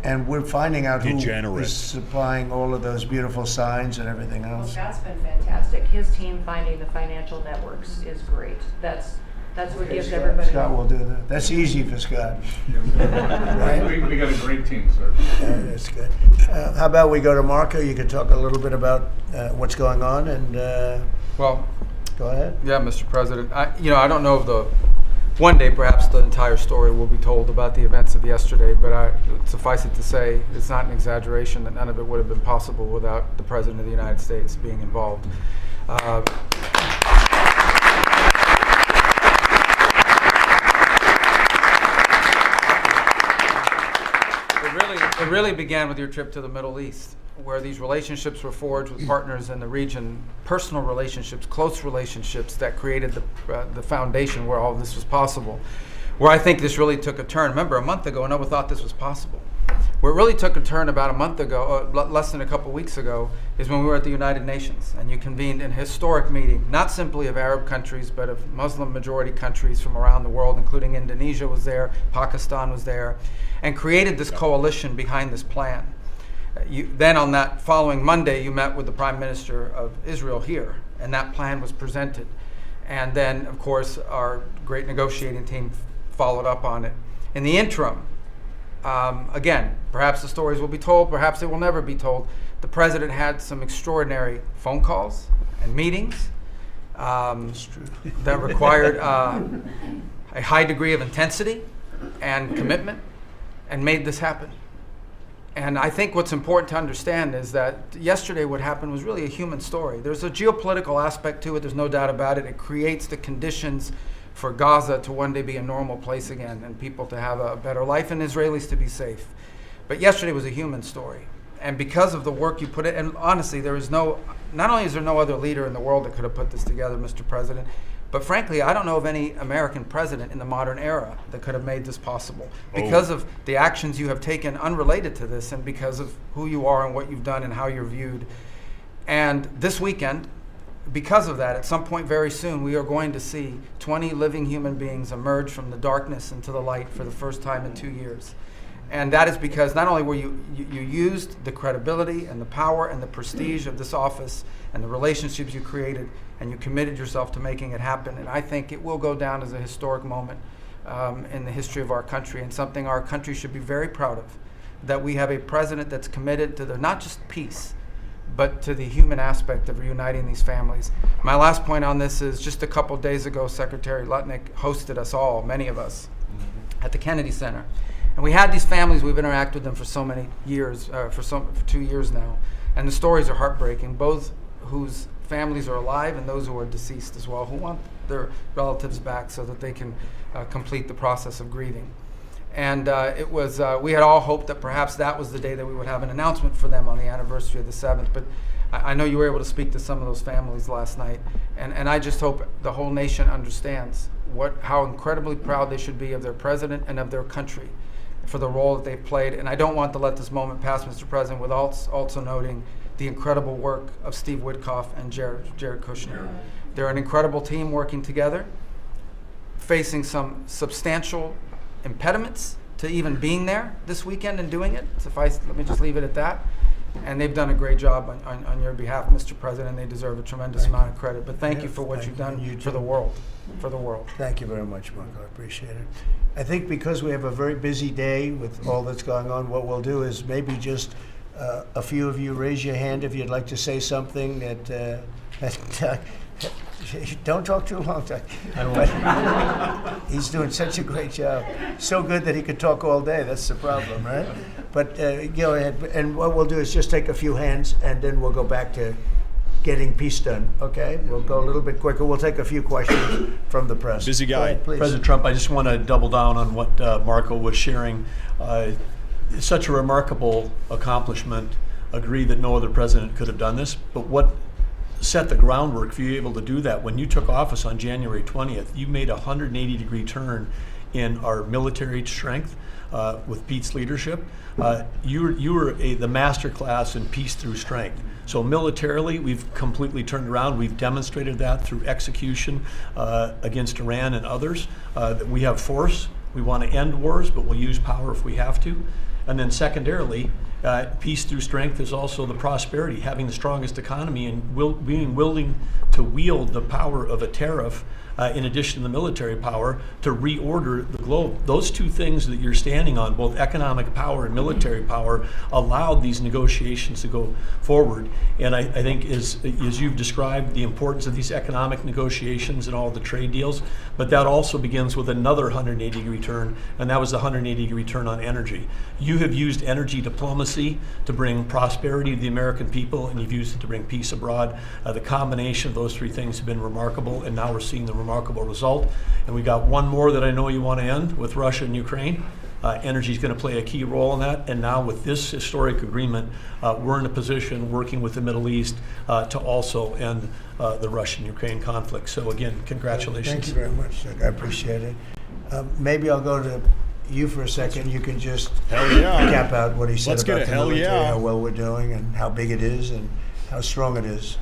And we're finding out who is supplying all of those beautiful signs and everything else. Well, Scott's been fantastic. His team finding the financial networks is great. That's what gives everybody. Scott will do that. That's easy for Scott. Right? We got a great team, sir. That's good. How about we go to Marco? You can talk a little bit about what's going on, and well, go ahead. Yeah, Mr. President. I don't know if one day perhaps the entire story will be told about the events of yesterday, but suffice it to say, it's not an exaggeration that none of it would have been possible without the President of the United States being involved. It really began with your trip to the Middle East, where these relationships were forged with partners in the region, personal relationships, close relationships that created the foundation where all this was possible. Where I think this really took a turn. Remember, a month ago, no one thought this was possible. Where it really took a turn about a month ago, less than a couple weeks ago, is when we were at the United Nations and you convened an historic meeting, not simply of Arab countries, but of Muslim majority countries from around the world, including Indonesia was there, Pakistan was there, and created this coalition behind this plan. Then on that following Monday, you met with the Prime Minister of Israel here, and that plan was presented. And then, of course, our great negotiating team followed up on it. In the interim, again, perhaps the stories will be told, perhaps they will never be told. The President had some extraordinary phone calls and meetings that required a high degree of intensity and commitment, and made this happen. And I think what's important to understand is that yesterday what happened was really a human story. There's a geopolitical aspect to it, there's no doubt about it. It creates the conditions for Gaza to one day be a normal place again and people to have a better life and Israelis to be safe. But yesterday was a human story. And because of the work you put in, and honestly, not only is there no other leader in the world that could have put this together, Mr. President, but frankly, I don't know of any American president in the modern era that could have made this possible because of the actions you have taken unrelated to this and because of who you are and what you've done and how you're viewed. And this weekend, because of that, at some point very soon, we are going to see 20 living human beings emerge from the darkness into the light for the first time in 2 years. And that is because not only were you used the credibility and the power and the prestige of this office and the relationships you created, and you committed yourself to making it happen. And I think it will go down as a historic moment in the history of our country and something our country should be very proud of, that we have a president that's committed to not just peace, but to the human aspect of reuniting these families. My last point on this is just a couple days ago, Secretary Lutnick hosted us all, many of us, at the Kennedy Center. And we had these families, we've interacted with them for so many years, for 2 years now. And the stories are heartbreaking, both whose families are alive and those who are deceased as well, who want their relatives back so that they can complete the process of grieving. And it was, we had all hoped that perhaps that was the day that we would have an announcement for them on the anniversary of the 7th. But I know you were able to speak to some of those families last night. And I just hope the whole nation understands how incredibly proud they should be of their president and of their country for the role that they've played. And I don't want to let this moment pass, Mr. President, without also noting the incredible work of Steve Witkoff and Jared Kushner. They're an incredible team working together, facing some substantial impediments to even being there this weekend and doing it. Let me just leave it at that. And they've done a great job on your behalf, Mr. President. They deserve a tremendous amount of credit. But thank you for what you've done for the world. For the world. Thank you very much, Marco. I appreciate it. I think because we have a very busy day with all that's going on, what we'll do is maybe just a few of you raise your hand if you'd like to say something that don't talk too long, Doug. He's doing such a great job. So good that he could talk all day. That's the problem, right? But go ahead. And what we'll do is just take a few hands, and then we'll go back to getting peace done. Okay? We'll go a little bit quicker. We'll take a few questions from the press. Busy guy. Ahead, please. President Trump, I just want to double down on what Marco was sharing. It's such a remarkable accomplishment. Agree that no other president could have done this, but what set the groundwork for you able to do that? When you took office on January 20th, you made a 180-degree turn in our military strength with Pete's leadership. You were the master class in peace through strength. So militarily, we've completely turned around. We've demonstrated that through execution against Iran and others. That we have force. We want to end wars, but we'll use power if we have to. And then secondarily, peace through strength is also the prosperity, having the strongest economy and being willing to wield the power of a tariff in addition to the military power to reorder the globe. Those two things that you're standing on, both economic power and military power, allowed these negotiations to go forward. And I think as you've described the importance of these economic negotiations and all the trade deals, but that also begins with another 180-degree turn, and that was the 180-degree turn on energy. You have used energy diplomacy to bring prosperity to the American people, and you've used it to bring peace abroad. The combination of those three things have been remarkable, and now we're seeing the remarkable result. And we got one more that I know you want to end with Russia and Ukraine. Energy is going to play a key role in that. And now with this historic agreement, we're in a position working with the Middle East to also end the Russian-Ukraine conflict. So again, congratulations. Thank you very much, Doug. I appreciate it. Maybe I'll go to you for a second. You can just cap out what he said about the military, how well we're doing and how big it is and how strong it is.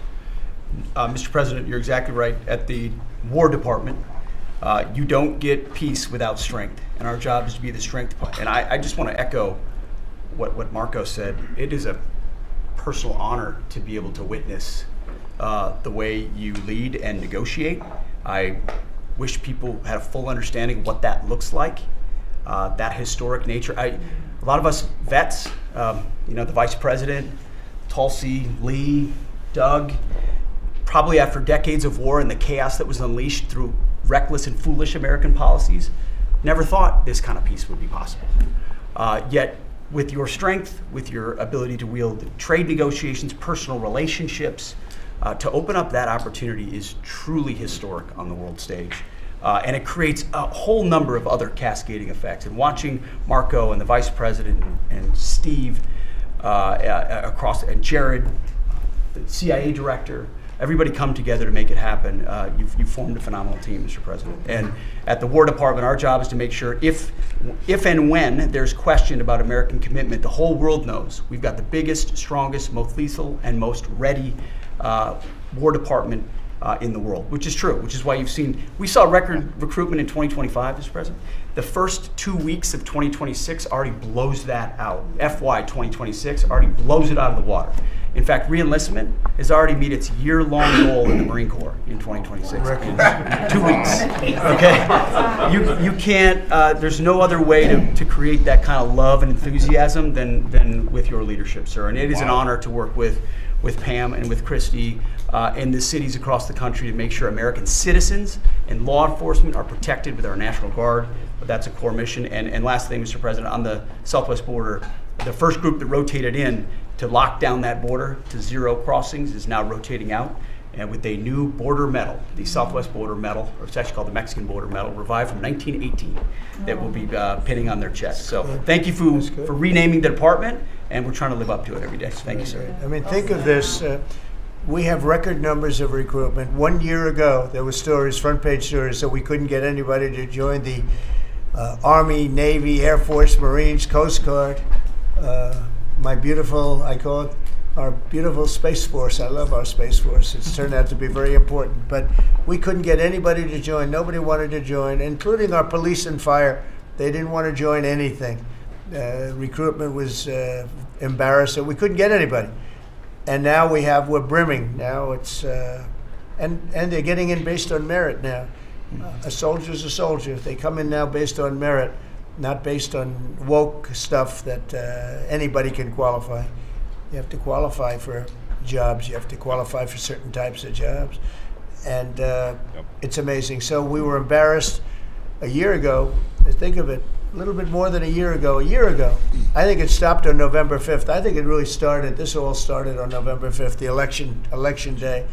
Mr. President, you're exactly right. At the War Department, you don't get peace without strength, and our job is to be the strength. And I just want to echo what Marco said. It is a personal honor to be able to witness the way you lead and negotiate. I wish people had a full understanding of what that looks like, that historic nature. A lot of us vets, the Vice President, Tulsi, Lee, Doug, probably after decades of war and the chaos that was unleashed through reckless and foolish American policies, never thought this kind of peace would be possible. Yet, with your strength, with your ability to wield trade negotiations, personal relationships, to open up that opportunity is truly historic on the world stage. And it creates a whole number of other cascading effects. And watching Marco and the Vice President and Steve and Jared, the CIA Director, everybody come together to make it happen. You've formed a phenomenal team, Mr. President. And at the War Department, our job is to make sure if and when there's question about American commitment, the whole world knows we've got the biggest, strongest, most lethal, and most ready War Department in the world, which is true, which is why we saw record recruitment in 2025, Mr. President. The first 2 weeks of 2026 already blows that out. FY 2026 already blows it out of the water. In fact, reenlistment has already met its year-long goal in the Marine Corps in 2026. 2 weeks. Okay, you can't. There's no other way to create that kind of love and enthusiasm than with your leadership, sir. And it is an honor to work with Pam and with Christy and the cities across the country to make sure American citizens and law enforcement are protected with our National Guard. But that's a core mission. And last thing, Mr. President, on the southwest border, the first group that rotated in to lock down that border to 0 crossings is now rotating out, and with a new border medal, the Southwest Border Medal, or it's actually called the Mexican Border Medal, revived from 1918, that will be pinning on their chest. So thank you for renaming the department, and we're trying to live up to it every day. So thank you, sir. I mean, think of this. We have record numbers of recruitment. 1 year ago, there were stories, front page stories, that we couldn't get anybody to join the Army, Navy, Air Force, Marines, Coast Guard. My beautiful, I call it our beautiful Space Force. I love our Space Force. It's turned out to be very important. But we couldn't get anybody to join. Nobody wanted to join, including our police and fire. They didn't want to join anything. Recruitment was embarrassed, so we couldn't get anybody. And now we're brimming. Now it's, and they're getting in based on merit now. A soldier's a soldier. They come in now based on merit, not based on woke stuff that anybody can qualify. You have to qualify for jobs. You have to qualify for certain types of jobs. And it's amazing. So we were embarrassed a year ago. Think of it, a little bit more than a year ago. I think it stopped on November 5th. I think it really started, this all started on November 5th, the election day.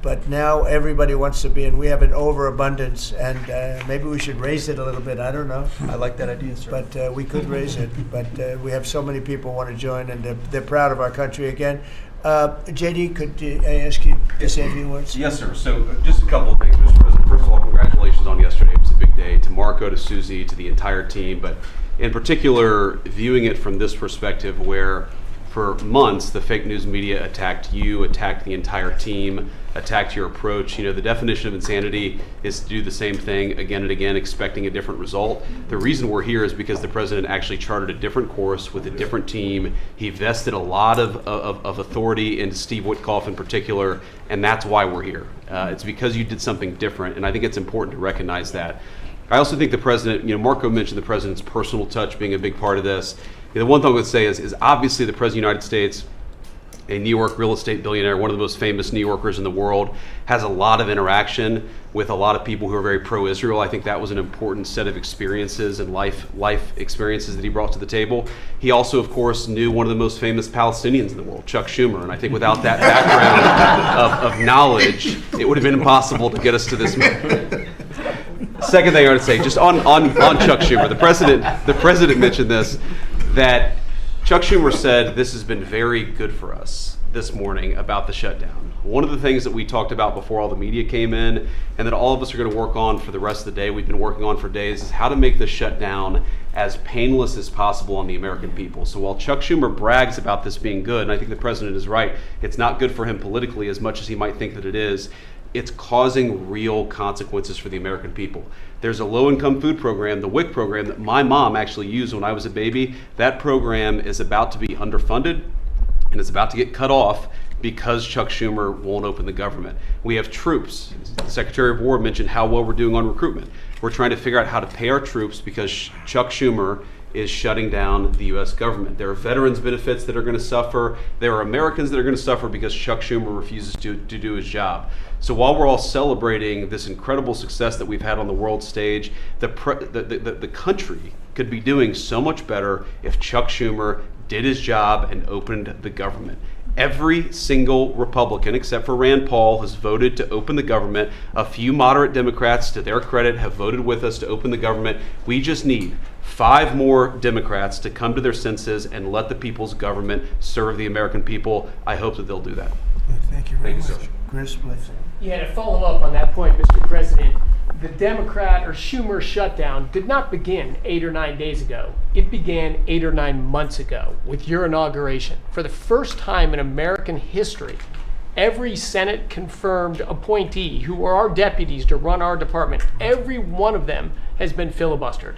But now everybody wants to be in. We have an overabundance, and maybe we should raise it a little bit. I don't know. I like that idea, sir. But we could raise it. But we have so many people want to join, and they're proud of our country again. JD, could I ask you to say a few words? Yes, sir. So just a couple of things, Mr. President. First of all, congratulations on yesterday. It was a big day to Marco, to Susie, to the entire team. But in particular, viewing it from this perspective where for months the fake news media attacked you, attacked the entire team, attacked your approach. You know, the definition of insanity is to do the same thing again and again, expecting a different result. The reason we're here is because the president actually charted a different course with a different team. He vested a lot of authority into Steve Witkoff in particular, and that's why we're here. It's because you did something different, and I think it's important to recognize that. I also think the president, Marco mentioned the president's personal touch being a big part of this. The one thing I would say is obviously the president of the United States, a New York real estate billionaire, one of the most famous New Yorkers in the world, has a lot of interaction with a lot of people who are very pro-Israel. I think that was an important set of experiences and life experiences that he brought to the table. He also, of course, knew one of the most famous Palestinians in the world, Chuck Schumer. And I think without that background of knowledge, it would have been impossible to get us to this moment. Second thing I want to say, just on Chuck Schumer, the president mentioned this, that Chuck Schumer said this has been very good for us this morning about the shutdown. One of the things that we talked about before all the media came in, and that all of us are going to work on for the rest of the day, we've been working on for days, is how to make the shutdown as painless as possible on the American people. So while Chuck Schumer brags about this being good, and I think the president is right, it's not good for him politically as much as he might think that it is. It's causing real consequences for the American people. There's a low-income food program, the WIC program, that my mom actually used when I was a baby. That program is about to be underfunded, and it's about to get cut off because Chuck Schumer won't open the government. We have troops. The Secretary of War mentioned how well we're doing on recruitment. We're trying to figure out how to pay our troops because Chuck Schumer is shutting down the U.S. government. There are veterans benefits that are going to suffer. There are Americans that are going to suffer because Chuck Schumer refuses to do his job. So while we're all celebrating this incredible success that we've had on the world stage, the country could be doing so much better if Chuck Schumer did his job and opened the government. Every single Republican, except for Rand Paul, has voted to open the government. A few moderate Democrats, to their credit, have voted with us to open the government. We just need 5 more Democrats to come to their senses and let the people's government serve the American people. I hope that they'll do that. Thank you very much. Sir. Chris, please. Yeah, to follow up on that point, Mr. President, the Democrat or Schumer shutdown did not begin 8 or 9 days ago. It began 8 or 9 months ago with your inauguration. For the first time in American history, every Senate confirmed appointee who were our deputies to run our department, every one of them has been filibustered.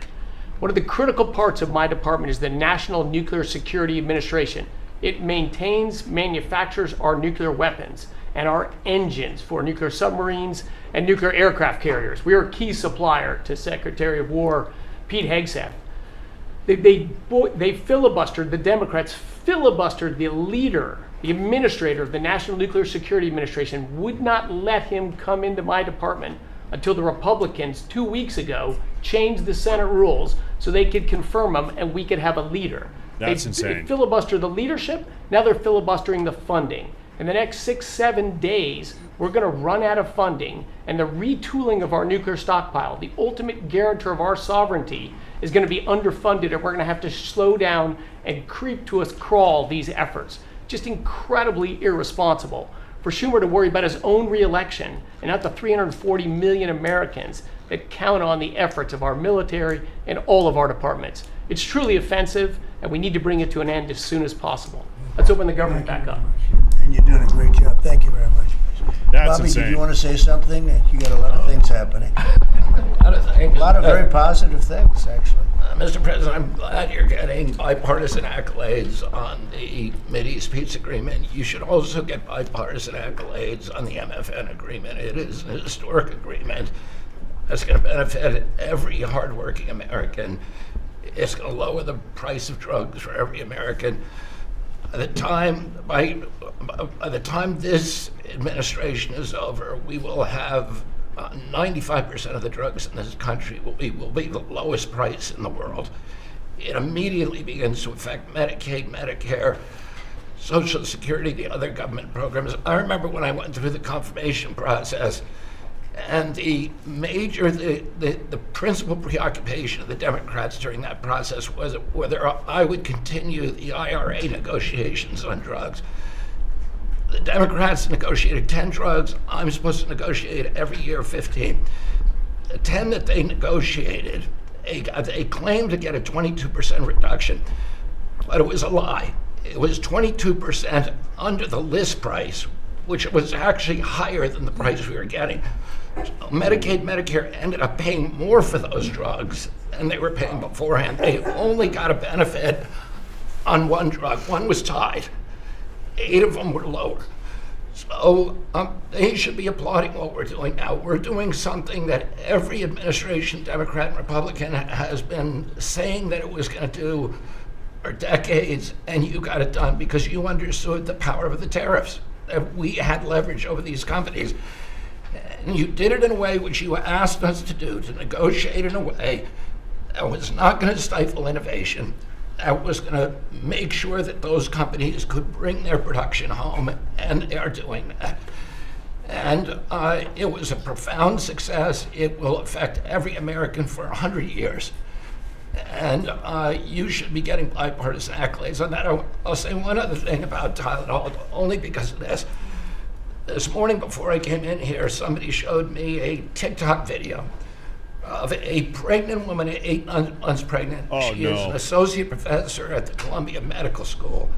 One of the critical parts of my department is the National Nuclear Security Administration. It maintains, manufactures our nuclear weapons and our engines for nuclear submarines and nuclear aircraft carriers. We are a key supplier to Secretary of War Pete Hegseth. They filibustered, the Democrats filibustered the leader, the administrator of the National Nuclear Security Administration, would not let him come into my department until the Republicans 2 weeks ago changed the Senate rules so they could confirm him and we could have a leader. That's They insane. filibustered the leadership, now they're filibustering the funding. In the next 6-7 days, we're going to run out of funding, and the retooling of our nuclear stockpile, the ultimate guarantor of our sovereignty, is going to be underfunded, and we're going to have to slow down and creep to a crawl these efforts. Just incredibly irresponsible for Schumer to worry about his own reelection and not the 340 million Americans that count on the efforts of our military and all of our departments. It's truly offensive, and we need to bring it to an end as soon as possible. Let's open the government back up. And you're doing a great job. Thank you very much. That's Bobby, insane. did you want to say something? You got a lot of things happening. A lot of very positive things, actually. Mr. President, I'm glad you're getting bipartisan accolades on the Mideast peace agreement. You should also get bipartisan accolades on the MFN agreement. It is a historic agreement that's going to benefit every hardworking American. It's going to lower the price of drugs for every American. By the time this administration is over, we will have 95% of the drugs in this country will be the lowest price in the world. It immediately begins to affect Medicaid, Medicare, Social Security, the other government programs. I remember when I went through the confirmation process, and the principal preoccupation of the Democrats during that process was whether I would continue the IRA negotiations on drugs. The Democrats negotiated 10 drugs. I'm supposed to negotiate every year 15. The 10 that they negotiated, they claimed to get a 22% reduction, but it was a lie. It was 22% under the list price, which was actually higher than the price we were getting. Medicaid, Medicare ended up paying more for those drugs than they were paying beforehand. They only got a benefit on one drug. One was tied. 8 of them were lower. So they should be applauding what we're doing now. We're doing something that every administration, Democrat and Republican, has been saying that it was going to do for decades, and you got it done because you understood the power of the tariffs, that we had leverage over these companies. And you did it in a way which you asked us to do, to negotiate in a way that was not going to stifle innovation, that was going to make sure that those companies could bring their production home, and they are doing that. And it was a profound success. It will affect every American for 100 years. And you should be getting bipartisan accolades on that. I'll say one other thing about Tylenol, only because of this. This morning before I came in here, somebody showed me a TikTok video of a pregnant woman, 8 months pregnant. She is an associate professor at the Columbia Medical School.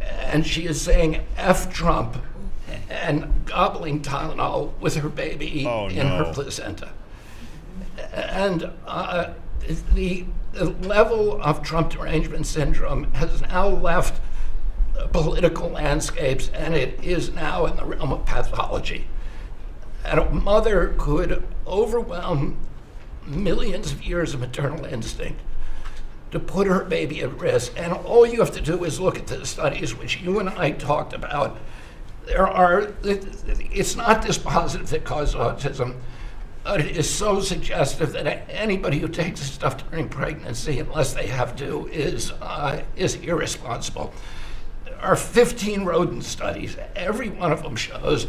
And she is saying F Trump and gobbling Tylenol with her baby in her placenta. And the level of Trump derangement syndrome has now left political landscapes, and it is now in the realm of pathology. And a mother could overwhelm millions of years of maternal instinct to put her baby at risk. And all you have to do is look at the studies which you and I talked about. It's not dispositive that cause autism, but it is so suggestive that anybody who takes this stuff during pregnancy, unless they have to, is irresponsible. are 15 rodent studies. Every one of them shows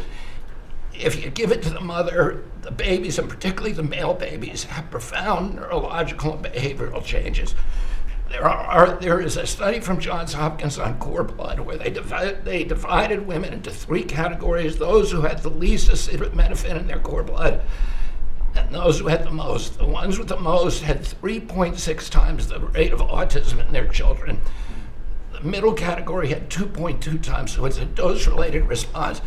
if you give it to the mother, the babies, and particularly the male babies, have profound neurological and behavioral changes. There is a study from Johns Hopkins on cord blood where they divided women into 3 categories: those who had the least acetaminophen in their cord blood, and those who had the most. The ones with the most had 3.6 times the rate of autism in their children. The middle category had 2.2 times, so it's a dose-related response.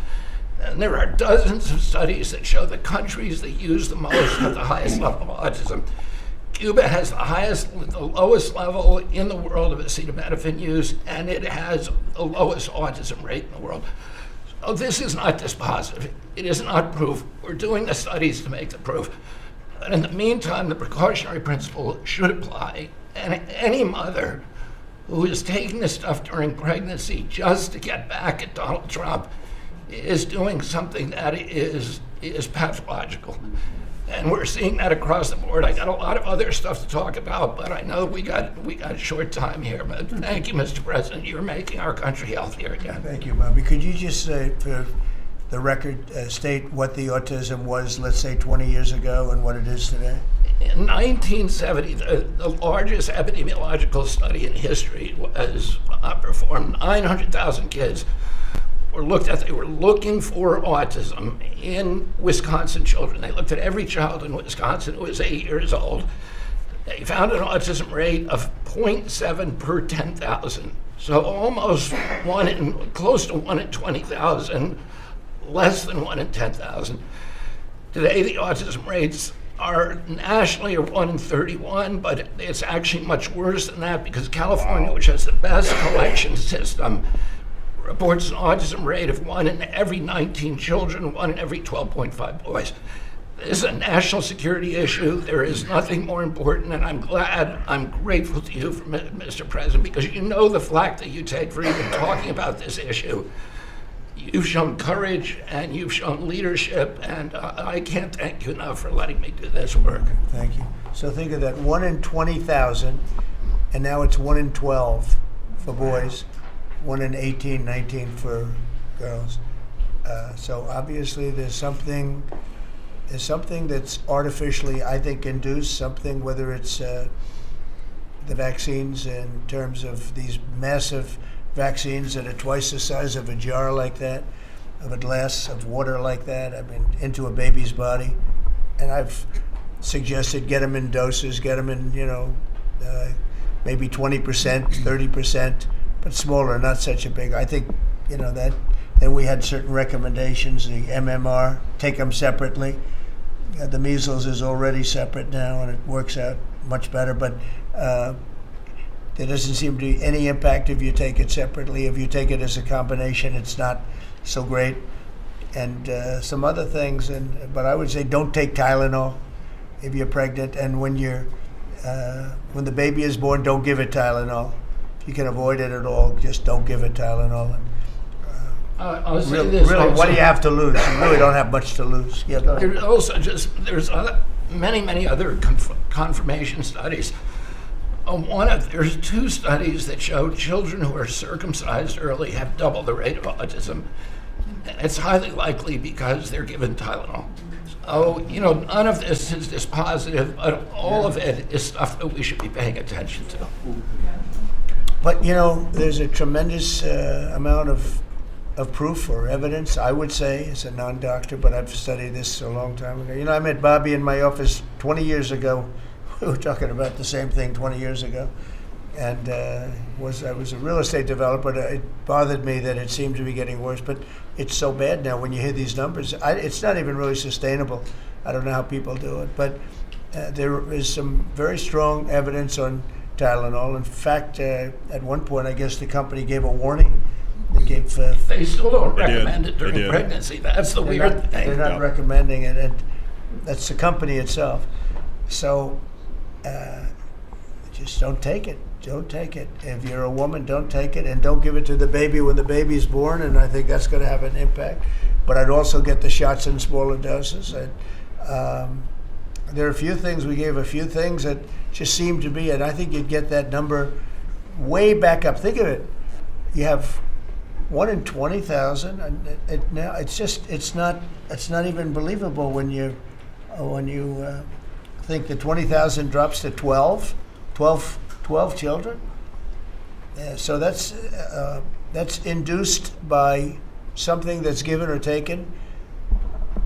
And there are dozens of studies that show the countries that use the most have the highest level of autism. Cuba has the lowest level in the world of acetaminophen use, and it has the lowest autism rate in the world. So this is not dispositive. It is not proof. We're doing the studies to make the proof. But in the meantime, the precautionary principle should apply. And any mother who is taking this stuff during pregnancy just to get back at Donald Trump is doing something that is pathological. And we're seeing that across the board. I got a lot of other stuff to talk about, but I know we got a short time here. But thank you, Mr. President. You're making our country healthier again. Thank you, Bobby. Could you just say, for the record, state what the autism was, let's say, 20 years ago and what it is today? In 1970, the largest epidemiological study in history was performed. 900,000 kids were looked at. They were looking for autism in Wisconsin children. They looked at every child in Wisconsin who was 8 years old. They found an autism rate of 0.7 per 10,000. So almost close to 1 in 20,000, less than 1 in 10,000. Today, the autism rates are nationally 1 in 31, but it's actually much worse than that because California, which has the best collection system, reports an autism rate of 1 in every 19 children, 1 in every 12.5 boys. This is a national security issue. There is nothing more important, and I'm grateful to you, Mr. President, because you know the flack that you take for even talking about this issue. You've shown courage and you've shown leadership, and I can't thank you enough for letting me do this work. Thank you. So think of that, 1 in 20,000, and now it's 1 in 12 for boys, 1 in 18, 19 for girls. So obviously there's something that's artificially, I think, induced, something, whether it's the vaccines in terms of these massive vaccines that are twice the size of a jar like that, of a glass of water like that, I mean, into a baby's body. And I've suggested get them in doses, get them in, maybe 20%, 30%, but smaller, not such a big. I think, that. Then we had certain recommendations, the MMR, take them separately. The measles is already separate now, and it works out much better, but there doesn't seem to be any impact if you take it separately. If you take it as a combination, it's not so great. And some other things, but I would say don't take Tylenol if you're pregnant, and when the baby is born, don't give it Tylenol. If you can avoid it at all, just don't give it Tylenol. I'll say really, this really, also. what do you have to lose? You really don't have much to lose. Yeah, go ahead. There's many other confirmation studies. There's 2 studies that show children who are circumcised early have double the rate of autism. It's highly likely because they're given Tylenol. So, none of this is dispositive, but all of it is stuff that we should be paying attention to. But, there's a tremendous amount of proof or evidence, I would say, as a non-doctor, but I've studied this a long time ago. I met Bobby in my office 20 years ago. We were talking about the same thing 20 years ago. And I was a real estate developer. It bothered me that it seemed to be getting worse, but it's so bad now when you hear these numbers. It's not even really sustainable. I don't know how people do it, but there is some very strong evidence on Tylenol. In fact, at one point, I guess the company gave a warning. They still don't recommend it during pregnancy. That's the weird thing. They're not recommending it, and that's the company itself. So just don't take it. Don't take it. If you're a woman, don't take it, and don't give it to the baby when the baby's born, and I think that's going to have an impact. But I'd also get the shots in smaller doses. And, there are a few things, we gave a few things that just seem to be, and I think you'd get that number way back up. Think of it. You have 1 in 20,000. And now it's not even believable when you think that 20,000 drops to 12 children. Yeah, so that's induced by something that's given or taken,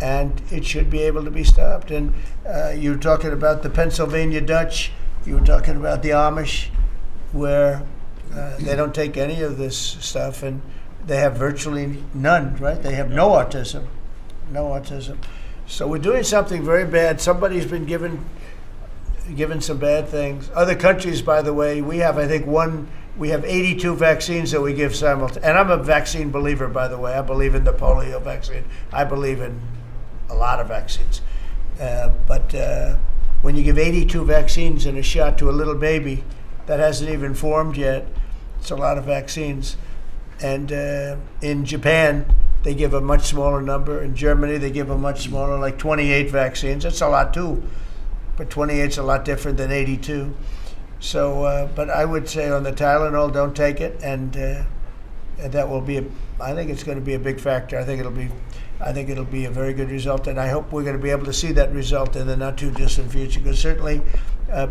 and it should be able to be stopped. And you're talking about the Pennsylvania Dutch, you were talking about the Amish, where they don't take any of this stuff, and they have virtually none, right? They have no autism. So we're doing something very bad. Somebody's been given some bad things. Other countries, by the way, we have 82 vaccines that we give simultaneously. And I'm a vaccine believer, by the way. I believe in the polio vaccine. I believe in a lot of vaccines. But when you give 82 vaccines in a shot to a little baby that hasn't even formed yet, it's a lot of vaccines. And in Japan, they give a much smaller number. In Germany, they give a much smaller, like 28 vaccines. That's a lot too. But 28 is a lot different than 82. So, but I would say on the Tylenol, don't take it, and that will be. I think it's going to be a big factor. I think it'll be a very good result, and I hope we're going to be able to see that result in the not too distant future. Because certainly,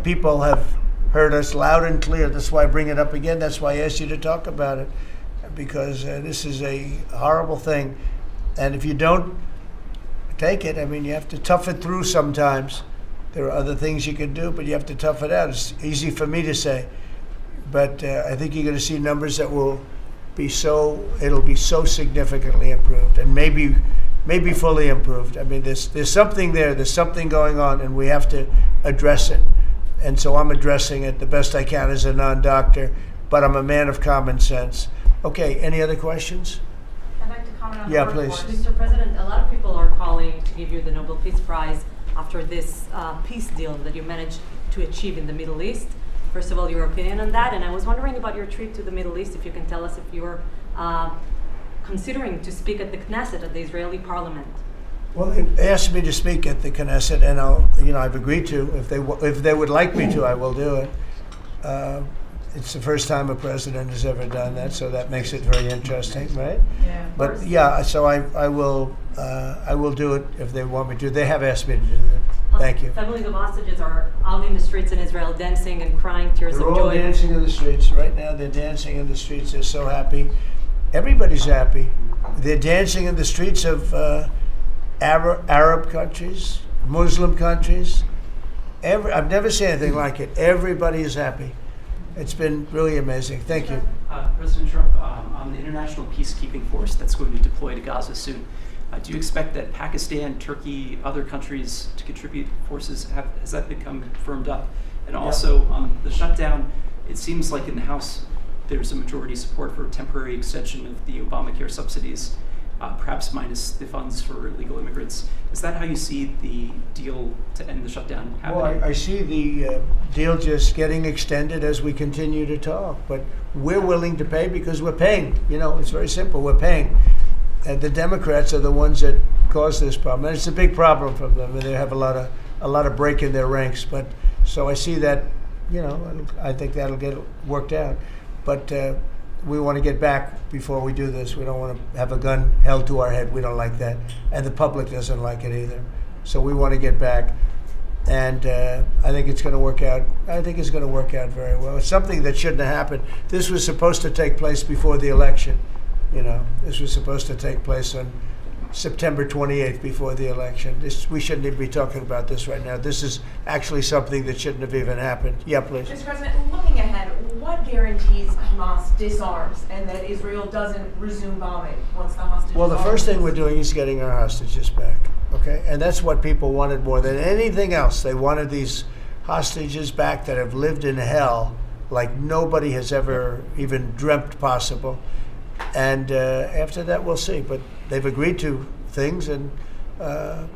people have heard us loud and clear. That's why I bring it up again. That's why I asked you to talk about it, because this is a horrible thing, and if you don't take it, I mean, you have to tough it through sometimes. There are other things you can do, but you have to tough it out. It's easy for me to say, but I think you're going to see numbers that will be it'll be so significantly improved, and maybe fully improved. I mean, there's something there. There's something going on, and we have to address it. And so I'm addressing it the best I can as a non-doctor, but I'm a man of common sense. Okay, any other questions? I'd like to comment on the report. please. Mr. President, a lot of people are calling to give you the Nobel Peace Prize after this peace deal that you managed to achieve in the Middle East. First of all, your opinion on that, and I was wondering about your trip to the Middle East, if you can tell us if you're considering to speak at the Knesset, at the Israeli parliament. Well, they asked me to speak at the Knesset, and I've agreed to. If they would like me to, I will do it. It's the first time a president has ever done that, so that makes it very interesting, right? Yeah. But yeah, so I will do it if they want me to. They have asked me to do that. Thank you. Families of hostages are out in the streets in Israel dancing and crying tears of joy. They're all dancing in the streets right now. They're dancing in the streets. They're so happy. Everybody's happy. They're dancing in the streets of Arab countries, Muslim countries. I've never seen anything like it. Everybody is happy. It's been really amazing. Thank you. President Trump, on the international peacekeeping force that's going to deploy to Gaza soon, do you expect that Pakistan, Turkey, other countries to contribute forces? Has that become firmed up? And also on the shutdown, it seems like in the House there's a majority support for a temporary extension of the Obamacare subsidies, perhaps minus the funds for illegal immigrants. Is that how you see the deal to end the shutdown happening? Well, I see the deal just getting extended as we continue to talk, but we're willing to pay because we're paying. It's very simple. We're paying. The Democrats are the ones that caused this problem, and it's a big problem for them. And they have a lot of break in their ranks. But so I see that, I think that'll get worked out. But we want to get back before we do this. We don't want to have a gun held to our head. We don't like that, and the public doesn't like it either. So we want to get back, and I think it's going to work out. I think it's going to work out very well. It's something that shouldn't have happened. This was supposed to take place before the election. This was supposed to take place on September 28th before the election. We shouldn't even be talking about this right now. This is actually something that shouldn't have even happened. Yeah, please. Mr. President, looking ahead, what guarantees Hamas disarms and that Israel doesn't resume bombing once the hostages Well, the first thing we're doing is getting our hostages back, okay? And that's what people wanted more than anything else. They wanted these hostages back that have lived in hell like nobody has ever even dreamt possible. And after that, we'll see. But they've agreed to things, and I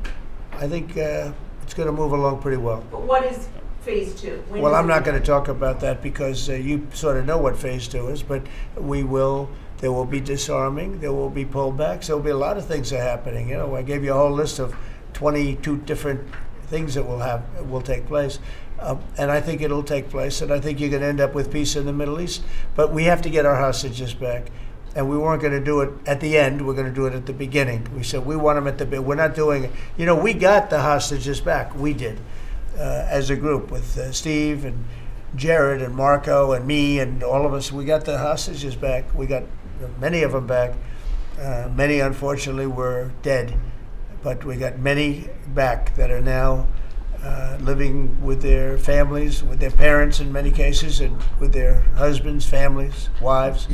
think it's going to move along pretty well. But what is phase two? Well, I'm not going to talk about that because you sort of know what phase two is. But there will be disarming. There will be pullbacks. There will be a lot of things that are happening. I gave you a whole list of 22 different things that will take place. And I think it'll take place, and I think you're going to end up with peace in the Middle East. But we have to get our hostages back. and we weren't going to do it at the end. We're going to do it at the beginning. We said we want them at the beginning. We're not doing it. You know, we got the hostages back. We did, as a group with Steve and Jared and Marco and me and all of us. We got the hostages back. We got many of them back. Many, unfortunately, were dead, but we got many back that are now living with their families, with their parents in many cases, and with their husbands, families, wives.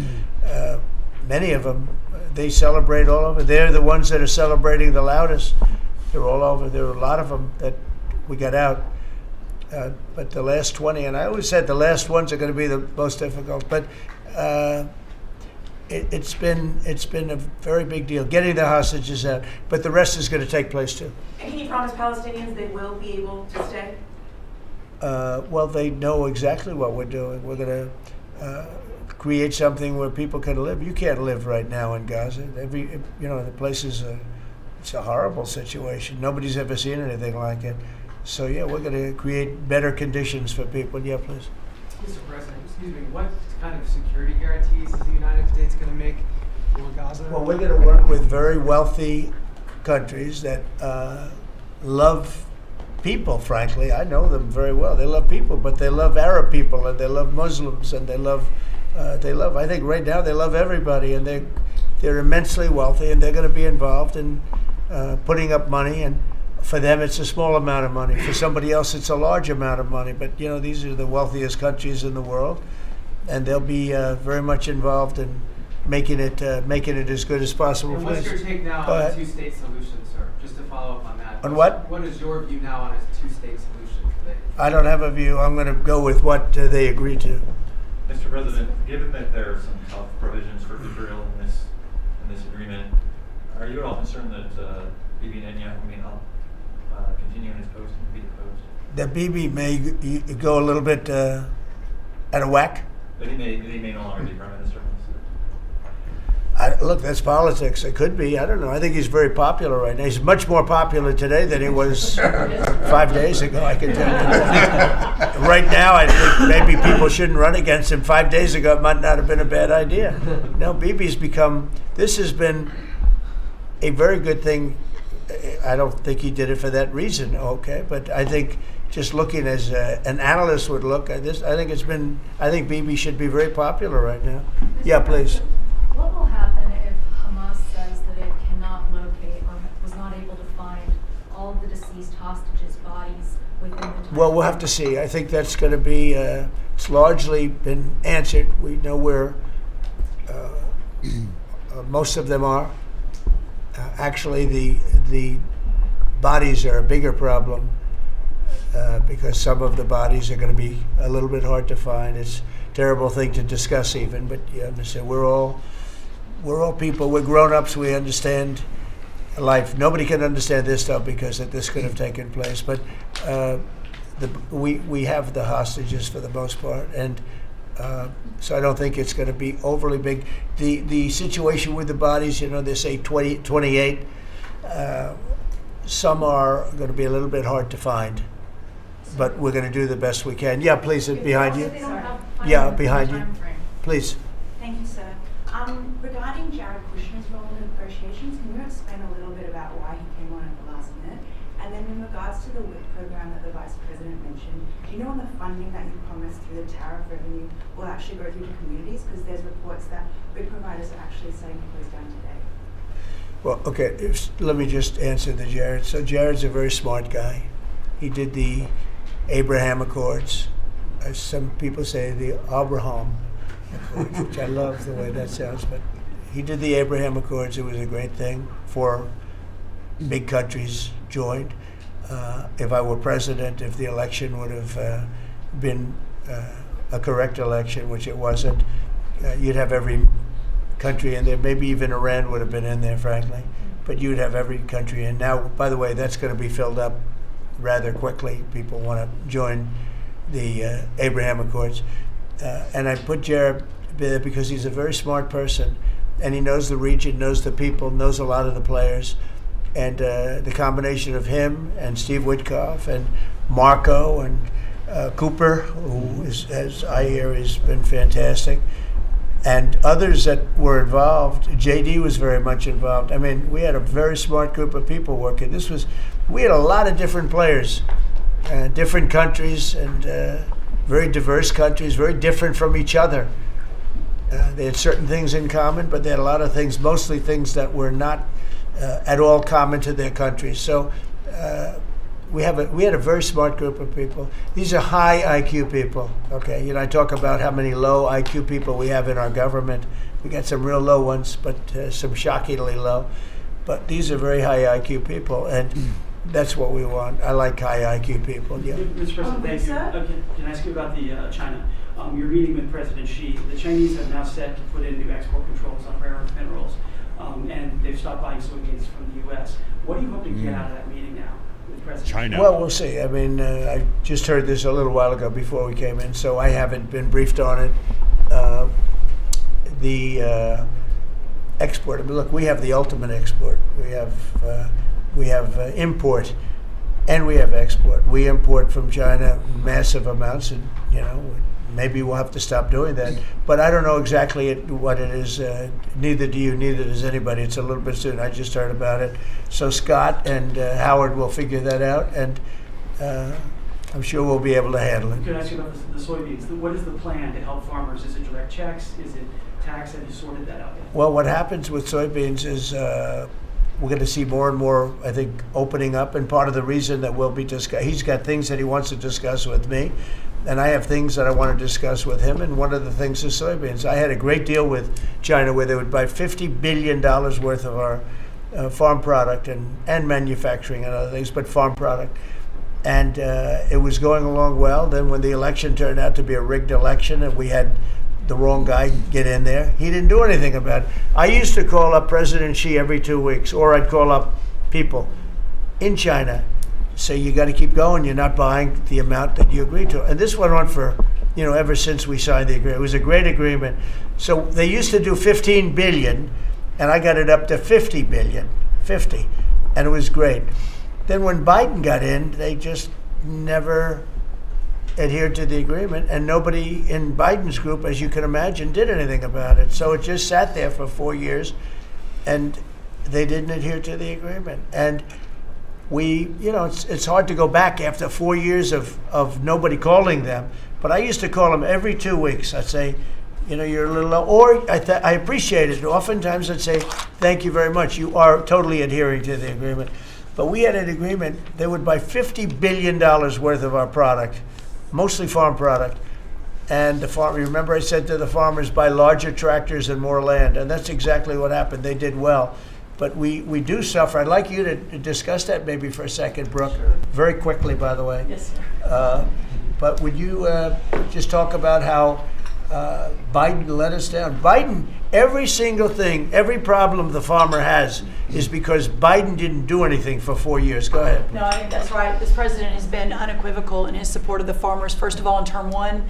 Many of them, they celebrate all over. They're the ones that are celebrating the loudest. They're all over. There are a lot of them that we got out. But the last 20, and I always said the last ones are going to be the most difficult. But it's been a very big deal getting the hostages out. But the rest is going to take place too. And can you promise Palestinians they will be able to stay? Well, they know exactly what we're doing. We're going to create something where people can live. You can't live right now in Gaza. The place is it's a horrible situation. Nobody's ever seen anything like it. So yeah, we're going to create better conditions for people. Yeah, please. Mr. President, excuse me, what kind of security guarantees is the United States going to make for Gaza? Well, we're going to work with very wealthy countries that love people, frankly. I know them very well. They love people, but they love Arab people, and they love Muslims, and they love, I think right now they love everybody, and they're immensely wealthy, and they're going to be involved in putting up money, and for them it's a small amount of money. For somebody else it's a large amount of money, but you know, these are the wealthiest countries in the world, and they'll be very much involved in making it as good as possible. And what's your take now on a two-state solution, sir? Just to follow up on that. On what? What is your view now on a two-state solution today? I don't have a view. I'm going to go with what they agree to. Mr. President, given that there are some tough provisions for Israel in this agreement, are you at all concerned that Bibi Netanyahu may not continue in his post and be deposed? That Bibi may go a little bit out of whack? But he may no longer be Prime Minister. Look, that's politics. It could be. I don't know. I think he's very popular right now. He's much more popular today than he was 5 days ago, I can tell you that. Right now, I think maybe people shouldn't run against him. 5 days ago, it might not have been a bad idea. No, Bibi's this has been a very good thing. I don't think he did it for that reason, okay? But I think just looking as an analyst would look at this, I think Bibi should be very popular right now. Yeah, please. What will happen if Hamas says that it cannot locate or was not able to find all of the deceased hostages' bodies within the time? Well, we'll have to see. I think that's going to be, it's largely been answered. We know where most of them are. Actually, the bodies are a bigger problem because some of the bodies are going to be a little bit hard to find. It's a terrible thing to discuss even, but you understand, we're all people, we're grown-ups, we understand life. Nobody can understand this stuff because this could have taken place, but we have the hostages for the most part, and so I don't think it's going to be overly big. The situation with the bodies, you know, they say 28. Some are going to be a little bit hard to find, but we're going to do the best we can. Yeah, please, behind you. Yeah, behind you. Please. Thank you, sir. Regarding Jared Kushner's role in the negotiations, can you explain a little bit about why he came on at the last minute? And then in regards to the WIC program that the Vice President mentioned, do you know when the funding that you promised through the tariff revenue will actually go through to communities? Because there's reports that WIC providers are actually setting to close down today. Well, okay, let me just answer the Jared. So Jared's a very smart guy. He did the Abraham Accords. As some people say, the Abraham Accords, which I love the way that sounds. But he did the Abraham Accords. It was a great thing. 4 big countries joined. If I were president, if the election would have been a correct election, which it wasn't, you'd have every country in there. Maybe even Iran would have been in there, frankly. But you'd have every country in. Now, by the way, that's going to be filled up rather quickly. People want to join the Abraham Accords. And I put Jared there because he's a very smart person, and he knows the region, knows the people, knows a lot of the players. And the combination of him and Steve Witkoff and Marco and Cooper, who is, as I hear, has been fantastic, and others that were involved. JD was very much involved. I mean, we had a very smart group of people working. We had a lot of different players, different countries, and very diverse countries, very different from each other. They had certain things in common, but they had a lot of things, mostly things that were not at all common to their countries. So we had a very smart group of people. These are high IQ people. Okay, I talk about how many low IQ people we have in our government. We got some real low ones, but some shockingly low. But these are very high IQ people, and that's what we want. I like high IQ people. Yeah. Mr. President, thank you. Can I ask you about the China? You're meeting with President Xi. The Chinese have now set to put in new export controls on rare earth minerals, and they've stopped buying soybeans from the U.S. What do you hope to get out of that meeting now with President China? Well, we'll see. I mean, I just heard this a little while ago before we came in, so I haven't been briefed on it. The export. I mean, look, we have the ultimate export. We have import, and we have export. We import from China massive amounts, and maybe we'll have to stop doing that. But I don't know exactly what it is. Neither do you. Neither does anybody. It's a little bit soon. I just heard about it. So Scott and Howard will figure that out, and I'm sure we'll be able to handle it. Could I ask you about the soybeans? What is the plan to help farmers? Is it direct checks? Is it tax? Have you sorted that out yet? Well, what happens with soybeans is we're going to see more and more, I think, opening up. And part of the reason that we'll be he's got things that he wants to discuss with me, and I have things that I want to discuss with him. And one of the things is soybeans. I had a great deal with China where they would buy $50 billion worth of our farm product and manufacturing and other things, but farm product. And it was going along well. Then when the election turned out to be a rigged election and we had the wrong guy get in there, he didn't do anything about it. I used to call up President Xi every 2 weeks, or I'd call up people in China, say, you got to keep going, you're not buying the amount that you agreed to. And this went on for, ever since we signed the agreement. It was a great agreement. So they used to do 15 billion, and I got it up to 50 billion, 50, and it was great. Then when Biden got in, they just never adhered to the agreement, and nobody in Biden's group, as you can imagine, did anything about it. So it just sat there for 4 years, and they didn't adhere to the agreement. And it's hard to go back after 4 years of nobody calling them, but I used to call them every 2 weeks. I'd say, you're a little low, or I appreciate it. Oftentimes I'd say, thank you very much. You are totally adhering to the agreement. But we had an agreement, they would buy $50 billion worth of our product, mostly farm product. And remember I said to the farmers, buy larger tractors and more land. And that's exactly what happened. They did well. But we do suffer. I'd like you to discuss that maybe for a second, Brooke. Sure. Very quickly, by the way. Yes, sir. But would you just talk about how Biden let us down? Biden, every single thing, every problem the farmer has is because Biden didn't do anything for 4 years. Go ahead. No, I think that's right. This president has been unequivocal in his support of the farmers. First of all, in term one,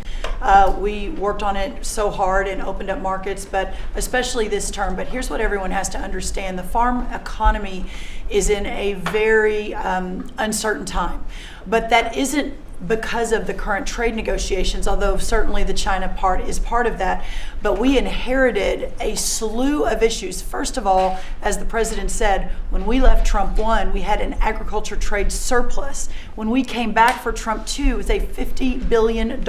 we worked on it so hard and opened up markets, but especially this term. But here's what everyone has to understand. The farm economy is in a very uncertain time. But that isn't because of the current trade negotiations, although certainly the China part is part of that. But we inherited a slew of issues. First of all, as the president said, when we left Trump 1, we had an agriculture trade surplus. When we came back for Trump 2, it was a $50 billion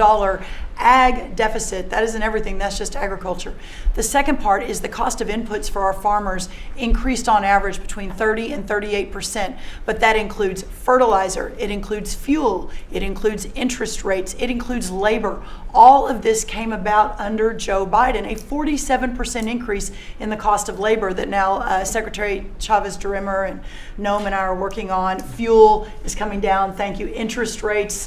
ag deficit. That isn't everything, that's just agriculture. The second part is the cost of inputs for our farmers increased on average between 30 and 38%, but that includes fertilizer, it includes fuel, it includes interest rates, it includes labor. All of this came about under Joe Biden, a 47% increase in the cost of labor that now Secretary Chavez-DeRimmer and Noam and I are working on. Fuel is coming down, thank you. Interest rates,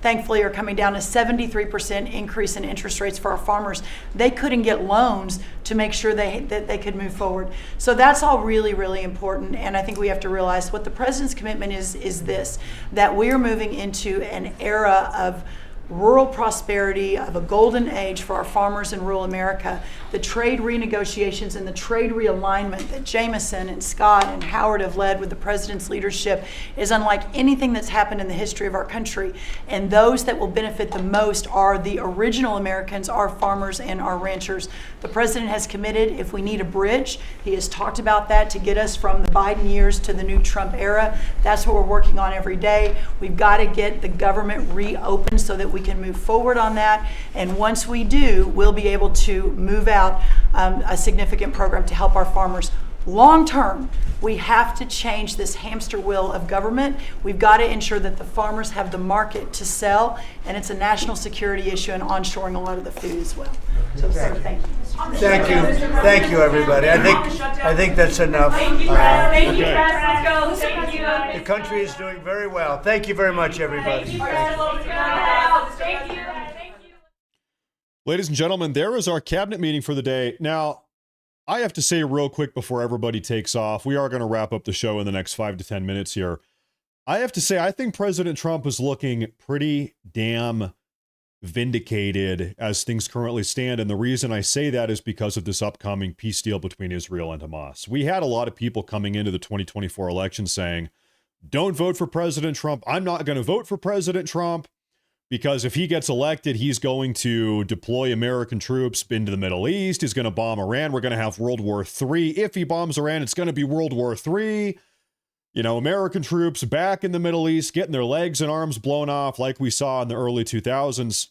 thankfully, are coming down, a 73% increase in interest rates for our farmers. They couldn't get loans to make sure that they could move forward. So that's all really, really important. And I think we have to realize what the president's commitment is this, that we are moving into an era of rural prosperity, of a golden age for our farmers in rural America. The trade renegotiations and the trade realignment that Jameson and Scott and Howard have led with the president's leadership is unlike anything that's happened in the history of our country. And those that will benefit the most are the original Americans, our farmers and our ranchers. The president has committed, if we need a bridge, he has talked about that to get us from the Biden years to the new Trump era. That's what we're working on every day. We've got to get the government reopened so that we can move forward on that. And once we do, we'll be able to move out a significant program to help our farmers. Long term, we have to change this hamster wheel of government. We've got to ensure that the farmers have the market to sell, and it's a national security issue and onshoring a lot of the food as well. So, sir, thank you. Thank you, everybody. I think that's enough. Thank you, Brad. Thank you, Brad. Let's go. Thank you. The country is doing very well. Thank you very much, everybody. Thank you, Brad. Thank you. Ladies and gentlemen, there is our cabinet meeting for the day. Now, I have to say real quick before everybody takes off, we are going to wrap up the show in the next 5 to 10 minutes here. I have to say, I think President Trump is looking pretty damn vindicated as things currently stand. And the reason I say that is because of this upcoming peace deal between Israel and Hamas. We had a lot of people coming into the 2024 election saying, don't vote for President Trump. I'm not going to vote for President Trump because if he gets elected, he's going to deploy American troops into the Middle East. He's going to bomb Iran. We're going to have World War III. If he bombs Iran, it's going to be World War III. You know, American troops back in the Middle East, getting their legs and arms blown off like we saw in the early 2000s.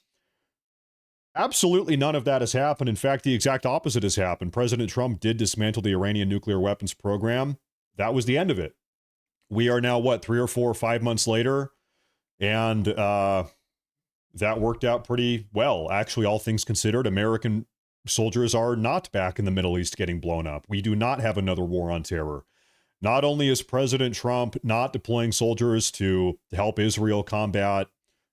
Absolutely none of that has happened. In fact, the exact opposite has happened. President Trump did dismantle the Iranian nuclear weapons program. That was the end of it. We are now, 3 or 4 or 5 months later? And that worked out pretty well. Actually, all things considered, American soldiers are not back in the Middle East getting blown up. We do not have another war on terror. Not only is President Trump not deploying soldiers to help Israel combat,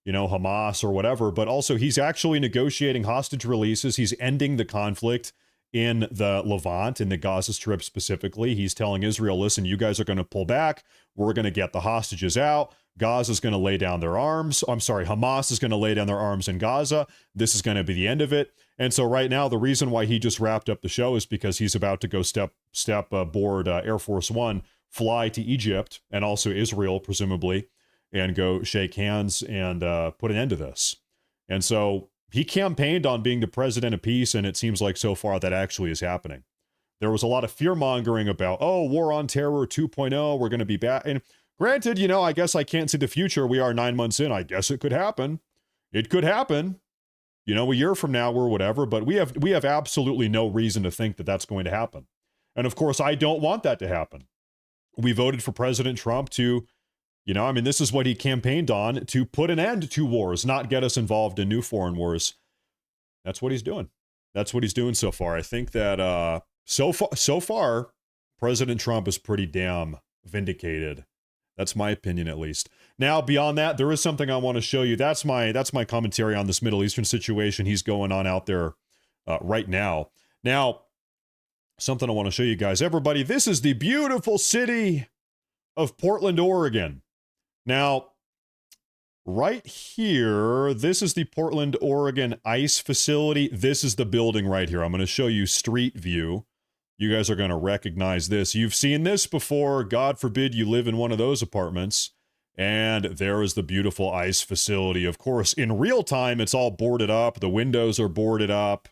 Hamas or whatever, but also he's actually negotiating hostage releases. He's ending the conflict in the Levant, in the Gaza Strip specifically. He's telling Israel, listen, you guys are going to pull back. We're going to get the hostages out. Gaza's going to lay down their arms. Hamas is going to lay down their arms in Gaza. This is going to be the end of it. And so right now, the reason why he just wrapped up the show is because he's about to go step aboard Air Force One, fly to Egypt and also Israel, presumably, and go shake hands and put an end to this. And so he campaigned on being the president of peace, and it seems like so far that actually is happening. There was a lot of fear-mongering about, war on terror 2.0, we're going to be back. And granted, I guess I can't see the future. We are 9 months in. I guess it could happen. It could happen. A year from now or whatever, but we have absolutely no reason to think that that's going to happen. And of course, I don't want that to happen. We voted for President Trump to, this is what he campaigned on, to put an end to wars, not get us involved in new foreign wars. That's what he's doing. That's what he's doing so far. I think that so far, President Trump is pretty damn vindicated. That's my opinion, at least. Now, beyond that, there is something I want to show you. That's my commentary on this Middle Eastern situation he's going on out there right now. Now, something I want to show you guys. Everybody, this is the beautiful city of Portland, Oregon. Now, right here, this is the Portland, Oregon ice facility. This is the building right here. I'm going to show you street view. You guys are going to recognize this. You've seen this before. God forbid you live in one of those apartments. And there is the beautiful ice facility. Of course, in real time, it's all boarded up. The windows are boarded up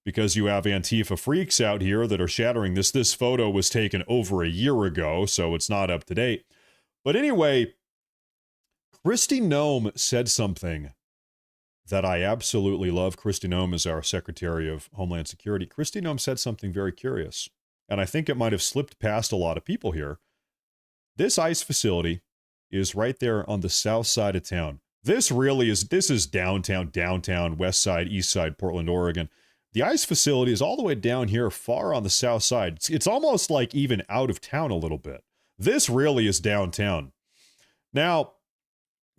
because you have Antifa freaks out here that are shattering this. This photo was taken over a year ago, so it's not up to date. But anyway, Kristi Noem said something that I absolutely love. Kristi Noem is our Secretary of Homeland Security. Kristi Noem said something very curious, and I think it might have slipped past a lot of people here. This ice facility is right there on the south side of town. This is downtown, west side, east side, Portland, Oregon. The ice facility is all the way down here, far on the south side. It's almost like even out of town a little bit. This really is downtown. Now,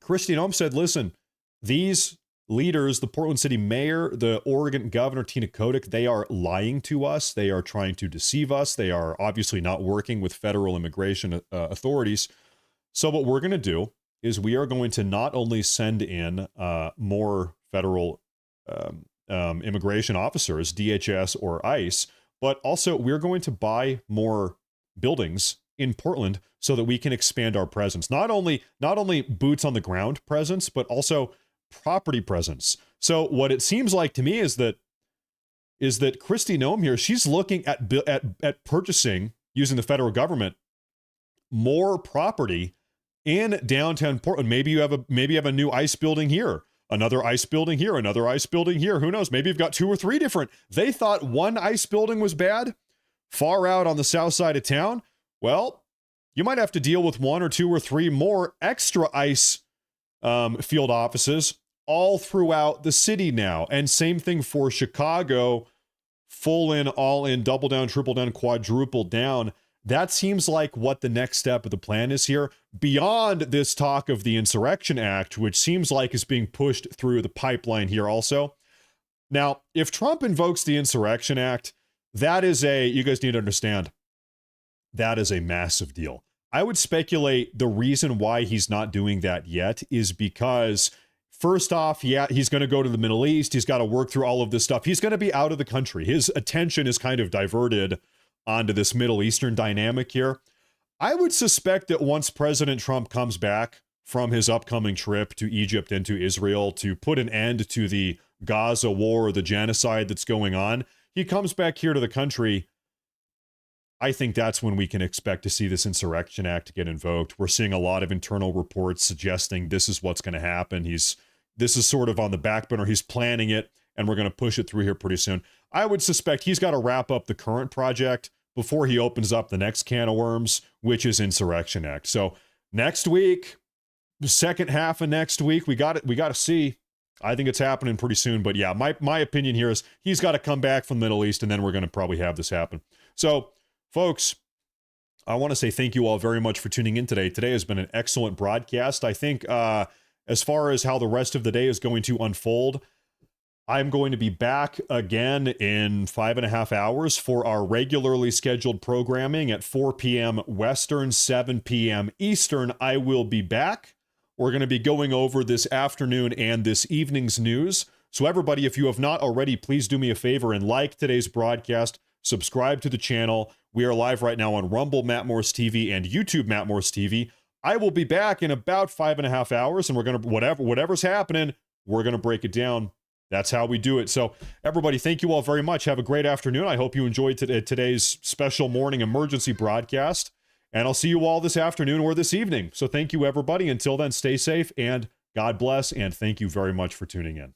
Kristi Noem said, listen, these leaders, the Portland City Mayor, the Oregon Governor Tina Kotek, they are lying to us. They are trying to deceive us. They are obviously not working with federal immigration authorities. So what we're going to do is we are going to not only send in more federal immigration officers, DHS or ICE, but also we're going to buy more buildings in Portland so that we can expand our presence. Not only boots on the ground presence, but also property presence. So what it seems like to me is that Kristi Noem here, she's looking at purchasing, using the federal government, more property in downtown Portland. Maybe you have a new ICE building here, another ICE building here, another ICE building here. Who knows? Maybe you've got 2 or 3 different. They thought one ICE building was bad, far out on the south side of town. Well, you might have to deal with 1 or 2 or 3 more extra ICE field offices all throughout the city now. And same thing for Chicago, full in, all in, double down, triple down, quadruple down. That seems like what the next step of the plan is here, beyond this talk of the Insurrection Act, which seems like is being pushed through the pipeline here also. Now, if Trump invokes the Insurrection Act, that is you guys need to understand, that is a massive deal. I would speculate the reason why he's not doing that yet is because, first off, yeah, he's going to go to the Middle East. He's got to work through all of this stuff. He's going to be out of the country. His attention is kind of diverted onto this Middle Eastern dynamic here. I would suspect that once President Trump comes back from his upcoming trip to Egypt and to Israel to put an end to the Gaza war or the genocide that's going on, he comes back here to the country. I think that's when we can expect to see this Insurrection Act get invoked. We're seeing a lot of internal reports suggesting this is what's going to happen. This is sort of on the back burner. He's planning it, and we're going to push it through here pretty soon. I would suspect he's got to wrap up the current project before he opens up the next can of worms, which is Insurrection Act. So next week, the second half of next week, we got to see. I think it's happening pretty soon. But yeah, my opinion here is he's got to come back from the Middle East, and then we're going to probably have this happen. So, folks, I want to say thank you all very much for tuning in today. Today has been an excellent broadcast. I think as far as how the rest of the day is going to unfold, I'm going to be back again in 5.5 hours for our regularly scheduled programming at 4 p.m. Western, 7 p.m. Eastern. I will be back. We're going to be going over this afternoon and this evening's news. So everybody, if you have not already, please do me a favor and like today's broadcast. Subscribe to the channel. We are live right now on Rumble, Matt Morris TV, and YouTube, Matt Morris TV. I will be back in about 5.5 hours, and we're going to, whatever's happening, we're going to break it down. That's how we do it. So everybody, thank you all very much. Have a great afternoon. I hope you enjoyed today's special morning emergency broadcast, and I'll see you all this afternoon or this evening. So thank you, everybody. Until then, stay safe, and God bless, and thank you very much for tuning in.